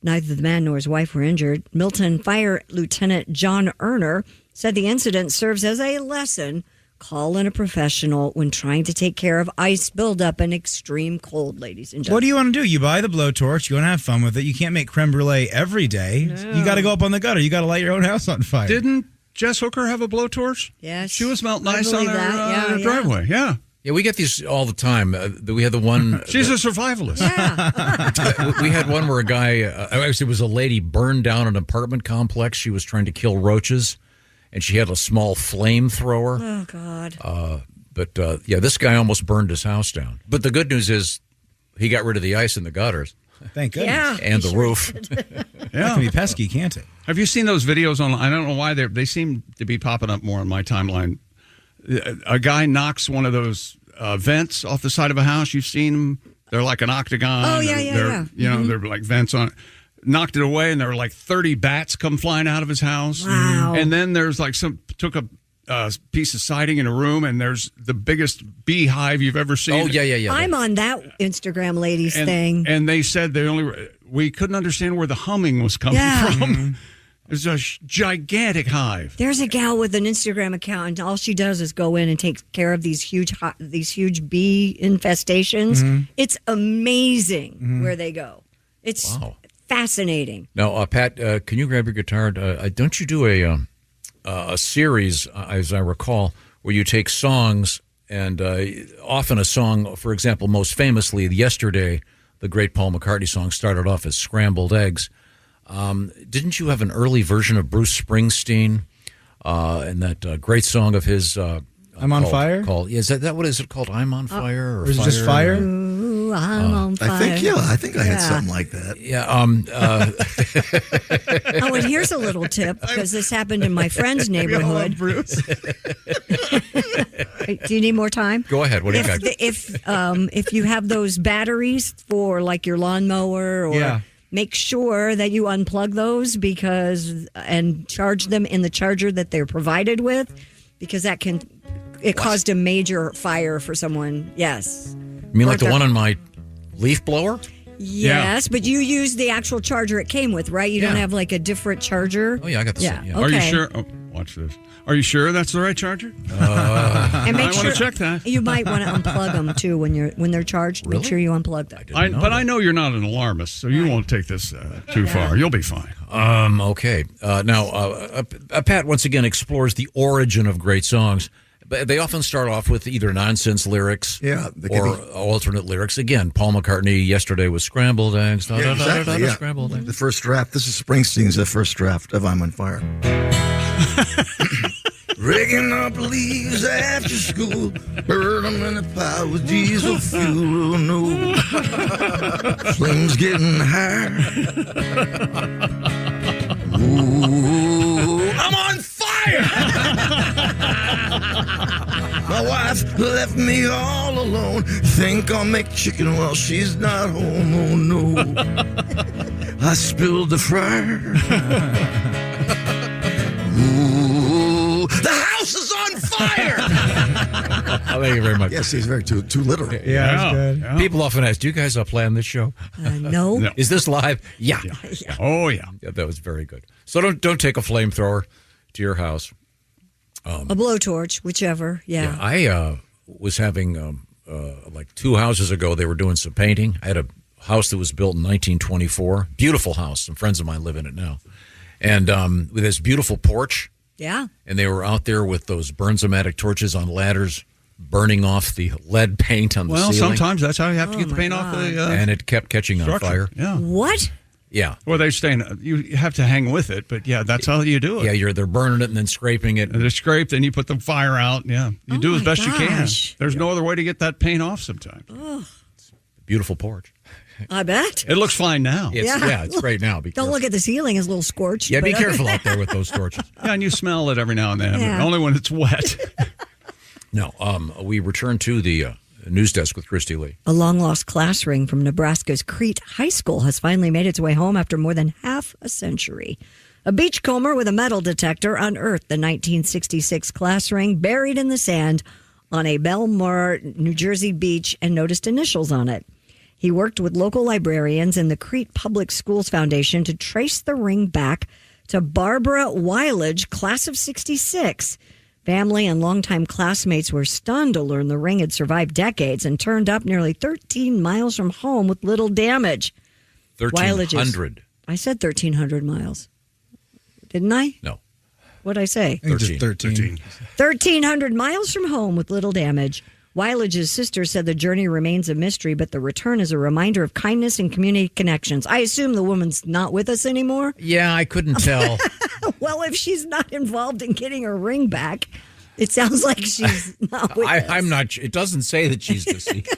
Neither the man nor his wife were injured. Milton Fire Lieutenant John Erner said the incident serves as a lesson. Call in a professional when trying to take care of ice buildup in extreme cold, ladies and gentlemen. What do you want to do? You buy the blowtorch. You want to have fun with it. You can't make creme brulee every day. No. You got to go up on the gutter. You got to light your own house on fire. Didn't Jess Hooker have a blowtorch? Yes. She was melting I ice on believe that. her driveway. Yeah. Yeah, we get these all the time. We had the one... She's a survivalist. Yeah. We had one where a guy, actually it was a lady, burned down an apartment complex. She was trying to kill roaches, and she had a small flamethrower. Oh, God. But this guy almost burned his house down. But the good news is he got rid of the ice in the gutters. Thank goodness. Yeah, and the roof. That can be pesky, can't it? Have you seen those videos online? I don't know why they seem to be popping up more on my timeline. A guy knocks one of those vents off the side of a house. You've seen them. They're like an octagon. Oh, yeah. You know, they're like vents on it. Knocked it away, and there were like 30 bats come flying out of his house. Wow. And then there's like took a piece of siding in a room, and there's the biggest beehive you've ever seen. Oh, yeah. I'm on that Instagram ladies thing. And they said we couldn't understand where the humming was coming from. It's a gigantic hive. There's a gal with an Instagram account, and all she does is go in and take care of these huge bee infestations. It's amazing where they go. It's fascinating. Now, Pat, can you grab your guitar? Don't you do a series, as I recall, where you take songs and often a song, for example, most famously, Yesterday, the great Paul McCartney song started off as Scrambled Eggs. Didn't you have an early version of Bruce Springsteen and that great song of his? I'm on fire. Is that what is it called? I'm on fire, or is it just fire? Ooh, I'm on fire. I think I had something like that. Yeah. Oh, and here's a little tip because this happened in my friend's neighborhood. Bruce. Do you need more time? Go ahead. What do you got? If you have those batteries for like your lawnmower or. Make sure that you unplug those and charge them in the charger that they're provided with, because it caused a major fire for someone. Yes. You mean like the one on my leaf blower? Yes, but you use the actual charger it came with, right? You don't have like a different charger? Oh, yeah, I got the same. Yeah. Okay. Are you sure? Oh, watch this. Are you sure that's the right charger? And make I want to check that. You might want to unplug them too when they're charged. Really? Make sure you unplug them. I know you're not an alarmist, so you won't take this too far. You'll be fine. Okay. Now, Pat once again explores the origin of great songs. But they often start off with either nonsense lyrics or alternate lyrics. Again, Paul McCartney yesterday was scrambled eggs. Scrambled eggs. The first draft. This is Springsteen's first draft of I'm on Fire. Rigging up leaves after school, burn them in a pile with diesel fuel. Oh, no, flames getting higher. Ooh, I'm on fire. My wife left me all alone. Think I'll make chicken while she's not home. Oh no, I spilled the fryer. Ooh, the house is on fire. Thank you very much. Yes, he's very too literal. Yeah, that's good. Yeah. People often ask, do you guys plan this show? No. Is this live? Yeah. Oh, yeah. That was very good. So don't take a flamethrower to your house. A blowtorch, whichever. Yeah. I was having, like 2 houses ago, they were doing some painting. I had a house that was built in 1924. Beautiful house. Some friends of mine live in it now. And with this beautiful porch. Yeah. And they were out there with those Bernzomatic torches on ladders, burning off the lead paint on the ceiling. Well, sometimes that's how you have to get the paint off the and it kept catching on fire. Yeah. What? Yeah. Well, they're saying you have to hang with it, but yeah, that's how you do it. Yeah, they're burning it and then scraping it. And they're scraped, and you put the fire out. Yeah. You do as best you can. There's no other way to get that paint off sometimes. Oh. Beautiful porch. I bet. It looks fine now. It's great now. Don't look at the ceiling; it's a little scorched. Yeah, be careful out there with those torches. Yeah, and you smell it every now and then, Yeah. but only when it's wet. No, we return to the news desk with Christy Lee. A long-lost class ring from Nebraska's Crete High School has finally made its way home after more than half a century. A beachcomber with a metal detector unearthed the 1966 class ring buried in the sand on a Belmar, New Jersey beach and noticed initials on it. He worked with local librarians and the Crete Public Schools Foundation to trace the ring back to Barbara Weilage, class of 66. Family and longtime classmates were stunned to learn the ring had survived decades and turned up nearly 13 miles from home with little damage. 1,300. I said 1,300 miles. Didn't I? No. What'd I say? 13. 1,300 miles from home with little damage. Weilage's sister said the journey remains a mystery, but the return is a reminder of kindness and community connections. I assume the woman's not with us anymore. Yeah, I couldn't tell. Well, if she's not involved in getting her ring back, it sounds like she's not with us. I'm not. It doesn't say that she's deceased.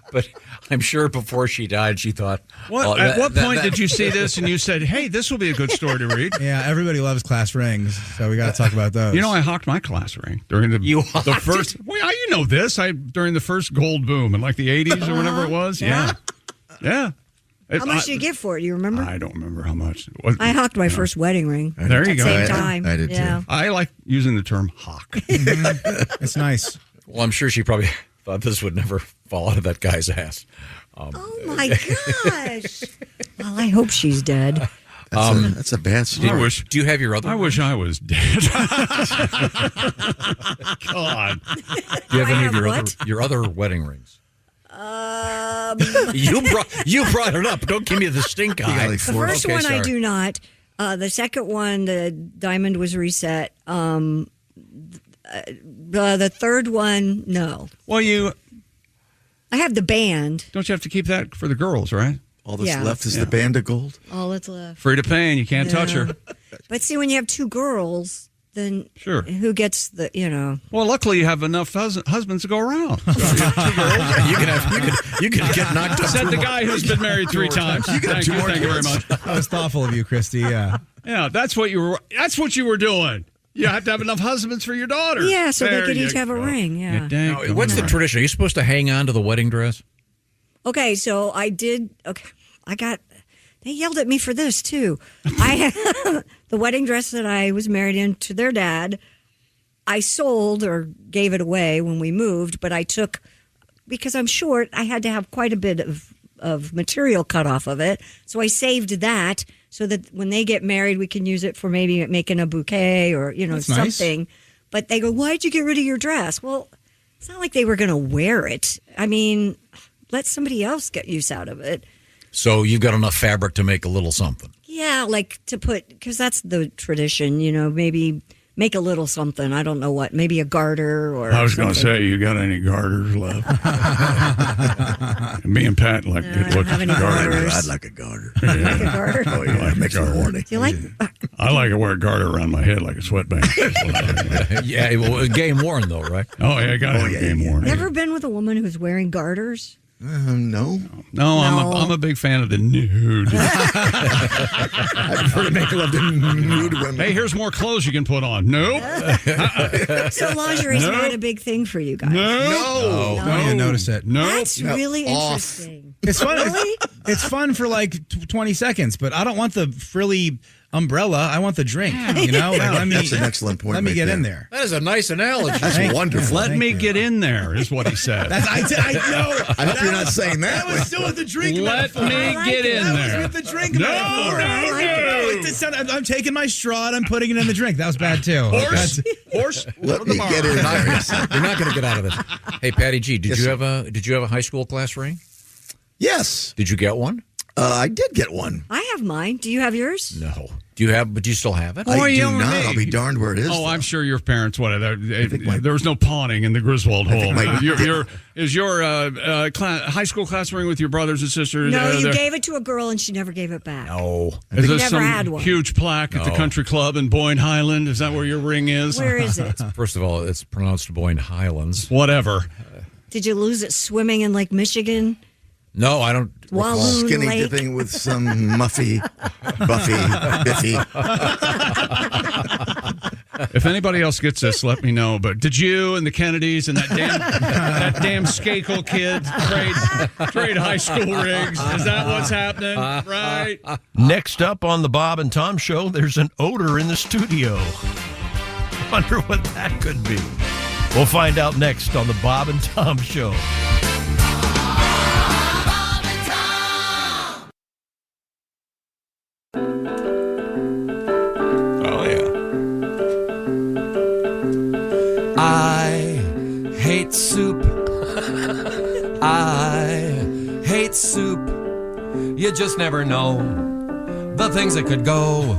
But I'm sure before she died, she thought. At what point did you see this and you said, hey, this will be a good story to read? Yeah, everybody loves class rings, so we got to talk about those. You know, I hawked my class ring during the first. Well, you know this. During the first gold boom in like the 80s or whatever it was. Yeah. How much did you get for it? Do you remember? I don't remember how much. I hawked my first wedding ring. There you go. Same time. I did too. I like using the term hawk. It's nice. Well, I'm sure she probably thought this would never fall out of that guy's ass. Oh my gosh! Well, I hope she's dead. That's a bad story. Do you have your other? I wish I was dead. God. Do you have any of your other wedding rings? You brought it up. Don't give me the stink eye. The first one I do not. The second one, the diamond was reset. The third one, no. Well, I have the band. Don't you have to keep that for the girls, right? All that's left is the band of gold. All that's left. Free to pain. You can't touch her. But see, when you have 2 girls, then sure, who gets the, Well, luckily you have enough husbands to go around. So you can get knocked up. Said the guy who's been married 3 times. Thank you very much. That was thoughtful of you, Christy. Yeah. Yeah, that's what you were doing. You have to have enough husbands for your daughter. Yeah, so they could each have a ring. Yeah. Now, what's the tradition? Are you supposed to hang on to the wedding dress? Okay, so I did. Okay, they yelled at me for this too. I had the wedding dress that I was married in to their dad. I sold or gave it away when we moved, but I took, because I'm short, I had to have quite a bit of material cut off of it. So I saved that so that when they get married, we can use it for maybe making a bouquet or, That's something. Nice. But they go, why'd you get rid of your dress? Well, it's not like they were going to wear it. I mean, let somebody else get use out of it. So you've got enough fabric to make a little something. Yeah, like to put, because that's the tradition, maybe make a little something. I don't know what. Maybe a garter or. I was going to something. say, you got any garters left? Me and Pat like good looking garters. I'd like a garter. You like a garter? Oh, yeah, it makes me horny. Do you like? I like to wear a garter around my head like a sweatband. Yeah, well, game worn though, right? Oh yeah, I got it. Game worn. Never been with a woman who's wearing garters? No. No, I'm a big fan of the nude. I prefer to make love to nude women. Hey, here's more clothes you can put on. Nope. So lingerie's not a big thing for you guys. No. I didn't notice it. No. That's really interesting. It's fun. Really? It's fun for like 20 seconds, but I don't want the frilly umbrella. I want the drink. You know, That's an excellent point. Let me right get there. in there. That is a nice analogy. That's wonderful. Let me get in there is what he said. I know. I hope you're not saying that. That was still with the drink. Let metaphor. me get in That there. was with the drink No, metaphor. no. I'm taking my straw and I'm putting it in the drink. That was bad too. Horse. Let me get in there. You're not going to get out of this. Hey, Patty G, did you have a high school class ring? Yes. Did you get one? I did get one. I have mine. Do you have yours? No. Do you still have it? I do not. I'll be darned where it is. Oh, I'm sure your parents would have. There was no pawning in the Griswold home. Is your high school class ring with your brothers and sisters? No, you gave it to a girl and she never gave it back. No. Is there never some had one. huge plaque at the country club in Boyne Highland? Is that where your ring is? Where is it? First of all, it's pronounced Boyne Highlands. Whatever. Did you lose it swimming in Lake Michigan? No, I don't. Walloon Skinny Lake? dipping with some Buffy. If anybody else gets this, let me know. But did you and the Kennedys and that damn Skakel kid trade high school rigs? Is that what's happening? Right? Next up on the Bob and Tom Show, there's an odor in the studio. Wonder what that could be. We'll find out next on the Bob and Tom Show. Oh, yeah. I hate soup. I hate soup. You just never know the things that could go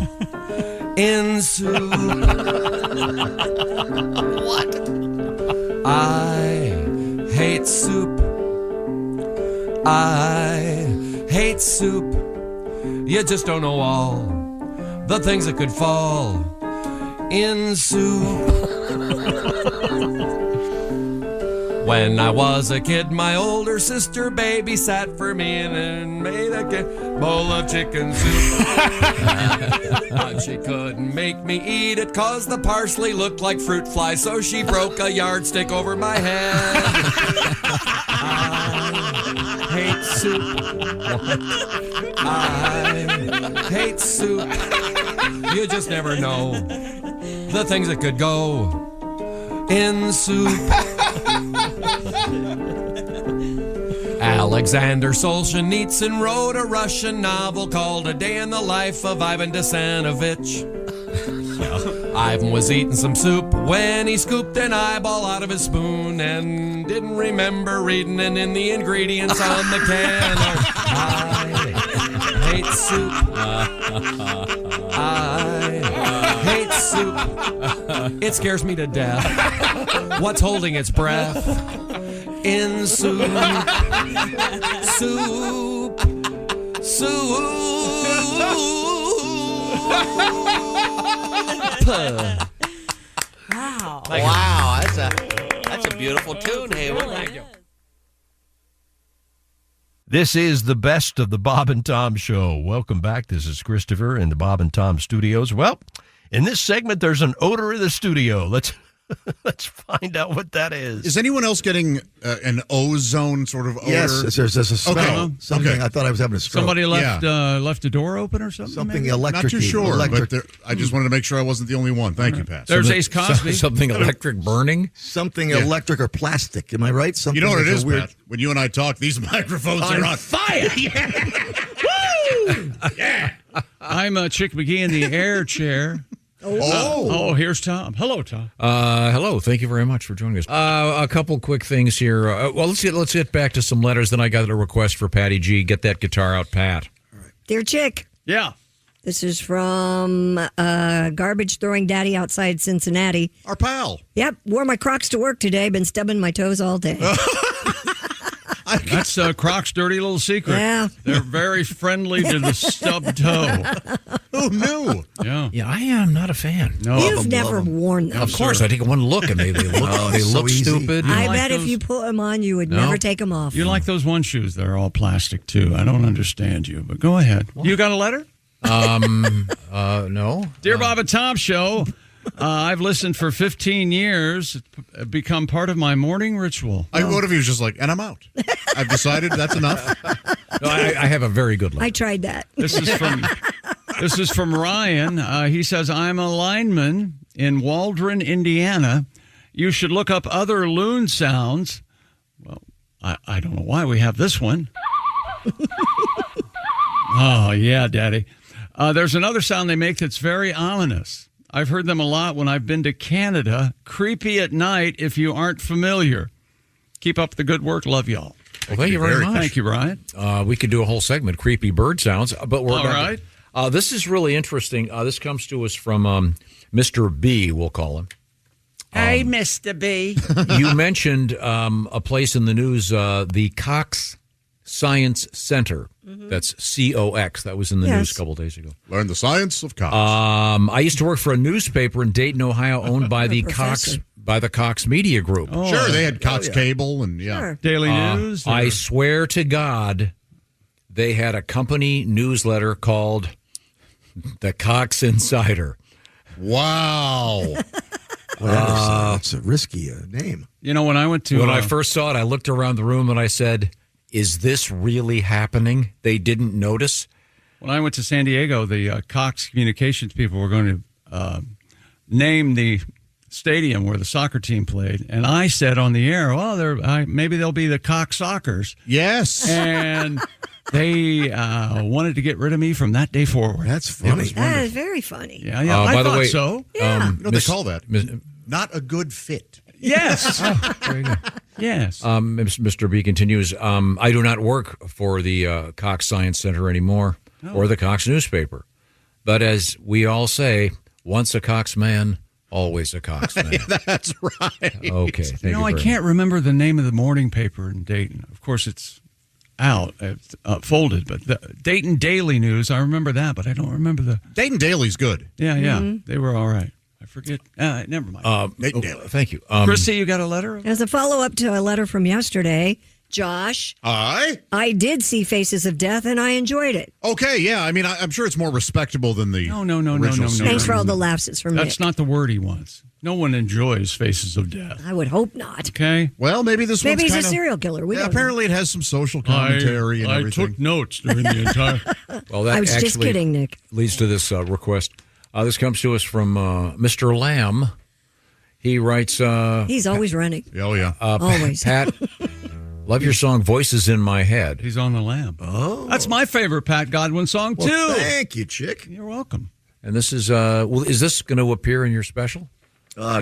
in soup. What? I hate soup. I hate soup. You just don't know all the things that could fall in soup. When I was a kid, my older sister babysat for me and made a bowl of chicken soup. But she couldn't make me eat it 'cause the parsley looked like fruit flies, so she broke a yardstick over my head. I hate soup. I hate soup. You just never know the things that could go in soup. Alexander Solzhenitsyn wrote a Russian novel called A Day in the Life of Ivan Desanovich. Ivan was eating some soup when he scooped an eyeball out of his spoon and didn't remember reading it in the ingredients on the can. I hate soup. I hate soup. It scares me to death. What's holding its breath in soup? Soup. Soup. Wow. Wow, that's a beautiful tune, Hayward. This is the best of the Bob and Tom Show. Welcome back. This is Christopher in the Bob and Tom studios. Well, in this segment, there's an odor in the studio. Let's find out what that is. Is anyone else getting an ozone sort of odor? Yes, there's a smell. Okay. Something. Okay. I thought I was having a stroke. Somebody left a door open or something? Something maybe? electric. Not too sure, but I just wanted to make sure I wasn't the only one. Thank you, Pat. There's Ace Cosby. Something electric burning? Something electric or plastic. Am I right? Something You know what it like is, a weird... Pat? When you and I talk, these microphones are on fire. Woo! Yeah. I'm Chick McGee in the air chair. Oh, here's Tom. Hello, Tom. Hello. Thank you very much for joining us. A couple quick things here. Well, let's get back to some letters. Then I got a request for Patty G. Get that guitar out, Pat. Dear Chick. Yeah. This is from Garbage Throwing Daddy outside Cincinnati. Our pal. Yep. Wore my Crocs to work today. Been stubbing my toes all day. That's Croc's dirty little secret. Yeah. They're very friendly to the stub toe. Who knew? Yeah. Yeah, I am not a fan. No, You've never worn them. Of course, I take one look and they look stupid. I like bet if those? you put them on, you would never take them off. You like those one shoes that are all plastic, too. I don't understand you, but go ahead. You got a letter? No. Dear Bob and Tom Show, I've listened for 15 years. It's become part of my morning ritual. What if he was just like, and I'm out. I've decided that's enough. No, I have a very good letter. I tried that. This is from Ryan. He says, I'm a lineman in Waldron, Indiana. You should look up other loon sounds. Well, I don't know why we have this one. Oh, yeah, Daddy. There's another sound they make that's very ominous. I've heard them a lot when I've been to Canada. Creepy at night if you aren't familiar. Keep up the good work. Love y'all. Well, thank you very much. Thank you, Ryan. We could do a whole segment, creepy bird sounds, but we're all right. This is really interesting. This comes to us from Mr. B, we'll call him. Hey, Mr. B. You mentioned a place in the news, the Cox Science Center. Mm-hmm. That's COX. That was in the news a couple days ago. Learn the science of Cox. I used to work for a newspaper in Dayton, Ohio, owned by the Cox Media Group. Oh, sure, they had Cox Cable and Daily News. I swear to God, they had a company newsletter called the Cox Insider. Wow. That's a risky name. You know, when I first saw it, I looked around the room and I said, is this really happening? They didn't notice. When I went to San Diego, the Cox Communications people were going to name the stadium where the soccer team played, and I said on the air, well, maybe they'll be the Cox Sockers. Yes. And they wanted to get rid of me from that day forward. That's funny. That is very funny. Yeah, I by the thought way, so. Yeah. What do they call that? Not a good fit. Yes. Very good. Yes. Mr. B continues, I do not work for the Cox Science Center anymore or the Cox newspaper. But as we all say, once a Cox man, always a Cox man. That's right. Okay. Thank you I very can't remember the name of the morning paper in Dayton. Of course, it's out, folded, but the Dayton Daily News, I remember that, but I don't remember the... Dayton Daily's good. Yeah, they were all right. I forget. Never mind. Thank you. Chrissy, you got a letter? As a follow-up to a letter from yesterday, Josh. I did see Faces of Death, and I enjoyed it. Okay, yeah. I mean, I'm sure it's more respectable than the No. Thanks for all the laughs. It's from That's Nick. not the word he wants. No one enjoys Faces of Death. I would hope not. Okay. Well, maybe this Maybe one's he's a kinda- serial killer. We don't know. Apparently, it has some social commentary and everything. I took notes during the entire... Well, that I was just kidding, Nick. leads to this request. This comes to us from Mr. Lamb. He writes... He's always running. Oh, yeah. Always. Pat, love your song, Voices in My Head. He's on the lamb. Oh. That's my favorite Pat Godwin song, too. Well, thank you, chick. You're welcome. And this is... is this going to appear in your special? No.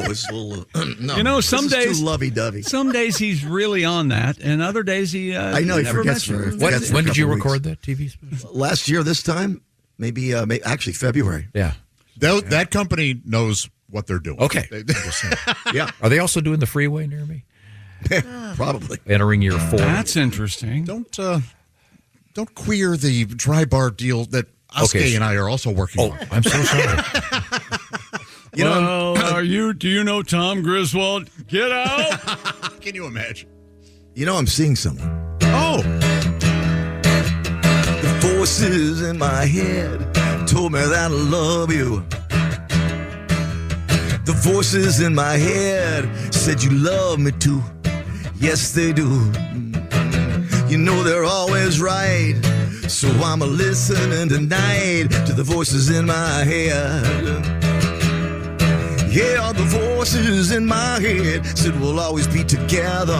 It's a little... no. You know, some This is days... too lovey-dovey. Some days he's really on that, and other days he... I know, he never forgets. mentions it. When did you couple record that TV special? Last year, this time? Maybe actually February. Yeah. That company knows what they're doing. Okay. Yeah. Are they also doing the freeway near me? Probably. Entering year 4. That's interesting. Don't queer the dry bar deal that Oskay and I are also working on. I'm so sorry. Do you know Tom Griswold? Get out! Can you imagine? You know, I'm seeing something. Oh! The voices in my head told me that I love you. The voices in my head said you love me too. Yes, they do. You know they're always right. So I'm listening tonight to the voices in my head. Yeah, the voices in my head said we'll always be together.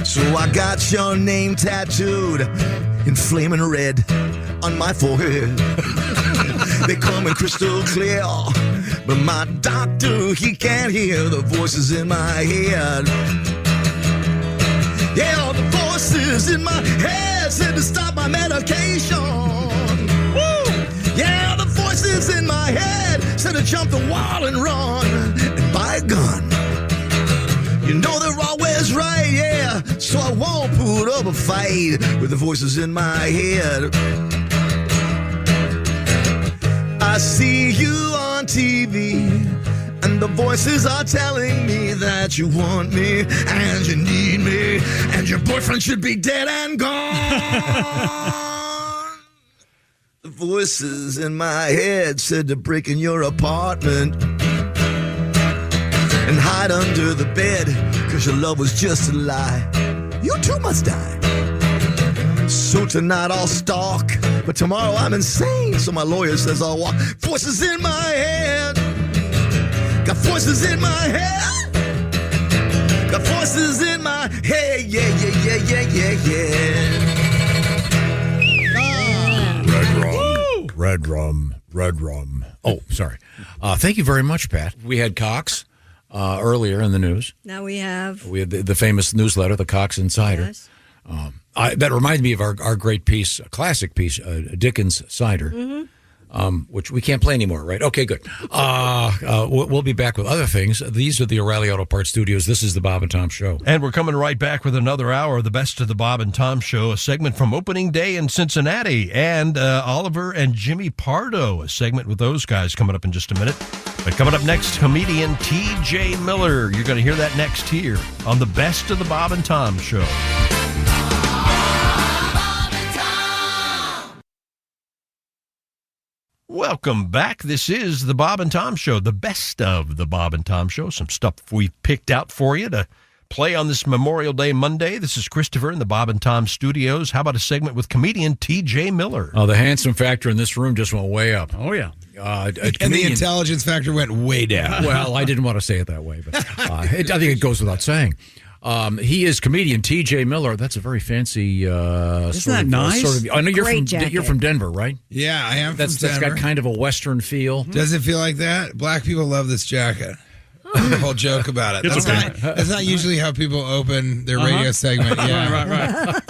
So I got your name tattooed in flaming red on my forehead. They come in crystal clear, but my doctor, he can't hear the voices in my head. Yeah, the voices in my head said to stop my medication. voices in my head said to jump the wall and run and buy a gun. You know they're always right, yeah, so I won't put up a fight with the voices in my head. I see you on TV, and the voices are telling me that you want me and you need me, and your boyfriend should be dead and gone. The voices in my head said to break in your apartment and hide under the bed, 'cause your love was just a lie. You too must die. So tonight I'll stalk, but tomorrow I'm insane, so my lawyer says I'll walk. Voices in my head. Got voices in my head. Got voices in my head. Yeah, yeah, yeah, yeah, yeah, yeah. Red rum. Red rum. Red rum. Oh, sorry. Thank you very much, Pat. We had Cox earlier in the news. Now we have the famous newsletter, the Cox Insider. Yes. That reminds me of our great piece, a classic piece, Dickens Cider, which we can't play anymore, right? Okay, good. We'll be back with other things. These are the O'Reilly Auto Parts Studios. This is the Bob and Tom Show. And we're coming right back with another hour of the best of the Bob and Tom Show, a segment from opening day in Cincinnati, and Oliver and Jimmy Pardo, a segment with those guys coming up in just a minute. But coming up next, comedian T.J. Miller. You're going to hear that next here on the best of the Bob and Tom Show. Welcome back. This is the Bob and Tom Show, the best of the Bob and Tom Show. Some stuff we've picked out for you to play on this Memorial Day Monday. This is Christopher in the Bob and Tom Studios. How about a segment with comedian T.J. Miller? Oh, the handsome factor in this room just went way up. Oh, yeah. And the intelligence factor went way down. Well, I didn't want to say it that way, but I think it goes without saying. He is comedian T.J. Miller. That's a very fancy. Isn't that nice? I know Great you're from Denver, right? Yeah, I am. That's got kind of a Western feel. Does it feel like that? Black people love this jacket. The whole joke about it. That's not usually how people open their radio segment. Yeah, right.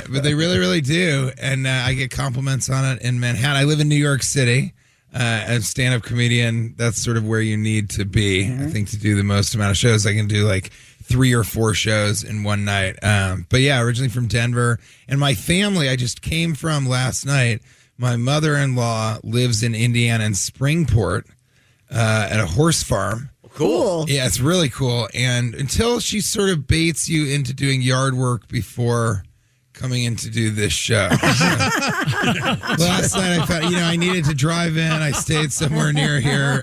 But they really, really do, and I get compliments on it in Manhattan. I live in New York City. As a stand-up comedian, that's sort of where you need to be, I think, to do the most amount of shows. I can do like 3 or 4 shows in one night. But yeah, originally from Denver. And my family, I just came from last night. My mother-in-law lives in Indiana in Springport at a horse farm. Cool. Yeah, it's really cool. And until she sort of baits you into doing yard work before coming in to do this show. Last night I found, I needed to drive in. I stayed somewhere near here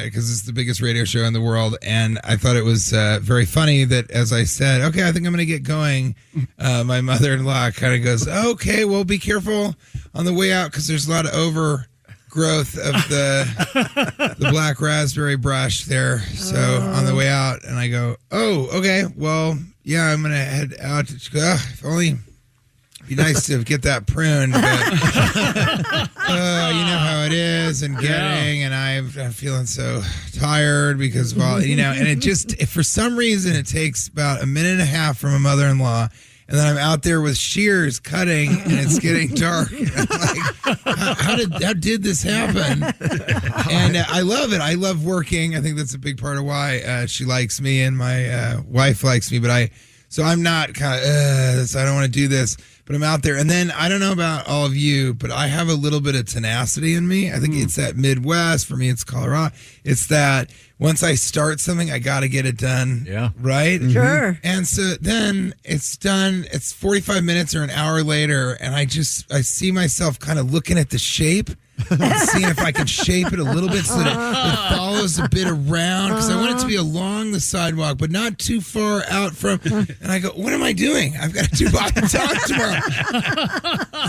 because it's the biggest radio show in the world. And I thought it was very funny that as I said, okay, I think I'm going to get going, my mother-in-law kind of goes, okay, well, be careful on the way out because there's a lot of overgrowth of the black raspberry brush there. So on the way out, and I go, oh, okay, well, yeah, I'm going to head out. She goes, if only... Be nice to get that pruned, but you know how it is, and getting, and I'm feeling so tired because, well, and it just, for some reason, it takes about a minute and a half from a mother-in-law, and then I'm out there with shears cutting, and it's getting dark. And I'm like, how did this happen? And I love it. I love working. I think that's a big part of why she likes me, and my wife likes me, so I'm not kind of, I don't want to do this. But I'm out there. And then I don't know about all of you, but I have a little bit of tenacity in me. I think it's that Midwest. For me, it's Colorado. It's that once I start something, I got to get it done. Yeah. Right? Sure. And so then it's done. It's 45 minutes or an hour later. And I see myself kind of looking at the shape. Seeing if I can shape it a little bit so that it follows a bit around, because I want it to be along the sidewalk, but not too far out from. And I go, what am I doing? I've got to do Bob and Tom tomorrow.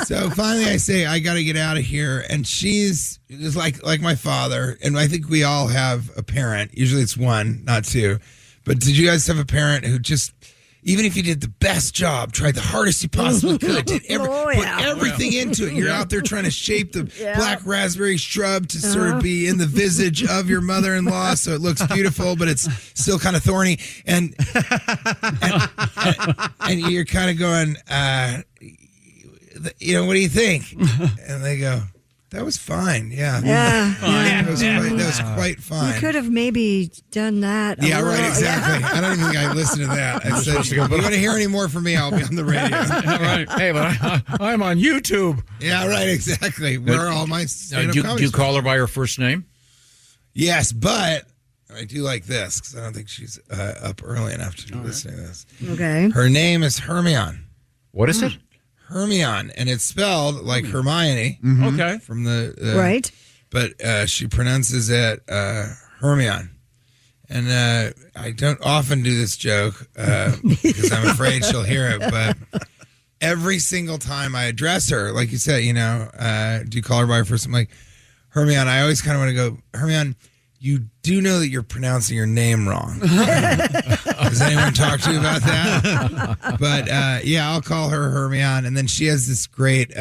So finally I say, I got to get out of here. And she's just like my father. And I think we all have a parent. Usually it's one, not two. But did you guys have a parent who just... Even if you did the best job, tried the hardest you possibly could, put everything into it. You're out there trying to shape the black raspberry shrub to sort of be in the visage of your mother-in-law so it looks beautiful, but it's still kind of thorny. And you're kind of going, what do you think? And they go, That was fine. Yeah. Yeah. That was quite fine. You could have maybe done that. Yeah, right, exactly. I don't even think I listened to that. I said, if you want to hear any more from me, I'll be on the radio. Right. Hey, but I'm on YouTube. Yeah, right, exactly. Where are all my stand-up do comedy you call her by her first name? Yes, but I do like this because I don't think she's up early enough to be listening to this. Okay. Her name is Hermione. What is it? Hermione, and it's spelled like Hermione. Okay. From the right. But she pronounces it Hermione. And I don't often do this joke because I'm afraid she'll hear it. But every single time I address her, like you said, you know, do you call her by her first name? Like, Hermione, I always kind of want to go, Hermione, you do know that you're pronouncing your name wrong. Has anyone talked to you about that? But yeah, I'll call her Hermione. And then she has this great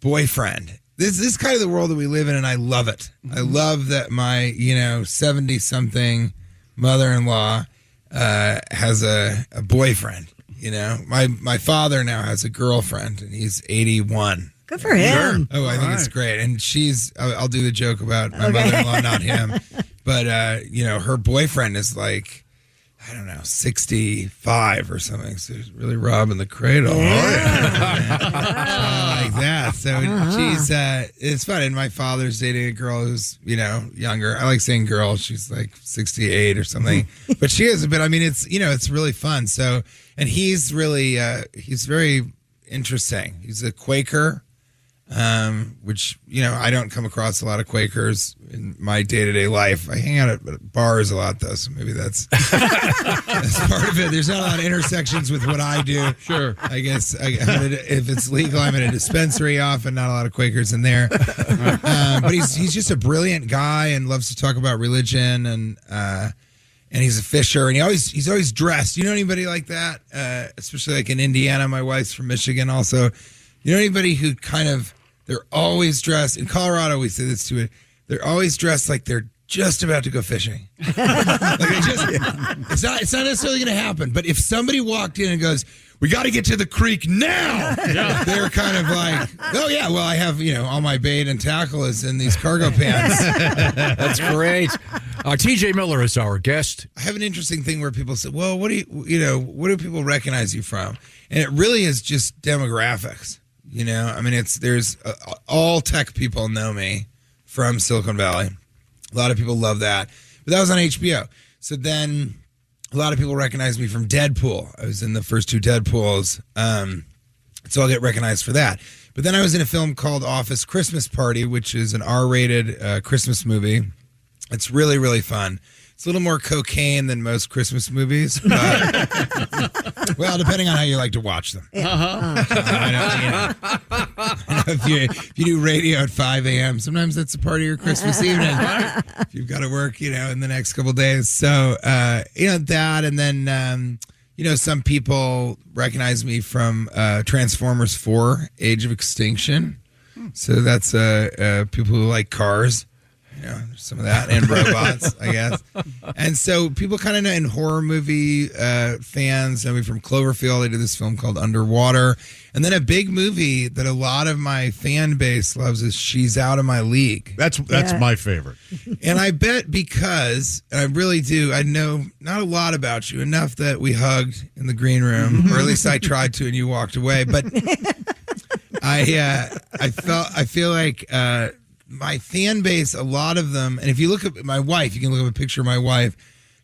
boyfriend. This is kind of the world that we live in, and I love it. I love that my, 70-something mother-in-law has a boyfriend. You know, my father now has a girlfriend, and he's 81. Good for him. Oh, I think it's great. And I'll do the joke about my mother-in-law, not him. But, her boyfriend is like, I don't know, 65 or something. So he's really robbing the cradle. Yeah. Like that. So it's fun. And my father's dating a girl who's, younger. I like saying girl. She's like 68 or something. But she is a bit, it's really fun. So, and he's really, he's very interesting. He's a Quaker. Which, I don't come across a lot of Quakers in my day-to-day life. I hang out at bars a lot, though, so maybe that's part of it. There's not a lot of intersections with what I do. Sure. I guess if it's legal, I'm in a dispensary often, not a lot of Quakers in there. But he's just a brilliant guy and loves to talk about religion, and he's a fisher, and he's always dressed. You know anybody like that? Especially like in Indiana. My wife's from Michigan also. You know anybody who they're always dressed, in Colorado we say this to it, they're always dressed like they're just about to go fishing. It's not necessarily going to happen, but if somebody walked in and goes, we got to get to the creek now, they're kind of like, oh yeah, well I have, all my bait and tackle is in these cargo pants. That's great. TJ Miller is our guest. I have an interesting thing where people say, well, what do people recognize you from? And it really is just demographics. There's all tech people know me from Silicon Valley. A lot of people love that. But that was on HBO. So then a lot of people recognize me from Deadpool. I was in the first two Deadpools. So I'll get recognized for that. But then I was in a film called Office Christmas Party, which is an R-rated Christmas movie. It's really, really fun. It's a little more cocaine than most Christmas movies. But, well, depending on how you like to watch them. I know, if you do radio at 5 a.m., sometimes that's a part of your Christmas evening. If you've got to work, in the next couple of days. So, that. And then, some people recognize me from Transformers 4, Age of Extinction. So that's people who like cars. Some of that, and robots, I guess. And so people kind of know, in horror movie fans know me from Cloverfield. I did this film called Underwater. And then a big movie that a lot of my fan base loves is She's Out of My League. That's my favorite. And I bet because, and I really do, I know not a lot about you, enough that we hugged in the green room, or at least I tried to, and you walked away. But I feel like my fan base, a lot of them, and if you look at my wife, you can look up a picture of my wife.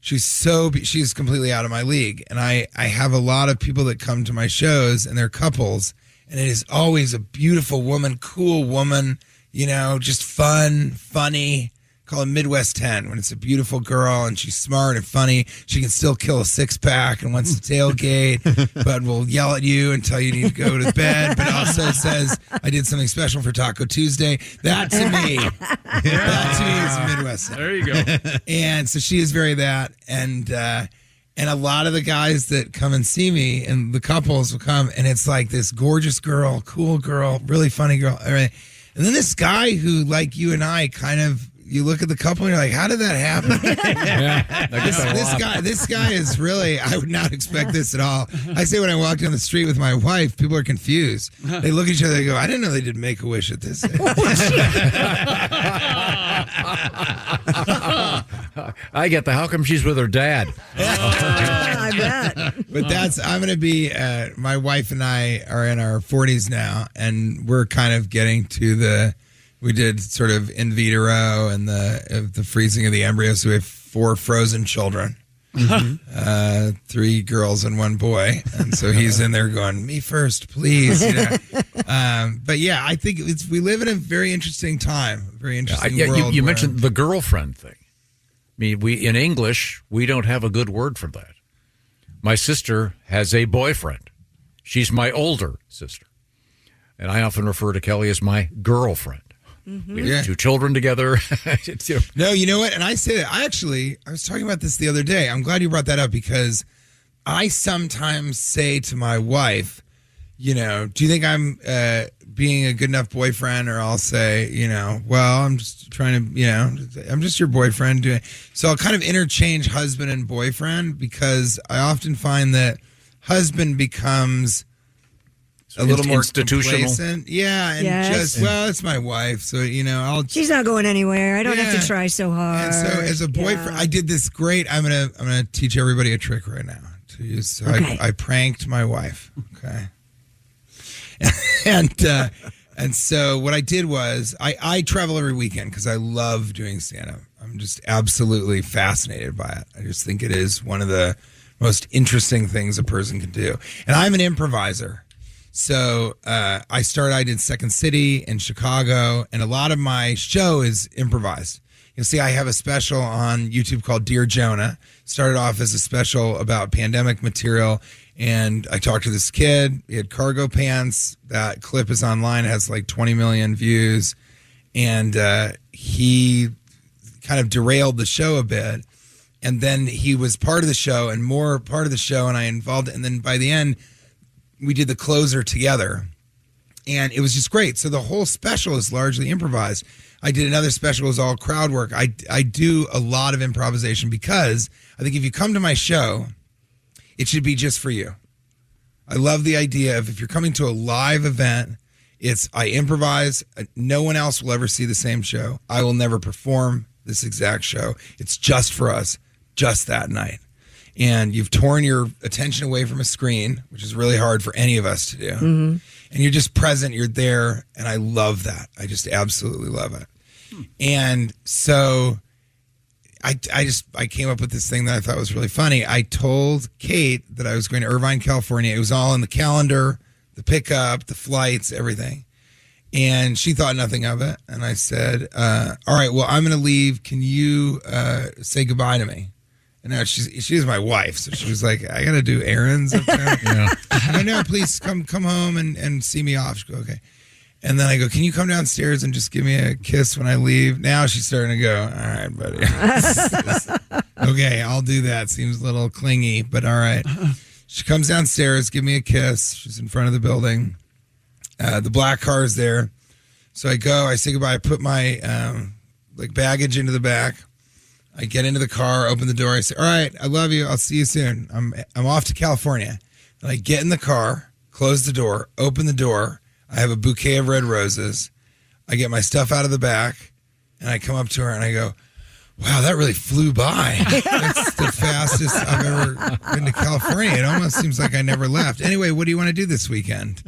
She's completely out of my league. And I have a lot of people that come to my shows, and they're couples, and it is always a beautiful woman, cool woman, just fun, funny. Call it Midwest 10 when it's a beautiful girl and she's smart and funny. She can still kill a 6-pack and wants to tailgate, but will yell at you and tell you need to go to bed, but also says, I did something special for Taco Tuesday. That to me is Midwest 10. There you go. And so she is very that. And a lot of the guys that come and see me, and the couples will come, and it's like this gorgeous girl, cool girl, really funny girl. And then this guy who, like you and I, kind of, you look at the couple and you're like, how did that happen? This guy is really, I would not expect this at all. I say when I walk down the street with my wife, people are confused. They look at each other and go, I didn't know they did Make-A-Wish at this age. I get the how come she's with her dad? I bet. But I'm going to be, my wife and I are in our 40s now, and we're kind of getting to we did sort of in vitro and the freezing of the embryo, so we have 4 frozen children. 3 girls and 1 boy, and so he's in there going, me first, please. But yeah, I think we live in a very interesting time, very interesting world. You mentioned the girlfriend thing. I mean, in English, we don't have a good word for that. My sister has a boyfriend. She's my older sister, and I often refer to Kelly as my girlfriend. We have 2 children together. No, you know what? And I say that. I was talking about this the other day. I'm glad you brought that up, because I sometimes say to my wife, do you think I'm being a good enough boyfriend? Or I'll say, well, I'm just trying to, I'm just your boyfriend. So I'll kind of interchange husband and boyfriend, because I often find that husband becomes a little more institutional. Complacent. Yeah, and just, it's my wife, so she's not going anywhere. I don't have to try so hard. And so as a boyfriend, I did this great. I'm gonna teach everybody a trick right now to use. So I pranked my wife. Okay, and so what I did was I travel every weekend because I love doing stand-up. I'm just absolutely fascinated by it. I just think it is one of the most interesting things a person can do. And I'm an improviser. So I did Second City in Chicago, and a lot of my show is improvised. You'll see I have a special on YouTube called Dear Jonah. Started off as a special about pandemic material, and I talked to this kid. He had cargo pants. That clip is online. It has like 20 million views, and he kind of derailed the show a bit. And then he was part of the show and more part of the show, and I involved it. And then by the end, we did the closer together, and it was just great. So the whole special is largely improvised. I did another special, it was all crowd work. I do a lot of improvisation because I think if you come to my show, it should be just for you. I love the idea of if you're coming to a live event, I improvise. No one else will ever see the same show. I will never perform this exact show. It's just for us, just that night. And you've torn your attention away from a screen, which is really hard for any of us to do. And you're just present, you're there, and I love that. I just absolutely love it. And so I came up with this thing that I thought was really funny. I told Kate that I was going to Irvine, California. It was all in the calendar, the pickup, the flights, everything. And she thought nothing of it. And I said, all right, well, I'm going to leave. Can you say goodbye to me? And now she's my wife, so she was like, I got to do errands up there. I go, no, please come home and see me off. She go, okay. And then I go, can you come downstairs and just give me a kiss when I leave? Now she's starting to go, all right, buddy. Okay, I'll do that. Seems a little clingy, but all right. She comes downstairs, give me a kiss. She's in front of the building. The black car is there. So I go, I say goodbye. I put my baggage into the back. I get into the car, open the door. I say, all right, I love you. I'll see you soon. I'm off to California. And I get in the car, close the door, open the door. I have a bouquet of red roses. I get my stuff out of the back, and I come up to her, and I go, wow, that really flew by. That's the fastest I've ever been to California. It almost seems like I never left. Anyway, what do you want to do this weekend?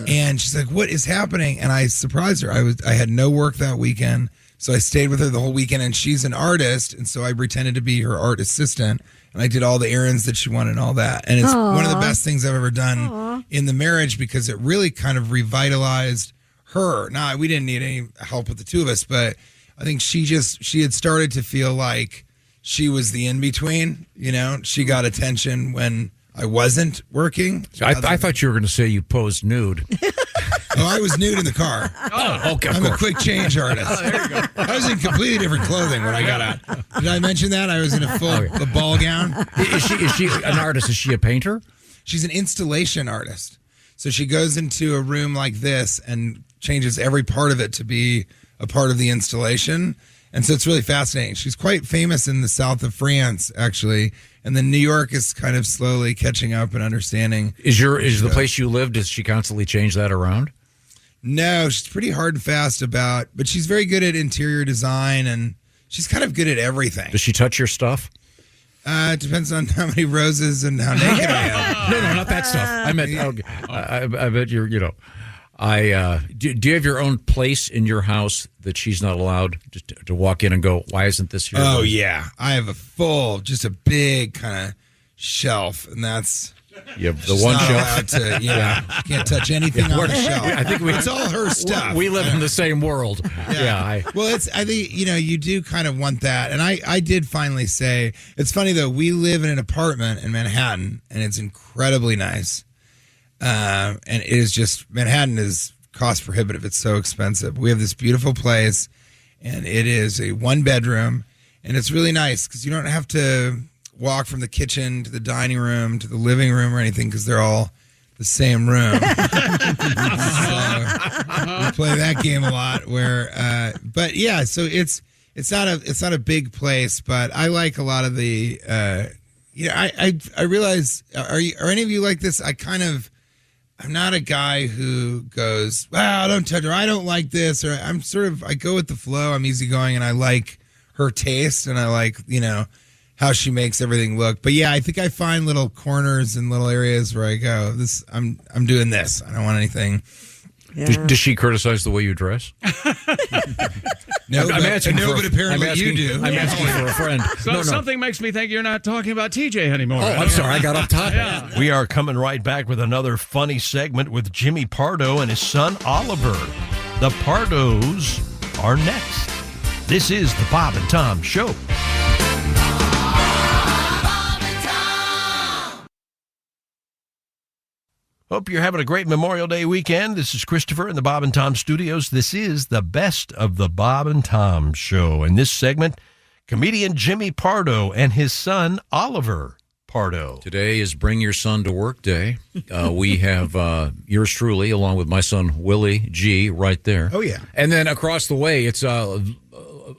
And she's like, what is happening? And I surprised her. I had no work that weekend. So I stayed with her the whole weekend, and she's an artist, and so I pretended to be her art assistant, and I did all the errands that she wanted and all that. And it's one of the best things I've ever done in the marriage because it really kind of revitalized her. Now, we didn't need any help with the two of us, but I think she had started to feel like she was the in-between, She got attention when I wasn't working. I thought you were going to say you posed nude. Oh, I was nude in the car. Oh, okay. I'm a quick change artist. Oh, there you go. I was in completely different clothing when I got out. Did I mention that? I was in a ball gown. Is she an artist? Is she a painter? She's an installation artist. So she goes into a room like this and changes every part of it to be a part of the installation. And so it's really fascinating. She's quite famous in the south of France, actually. And then New York is kind of slowly catching up and understanding. Is the place you live, does she constantly change that around? No, she's pretty hard and fast but she's very good at interior design, and she's kind of good at everything. Does she touch your stuff? It depends on how many roses and how naked I am. No, not that stuff. I meant, I bet you're, do you have your own place in your house that she's not allowed to walk in and go, why isn't this here? Oh, yeah. I have just a big kind of shelf, and that's... You have the one shelf. You can't touch anything on the shelf. I think it's all her stuff. We live in the same world. I think you do kind of want that, and I did finally say it's funny though. We live in an apartment in Manhattan, and it's incredibly nice. And it is just Manhattan is cost prohibitive. It's so expensive. We have this beautiful place, and it is a 1-bedroom, and it's really nice because you don't have to walk from the kitchen to the dining room to the living room or anything because they're all the same room. So we play that game a lot. But yeah, so it's not a big place, but I like a lot of the. I realize are any of you like this? I'm not a guy who goes, wow, don't touch her. I don't like this, or I go with the flow. I'm easygoing, and I like her taste, and I like how she makes everything look. But yeah, I think I find little corners and little areas where I go, I'm doing this. I don't want anything. Yeah. Does she criticize the way you dress? No, I'm asking but apparently you do. I'm asking for a friend. So something makes me think you're not talking about TJ anymore. Oh, I'm sorry. I got off topic. Yeah. We are coming right back with another funny segment with Jimmy Pardo and his son Oliver. The Pardos are next. This is the Bob and Tom Show. Hope you're having a great Memorial Day weekend. This is Christopher in the Bob and Tom Studios. This is the best of the Bob and Tom Show. In this segment, comedian Jimmy Pardo and his son Oliver Pardo. Today is Bring Your Son to Work Day. We have yours truly, along with my son Willie G, right there. Oh, yeah. And then across the way, it's a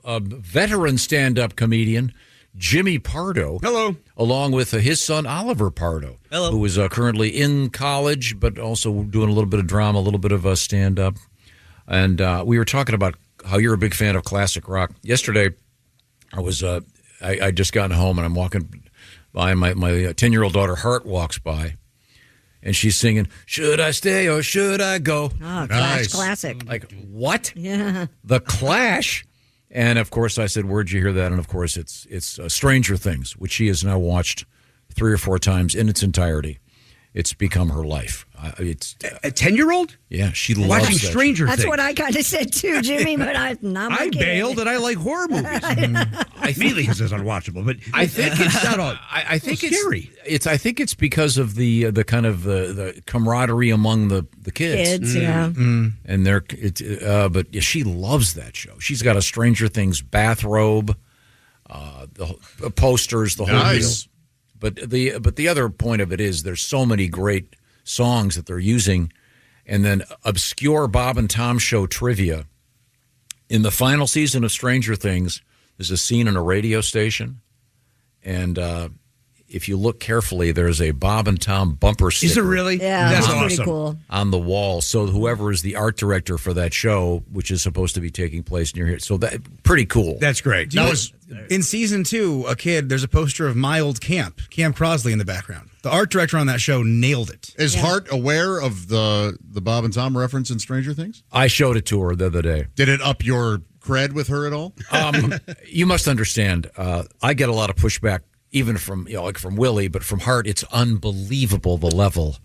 veteran stand-up comedian, Jimmy Pardo. Hello. Along with his son, Oliver Pardo. Hello. Who is currently in college, but also doing a little bit of drama, a little bit of stand-up. And we were talking about how you're a big fan of classic rock. Yesterday, I just gotten home, and I'm walking by. My 10-year-old daughter, Hart, walks by, and she's singing, "Should I Stay or Should I Go?" Oh, Clash classic. Like, what? Yeah. The Clash? And, of course, I said, where'd you hear that? And, of course, it's Stranger Things, which she has now watched 3 or 4 times in its entirety. It's become her life. It's a 10-year-old? Yeah, she loves watching that. Stranger Things. That's what I kind of said too, Jimmy. But I'm not. I bailed, and I like horror movies. I feel it's unwatchable, but I think it's not all. I think scary. I think it's because of the kind of the camaraderie among the kids. Yeah. And but yeah, she loves that show. She's got a Stranger Things bathrobe, the posters, the whole deal. But the other point of it is there's so many great songs that they're using, and then obscure Bob and Tom Show trivia. In the final season of Stranger Things, there's a scene in a radio station, and if you look carefully, there's a Bob and Tom bumper sticker. Is it really? Yeah, that's pretty awesome. cool. On the wall. So whoever is the art director for that show, which is supposed to be taking place near here, so that pretty cool. That's great. In season 2, there's a poster of my old Camp Crosley in the background. The art director on that show nailed it. Is Hart aware of the Bob and Tom reference in Stranger Things? I showed it to her the other day. Did it up your cred with her at all? You must understand, I get a lot of pushback, even from from Willie, but from Hart, it's unbelievable the level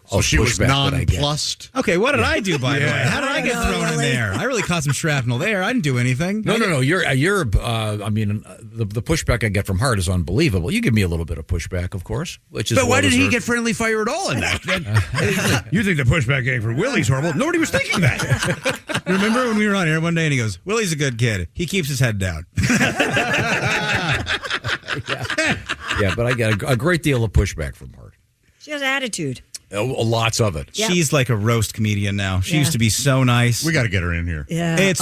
So of she was pushback that I get. nonplussed. Okay, what did I do, by the way? How did I get thrown in there? I really caught some shrapnel there. I didn't do anything. No. You're. I mean, the pushback I get from Hart is unbelievable. You give me a little bit of pushback, of course, which is. But why did he get friendly fire at all in that? You think the pushback came from Willie's horrible? Nobody was thinking that. Remember when we were on air one day and he goes, "Willie's a good kid. He keeps his head down." Yeah, but I get a great deal of pushback from Hart. She has attitude. Lots of it. Yep. She's like a roast comedian now. She used to be so nice. We got to get her in here. Yeah.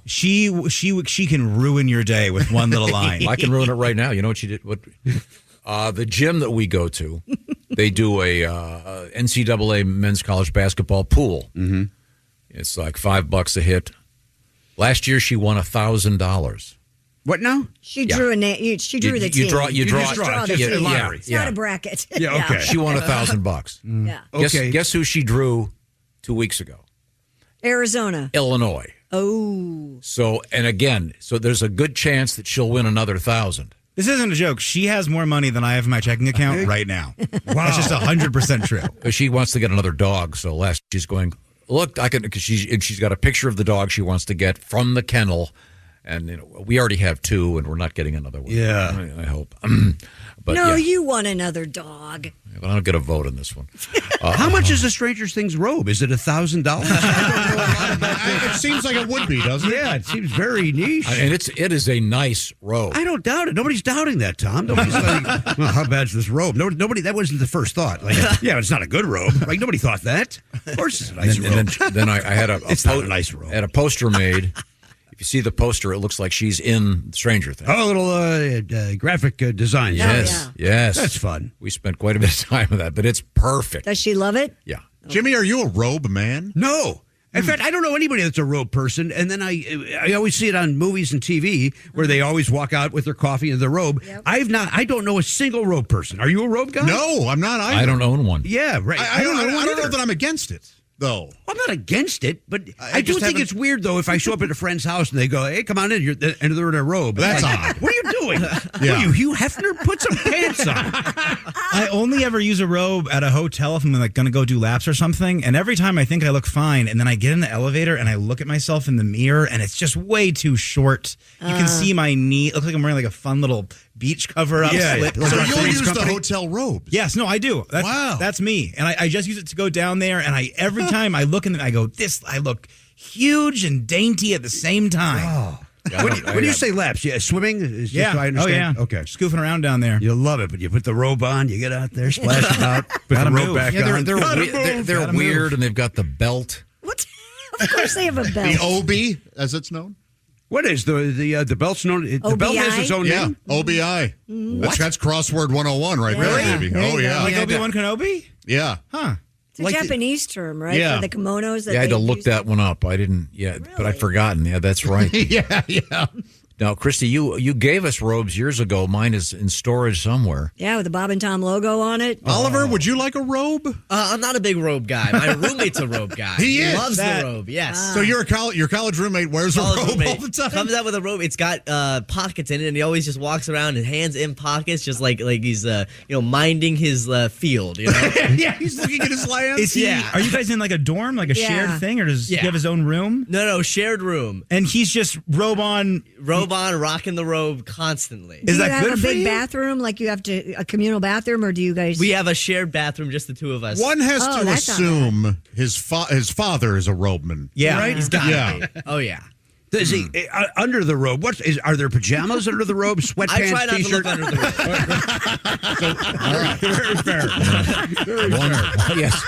She can ruin your day with one little line. I can ruin it right now. You know what she did? The gym that we go to, they do a NCAA men's college basketball pool. Mm-hmm. It's like $5 a hit. Last year she won $1,000. What now? She drew she drew the team. You draw the team. lottery. It's not a bracket. Yeah, okay. She won $1,000. Yeah. Okay. Guess who she drew 2 weeks ago? Arizona. Illinois. Oh. So there's a good chance that she'll win another 1,000. This isn't a joke. She has more money than I have in my checking account right now. Wow. That's just 100% true. She wants to get another dog. So she's going, look, I can, because she's got a picture of the dog she wants to get from the kennel. And we already have 2, and we're not getting another one. Yeah. I hope. But no, you want another dog. But I don't get a vote in this one. How much is a Stranger Things robe? Is it $1,000? It seems like it would be, doesn't it? Yeah, it seems very niche. And it is a nice robe. I don't doubt it. Nobody's doubting that, Tom. Nobody's like, well, how bad's this robe? Nobody. That wasn't the first thought. Like, yeah, it's not a good robe. Like nobody thought that. Of course, it's a nice robe. And then I had it's not a nice robe. I had a poster made. If you see the poster, it looks like she's in Stranger Things. Oh, a little graphic design. Yes, yes. That's fun. We spent quite a bit of time with that, but it's perfect. Does she love it? Yeah. Jimmy, are you a robe man? No. In fact, I don't know anybody that's a robe person. And then I always see it on movies and TV where they always walk out with their coffee and their robe. Yep. I don't know a single robe person. Are you a robe guy? No, I'm not either. I don't own one. Yeah, right. I don't know that I'm against it, though. I'm not against it, but I do think it's weird, though, if I show up at a friend's house and they go, hey, come on in, and they're in a robe. That's like, odd. What are you doing? Yeah. What are you, Hugh Hefner? Put some pants on. I only ever use a robe at a hotel if I'm like going to go do laps or something. And every time I think I look fine, and then I get in the elevator and I look at myself in the mirror, and it's just way too short. You can see my knee. It looks like I'm wearing like a fun little beach cover up slip. So you'll use the hotel robes? Yes, no, I do. That's me. And I just use it to go down there, and every time I look in it, I go, I look huge and dainty at the same time. Oh. When you say laps, swimming is just so I understand. Oh, yeah. Okay. Scoofing around down there. You love it, but you put the robe on, you get out there, splash it out, put the robe back on. They're weird, and they've got the belt. What? Of course they have a belt. The OB, as it's known. What is the belt's known? The belt has its own name. OBI. That's crossword 101 right there, baby. Oh yeah, like Obi-Wan Kenobi. Yeah, huh? It's a Japanese term, right? Yeah. For the kimonos. That I had to look that one up. I didn't. Yeah, really? But I'd forgotten. Yeah, that's right. yeah. Now, Christy, you gave us robes years ago. Mine is in storage somewhere. Yeah, with the Bob and Tom logo on it. Oliver, would you like a robe? I'm not a big robe guy. My roommate's a robe guy. He loves the robe. Yes. So your college roommate wears a robe all the time. Comes out with a robe. It's got pockets in it, and he always just walks around and hands in pockets, just like he's minding his field. You know? Yeah, he's looking at his land. Are you guys in like a dorm, like a shared thing, or does he have his own room? No, shared room. And he's just robe on, rocking the robe constantly. Is that good for you? Do you have a big bathroom, like you have a communal bathroom, or do you guys? We have a shared bathroom, just the two of us. One has to assume his father is a robeman. Yeah, right. He's got it. Oh yeah. Does he under the robe? Are there pajamas under the robe? Sweatpants, I try not t-shirt? to look under the robe. All right, very fair. Yes,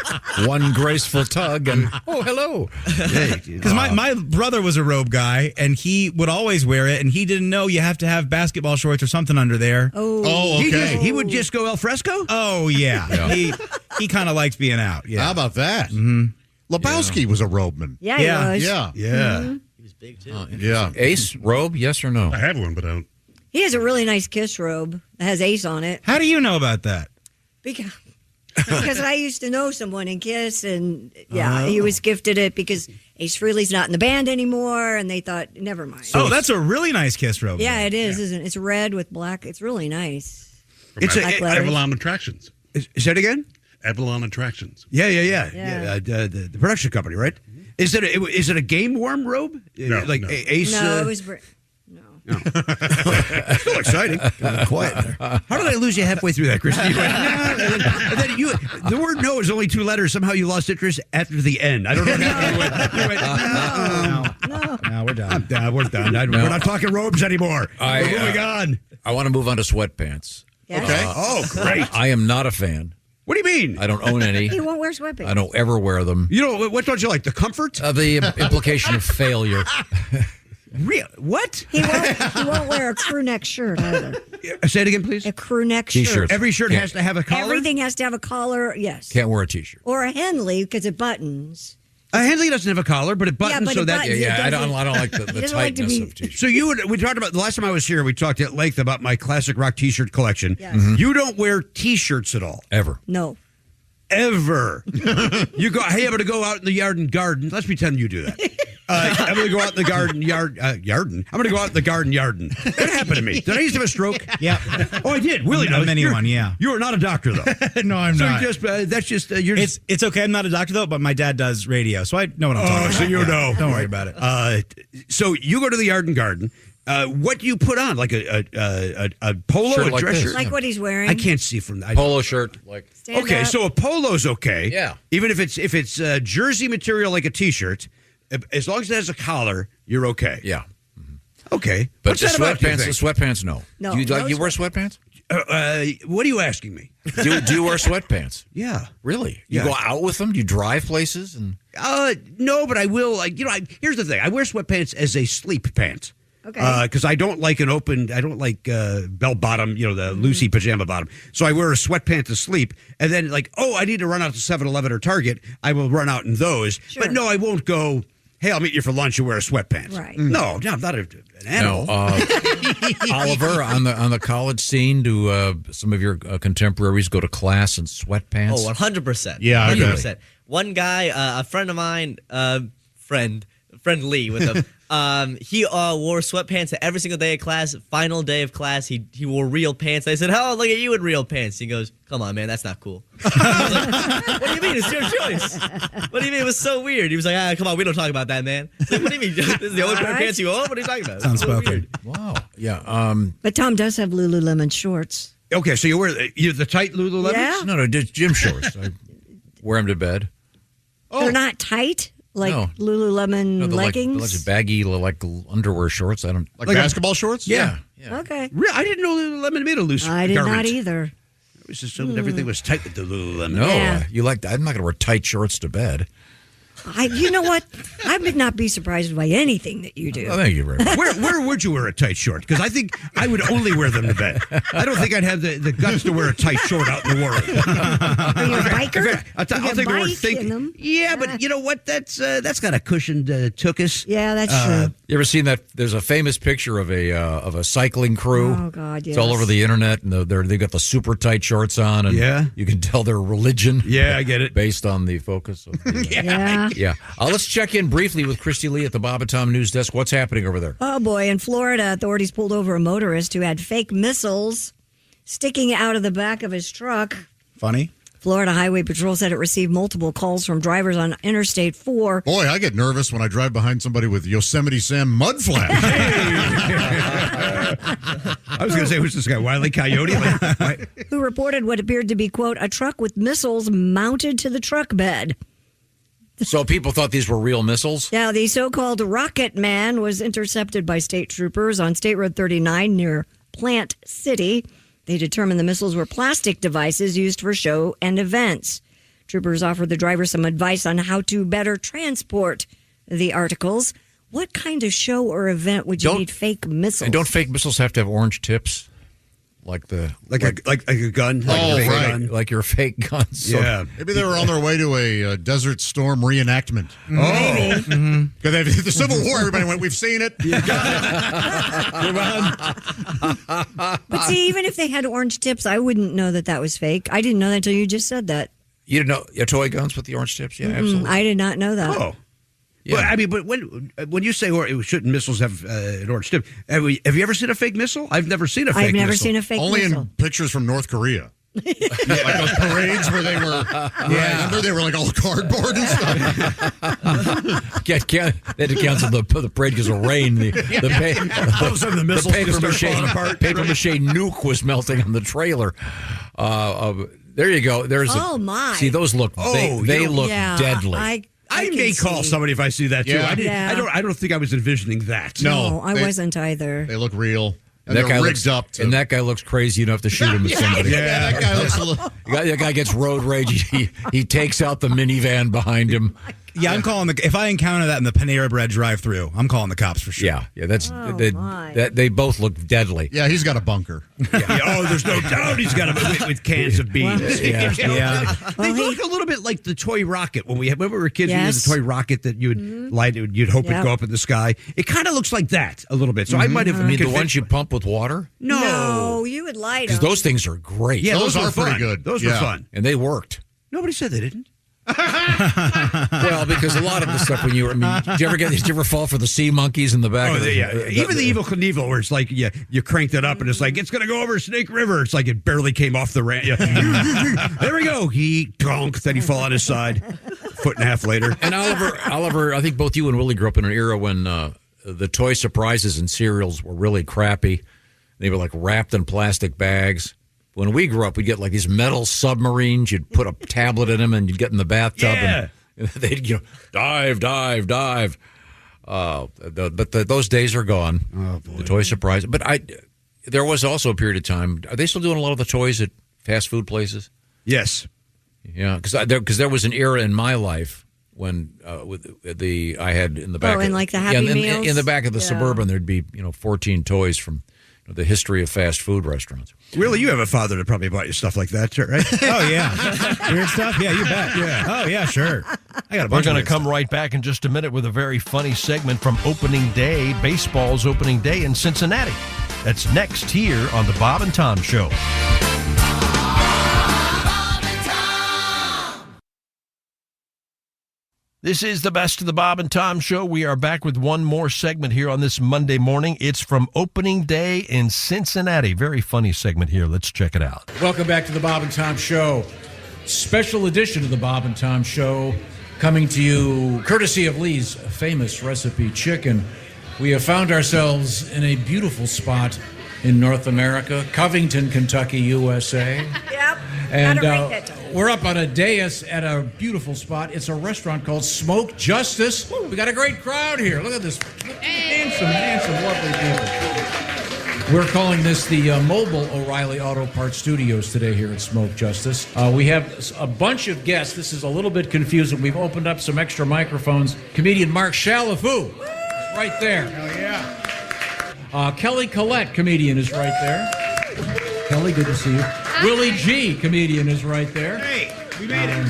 one graceful tug and hello. Because my brother was a robe guy, and he would always wear it, and he didn't know you have to have basketball shorts or something under there. Oh, okay. He would just go al fresco. Oh yeah. He kind of likes being out. Yeah. How about that? Mm-hmm. Lebowski was a robeman. Yeah, he was. Yeah. Mm-hmm. Big too. Ace robe, yes or no? I have one, but I don't. He has a really nice Kiss robe that has Ace on it. How do you know about that? Because I used to know someone in Kiss, and he was gifted it because Ace Frehley's not in the band anymore, and they thought, never mind. Oh, that's a really nice Kiss robe. Yeah, it is, isn't it? It's red with black. It's really nice. It's Avalon Attractions. Is that again? Avalon Attractions. Yeah. The production company, right? Is it a game worm robe? No, like no. Ace? No, it was. No. Still exciting. Quiet there. How did I lose you halfway through that, Christy? And then the word no is only 2 letters. Somehow you lost interest after the end. I don't know. No, we're done. We're done. We're not talking robes anymore. We're moving on. I want to move on to sweatpants. Yeah. Okay. Oh, great. I am not a fan. What do you mean? I don't own any. He won't wear sweatpants. I don't ever wear them. You know, what don't you like? The comfort? The implication of failure. Real? What? He won't wear a crew neck shirt either. Say it again, please. A crew neck T-shirts. shirt. Every shirt has to have a collar? Everything has to have a collar, yes. Can't wear a T-shirt. Or a Henley because it buttons. A Henley doesn't have a collar, but it buttons but so it that. buttons, Yeah, it I don't doesn't- like the doesn't like to tightness be- of T-shirts. So we talked about the last time I was here. We talked at length about my classic rock T-shirt collection. Yes. Mhm. You don't wear T-shirts at all, Ever. No. ever. You go. Hey, I'm going to go out in the yard and garden. Let's pretend you do that. I'm going to go out in the garden garden. I'm going to go out in the garden. What happened to me? Did I used to have a stroke? Yeah. Oh, I did. Willie A knows. mini You're- one, yeah. You are not a doctor though. No, I'm so not. You just that's just you're. It's okay. I'm not a doctor though, but my dad does radio, so I know what I'm talking about. so you Yeah. know. Don't worry about it. So you go to the yard and garden. What do you put on? Like a polo, Shirt a like dress this. shirt? Like what he's wearing. I can't see from that. Polo shirt, like Stand Okay, up. so a polo's okay. Yeah. Even if it's jersey material like a T-shirt, as long as it has a collar, you're okay. yeah. Okay. But What's the that about, do you sweatpants, no. No, Do you, no you wear sweatpants? what are you asking me? Do you wear sweatpants? Yeah. Really? You Yeah. go out with them? Do you drive places? And No, but I will. Here's the thing. I wear sweatpants as a sleep pant. Okay. Because I don't like I don't like bell bottom, the loosey pajama bottom. So I wear a sweatpant to sleep. And then I need to run out to 7-Eleven or Target. I will run out in those. Sure. But no, I won't go, hey, I'll meet you for lunch and wear a sweatpants. Right. No, I'm not an animal. Oliver, on the college scene, do some of your contemporaries go to class in sweatpants? Oh, 100%. Yeah, I bet. 100%. One guy, a friend of mine, friend Lee with him, he wore sweatpants every single day of class. Final day of class, he wore real pants. I said, "Oh, look at you in real pants." He goes, "Come on, man, that's not cool." I was like, "What do you mean? It's your choice." What do you mean? It was so weird. He was like, "Come on, we don't talk about that, man." I was like, what do you mean? This is the only pair of pants you own? What are you talking about? Sounds It's so spoken. weird. Wow. Yeah. But Tom does have Lululemon shorts. Okay, so you wear the tight Lululemons? Yeah. No, just gym shorts. I wear them to bed. They're not tight like No. Lululemon No, they're leggings. like baggy, like underwear shorts. I don't Like basketball shorts? Yeah. Okay. Really? I didn't know Lululemon made a loose I did garment. not either. I was assumed everything was tight with the Lululemon. No, Yeah. you like that? I'm not going to wear tight shorts to bed. You know what? I would not be surprised by anything that you do. Oh, thank you very much. Where would you wear a tight short? Because I think I would only wear them to bed. I don't think I'd have the guts to wear a tight short out in the world. Are you a biker? I'll You take the word bike think. in them. Yeah, but you know what? That's got a cushioned tuchus. Yeah, that's true. You ever seen that? There's a famous picture of a cycling crew. Oh, God, It's all yes. over the internet, and they've got the super tight shorts on, and Yeah. you can tell their religion. Yeah, I get it. Based on the focus of the, Yeah. yeah. Let's check in briefly with Christy Lee at the Bob and Tom News Desk. What's happening over there? Oh, boy. In Florida, authorities pulled over a motorist who had fake missiles sticking out of the back of his truck. Funny. Florida Highway Patrol said it received multiple calls from drivers on Interstate 4. Boy, I get nervous when I drive behind somebody with Yosemite Sam mud flaps. I was going to say, who's this guy? Wile E. Coyote? Who reported what appeared to be, quote, a truck with missiles mounted to the truck bed. So people thought these were real missiles? Now, the so-called Rocket Man was intercepted by state troopers on State Road 39 near Plant City. They determined the missiles were plastic devices used for show and events. Troopers offered the driver some advice on how to better transport the articles. What kind of show or event would you need fake missiles? And don't fake missiles have to have orange tips? Like a gun? Like a fake gun? Like your fake guns. Yeah. Maybe they were on their way to a Desert Storm reenactment. Oh. Because the Civil War, everybody went, we've seen it. But see, even if they had orange tips, I wouldn't know that was fake. I didn't know that until you just said that. You didn't know your toy guns with the orange tips? Yeah, absolutely. I did not know that. Oh. Yeah. Well, I mean, but when you say shouldn't missiles have an orange tip, have you ever seen a fake missile? I've never seen a fake missile. I've never seen a fake Only missile. in pictures from North Korea. Like those parades where they were, remember they were like all cardboard and stuff. They had to cancel the parade because of rain. The All of a sudden the missiles paper just start mache falling apart. paper mache nuke was melting on the trailer. There you go. Oh, my. See, those look they look Yeah, deadly. I may can call see. somebody if I see that too. Yeah. I don't think I was envisioning that. No, I they- wasn't either. They look real. And that guy rigged looks, up. To, and that guy looks crazy enough to shoot him with somebody. Yeah, that guy looks a little. That guy gets road rage. He takes out the minivan behind him. Yeah, I'm calling if I encounter that in the Panera Bread drive-through, I'm calling the cops for sure. Yeah, they both look deadly. Yeah, he's got a bunker. Oh, there's no doubt he's got a with cans of beans. Yeah. They look a little bit like the toy rocket when we were kids. We had the toy rocket that you would light. You'd hope it'd go up in the sky. It kind of looks like that a little bit. So I might have. I mean, the ones you pump with water? No, you would light them. Because those things are great. Yeah, those are fun. pretty good. Those were fun, and they worked. Nobody said they didn't. Well, because a lot of the stuff when did you ever fall for the sea monkeys in the back? Even the Evel Knievel, where it's like you cranked it up and it's like it's going to go over Snake River. It's like it barely came off the ramp. There we go. He donk. Then he fall on his side. Foot and a half later. And Oliver, I think both you and Willie grew up in an era when the toy surprises and cereals were really crappy. They were like wrapped in plastic bags. When we grew up, we'd get like these metal submarines. You'd put a tablet in them, and you'd get in the bathtub, and they'd dive. Those days are gone. Oh, boy. The toy surprise. But there was also a period of time. Are they still doing a lot of the toys at fast food places? Yes. Yeah, because there was an era in my life when I had in the back. In like the Happy Meals? In the back of the Suburban, there'd be 14 toys from the history of fast food restaurants. Really, you have a father that probably bought you stuff like that, right? Oh yeah, weird stuff. Yeah, you bet. Yeah. Oh yeah, sure. I got a bunch. We're going to come right back in just a minute with a very funny segment from opening day, baseball's opening day in Cincinnati. That's next here on the Bob and Tom Show. This is the best of the Bob and Tom Show. We are back with one more segment here on this Monday morning. It's from opening day in Cincinnati. Very funny segment here. Let's check it out. Welcome back to the Bob and Tom Show. Special edition of the Bob and Tom Show coming to you courtesy of Lee's famous recipe chicken. We have found ourselves in a beautiful spot in North America, Covington, Kentucky, USA. Yep. And we're up on a dais at a beautiful spot. It's a restaurant called Smoke Justice. We got a great crowd here. Look at this. Handsome, lovely people. We're calling this the mobile O'Reilly Auto Parts Studios today here at Smoke Justice. We have a bunch of guests. This is a little bit confusing. We've opened up some extra microphones. Comedian Mark Chalifoux is right there. Hell yeah. Kelly Collette, comedian, is right there. Kelly, good to see you. Willie G, comedian, is right there. Hey, we made it.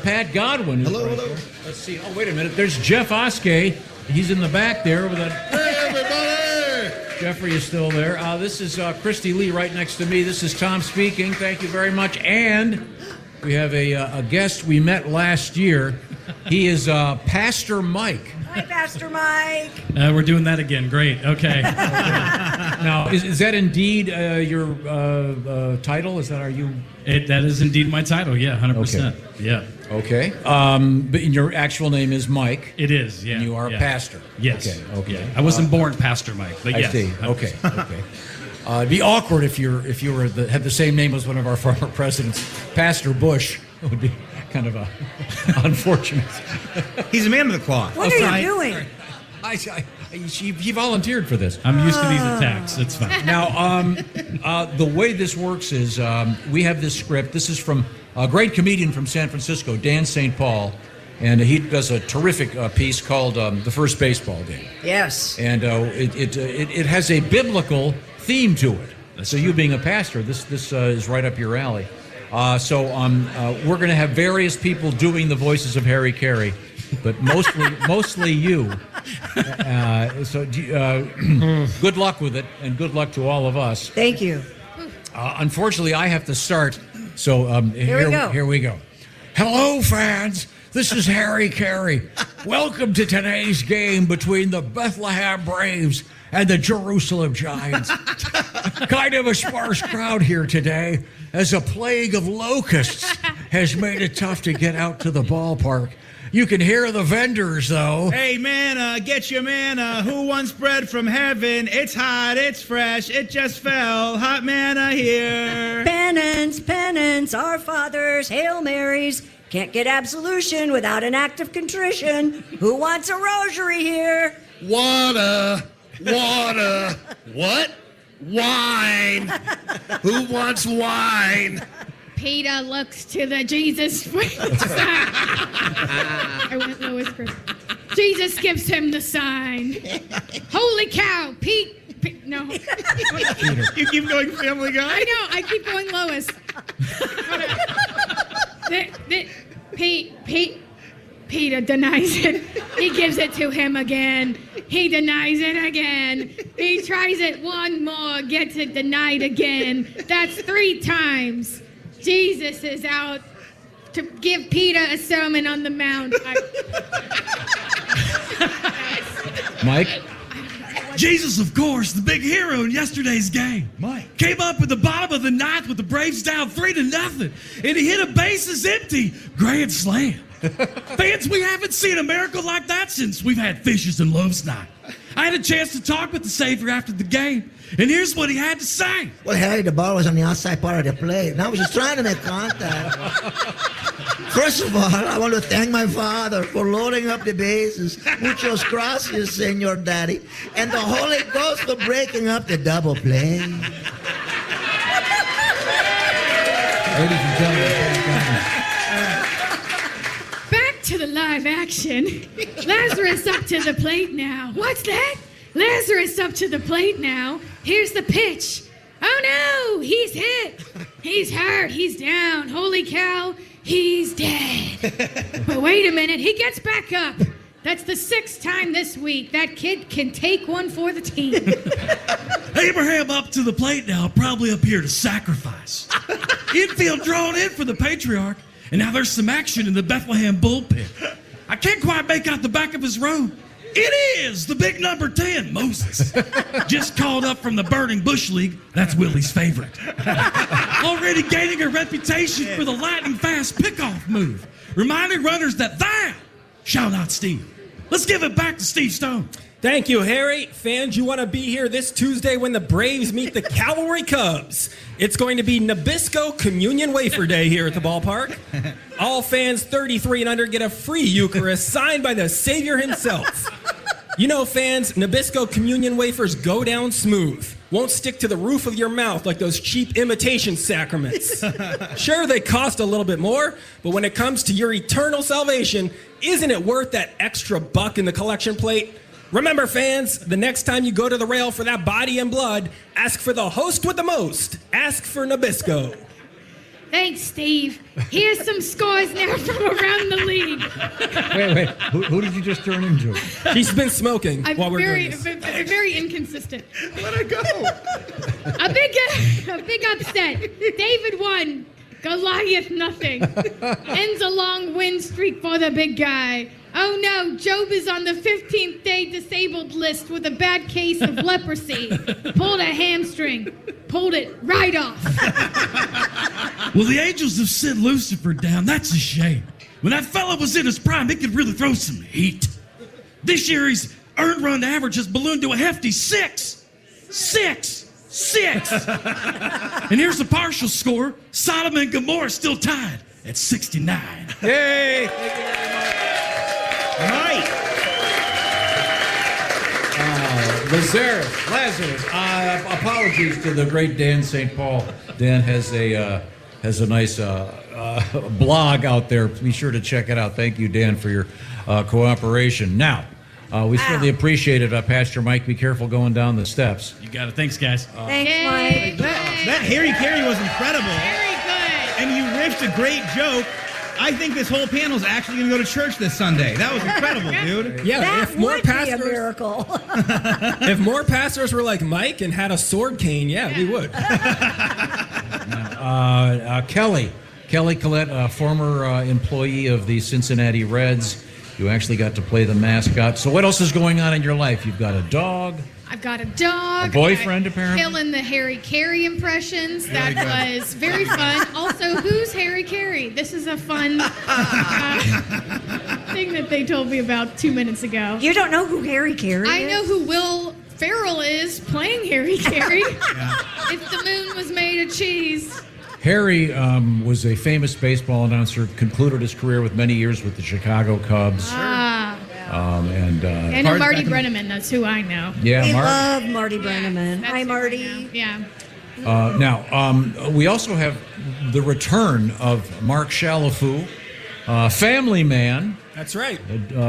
Pat Godwin is right there. Let's see. Oh, wait a minute. There's Jeff Oskey. He's in the back there with a... Hey, everybody! Jeffrey is still there. This is Christy Lee right next to me. This is Tom speaking. Thank you very much. And we have a guest we met last year. He is Pastor Mike. Hi, Pastor Mike. We're doing that again. Great. Okay. Now, is that indeed your title? Is that that is indeed my title. Yeah, 100%. Okay. Yeah. Okay. But your actual name is Mike. It is. Yeah. And you are a pastor. Yes. Okay. Yeah. I wasn't born Pastor Mike, but yes. I see. 100%. Okay. It'd be awkward if you had the same name as one of our former presidents, Pastor Bush. It would be kind of unfortunate. He's a man of the cloth. What are you doing? He volunteered for this. I'm used to these attacks. It's fine. Now, the way this works is we have this script. This is from a great comedian from San Francisco, Dan St. Paul, and he does a terrific piece called "The First Baseball Game." Yes. And it has a biblical theme to it. So you being a pastor, this is right up your alley. So we're going to have various people doing the voices of Harry Carey, but mostly you. So good luck with it, and good luck to all of us. Thank you. Unfortunately, I have to start. So here we go. Hello, fans. This is Harry Carey. Welcome to today's game between the Bethlehem Braves and the Jerusalem Giants. Kind of a sparse crowd here today, as a plague of locusts has made it tough to get out to the ballpark. You can hear the vendors, though. Hey, manna, get your manna. Who wants bread from heaven? It's hot, it's fresh, it just fell. Hot manna here. Penance, our fathers, Hail Marys. Can't get absolution without an act of contrition. Who wants a rosary here? Water. What? Wine. Who wants wine? Peter looks to the Jesus sign. I went Lois first. Jesus gives him the sign. Holy cow, Pete. No. You keep going Family Guy? I know. I keep going Lois. Peter denies it. He gives it to him again. He denies it again. He tries it one more, gets it denied again. That's 3 times. Jesus is out to give Peter a sermon on the Mount. Mike? Jesus, of course, the big hero in yesterday's game. Mike came up at the bottom of the ninth with the Braves down 3-0, and he hit a bases empty grand slam. Fans, we haven't seen a miracle like that since we've had Fishes and Loaves night. I had a chance to talk with the Savior after the game, and here's what he had to say. Well, Harry, the ball was on the outside part of the plate, and I was just trying to make contact. First of all, I want to thank my father for loading up the bases. Muchos gracias, Senor Daddy. And the Holy Ghost for breaking up the double play. Ladies and gentlemen, Back to the live action. Lazarus up to the plate now. What's that? Lazarus up to the plate now. Here's the pitch. Oh no, he's hit. He's hurt. He's down. Holy cow, he's dead. But wait a minute, he gets back up. That's the 6th time this week. That kid can take one for the team. Abraham up to the plate now, probably up here to sacrifice. Infield drawn in for the Patriarch, and now there's some action in the Bethlehem bullpen. I can't quite make out the back of his robe. It is the big number 10, Moses. Just called up from the Burning Bush League. That's Willie's favorite. Already gaining a reputation for the lightning fast pickoff move, reminding runners that thou shall not steal. Let's give it back to Steve Stone. Thank you, Harry. Fans, you want to be here this Tuesday when the Braves meet the Cavalry Cubs. It's going to be Nabisco Communion Wafer Day here at the ballpark. All fans 33 and under get a free Eucharist signed by the Savior himself. You know, fans, Nabisco Communion wafers go down smooth. Won't stick to the roof of your mouth like those cheap imitation sacraments. Sure, they cost a little bit more, but when it comes to your eternal salvation, isn't it worth that extra buck in the collection plate? Remember, fans, the next time you go to the rail for that body and blood, ask for the host with the most. Ask for Nabisco. Thanks, Steve. Here's some scores now from around the league. Wait. Who did you just turn into? She's been smoking while we're doing this. Very inconsistent. Let her go. A big upset. David won. Goliath nothing. Ends a long win streak for the big guy. Oh no, Job is on the 15th day disabled list with a bad case of leprosy. Pulled a hamstring. Pulled it right off. Well, the Angels have sent Lucifer down. That's a shame. When that fella was in his prime, he could really throw some heat. This year, his earned run average has ballooned to a hefty 6. 6. And here's the partial score. Sodom and Gomorrah still tied at 69. Yay! Mike. Lazarus. Apologies to the great Dan St. Paul. Dan has a nice blog out there. Be sure to check it out. Thank you, Dan, for your cooperation. Now, we certainly appreciate it. Pastor Mike, be careful going down the steps. You got it. Thanks, guys. Thanks, Mike. That Harry Carey was incredible. Very good. And you riffed a great joke. I think this whole panel is actually going to go to church this Sunday. That was incredible, dude. Yeah, That if more would be a pastors, miracle. if more pastors were like Mike and had a sword cane, yeah, we would. Kelly Collette, former employee of the Cincinnati Reds. You actually got to play the mascot. So what else is going on in your life? You've got a dog. I've got a dog. A boyfriend, apparently? Killing the Harry Carey impressions. That was very fun. Also, who's Harry Carey? This is a fun thing that they told me about 2 minutes ago. You don't know who Harry Carey is? I know who Will Ferrell is playing Harry Carey. If the moon was made of cheese. Harry was a famous baseball announcer, concluded his career with many years with the Chicago Cubs. I know Marty Brenneman. That's who I know. Yeah, We Marty. love Marty Brenneman. Hi, Marty. Yeah. Now, we also have the return of Mark Chalafou, family man. That's right.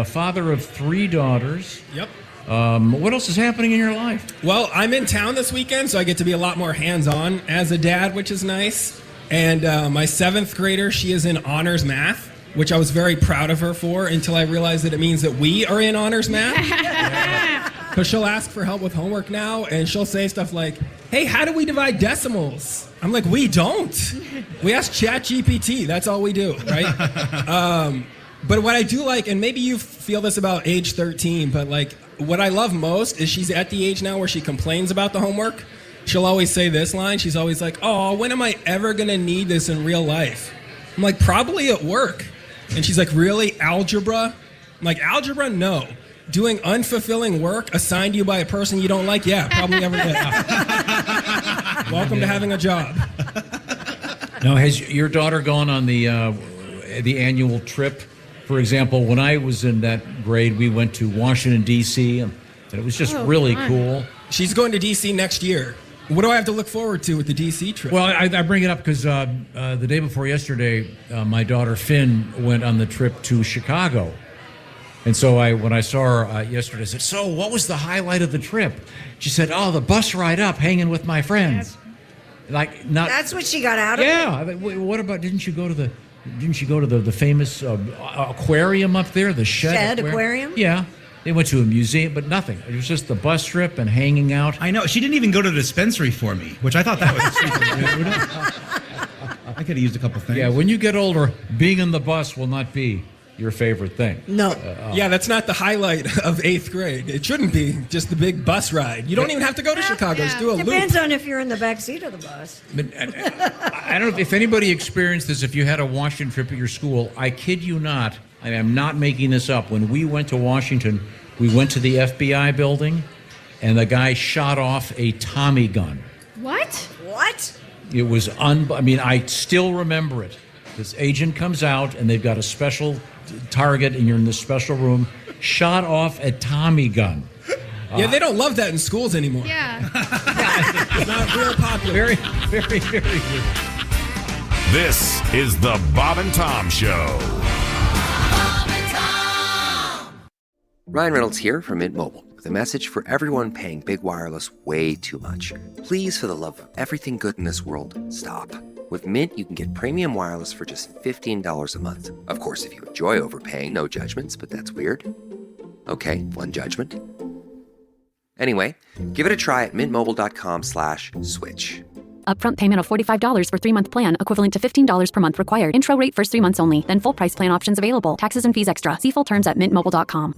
Father of 3 daughters. Yep. What else is happening in your life? Well, I'm in town this weekend, so I get to be a lot more hands-on as a dad, which is nice. And my 7th grader, she is in honors math, which I was very proud of her for until I realized that it means that we are in honors math. Because she'll ask for help with homework now, and she'll say stuff like, hey, how do we divide decimals? I'm like, we don't. We ask ChatGPT. That's all we do, right? But what I do like, and maybe you feel this about age 13, but like what I love most is she's at the age now where she complains about the homework. She'll always say this line. She's always like, oh, when am I ever going to need this in real life? I'm like, probably at work. And she's like, really? Algebra? I'm like, algebra? No. Doing unfulfilling work assigned to you by a person you don't like? Yeah, probably every day. Welcome to having a job. Now, has your daughter gone on the annual trip? For example, when I was in that grade, we went to Washington, D.C., and it was just really cool. She's going to D.C. next year. What do I have to look forward to with the D.C. trip? Well, I bring it up because the day before yesterday, my daughter Finn went on the trip to Chicago. And so when I saw her yesterday, I said, so what was the highlight of the trip? She said, oh, the bus ride up, hanging with my friends. That's what she got out of it? Yeah. What about, didn't you go to the famous aquarium up there, the Shed Aquarium? Yeah. They went to a museum, but nothing. It was just the bus trip and hanging out. I know. She didn't even go to the dispensary for me, which I thought that was I could have used a couple things. Yeah, when you get older, being in the bus will not be your favorite thing. No. Yeah, that's not the highlight of 8th grade. It shouldn't be just the big bus ride. You don't even have to go to Chicago. Just do a loop. Depends on if you're in the back seat of the bus. I don't know if anybody experienced this, if you had a Washington trip at your school. I kid you not. I am not making this up. When we went to Washington, we went to the FBI building, and the guy shot off a Tommy gun. What? What? It was I still remember it. This agent comes out, and they've got a special target, and you're in this special room, shot off a Tommy gun. Yeah, they don't love that in schools anymore. Yeah. It's not real popular. Very, very, very good. This is the Bob and Tom Show. Ryan Reynolds here from Mint Mobile with a message for everyone paying big wireless way too much. Please, for the love of everything good in this world, stop. With Mint, you can get premium wireless for just $15 a month. Of course, if you enjoy overpaying, no judgments, but that's weird. Okay, one judgment. Anyway, give it a try at mintmobile.com/switch. Upfront payment of $45 for 3-month plan, equivalent to $15 per month required. Intro rate first 3 months only, then full price plan options available. Taxes and fees extra. See full terms at mintmobile.com.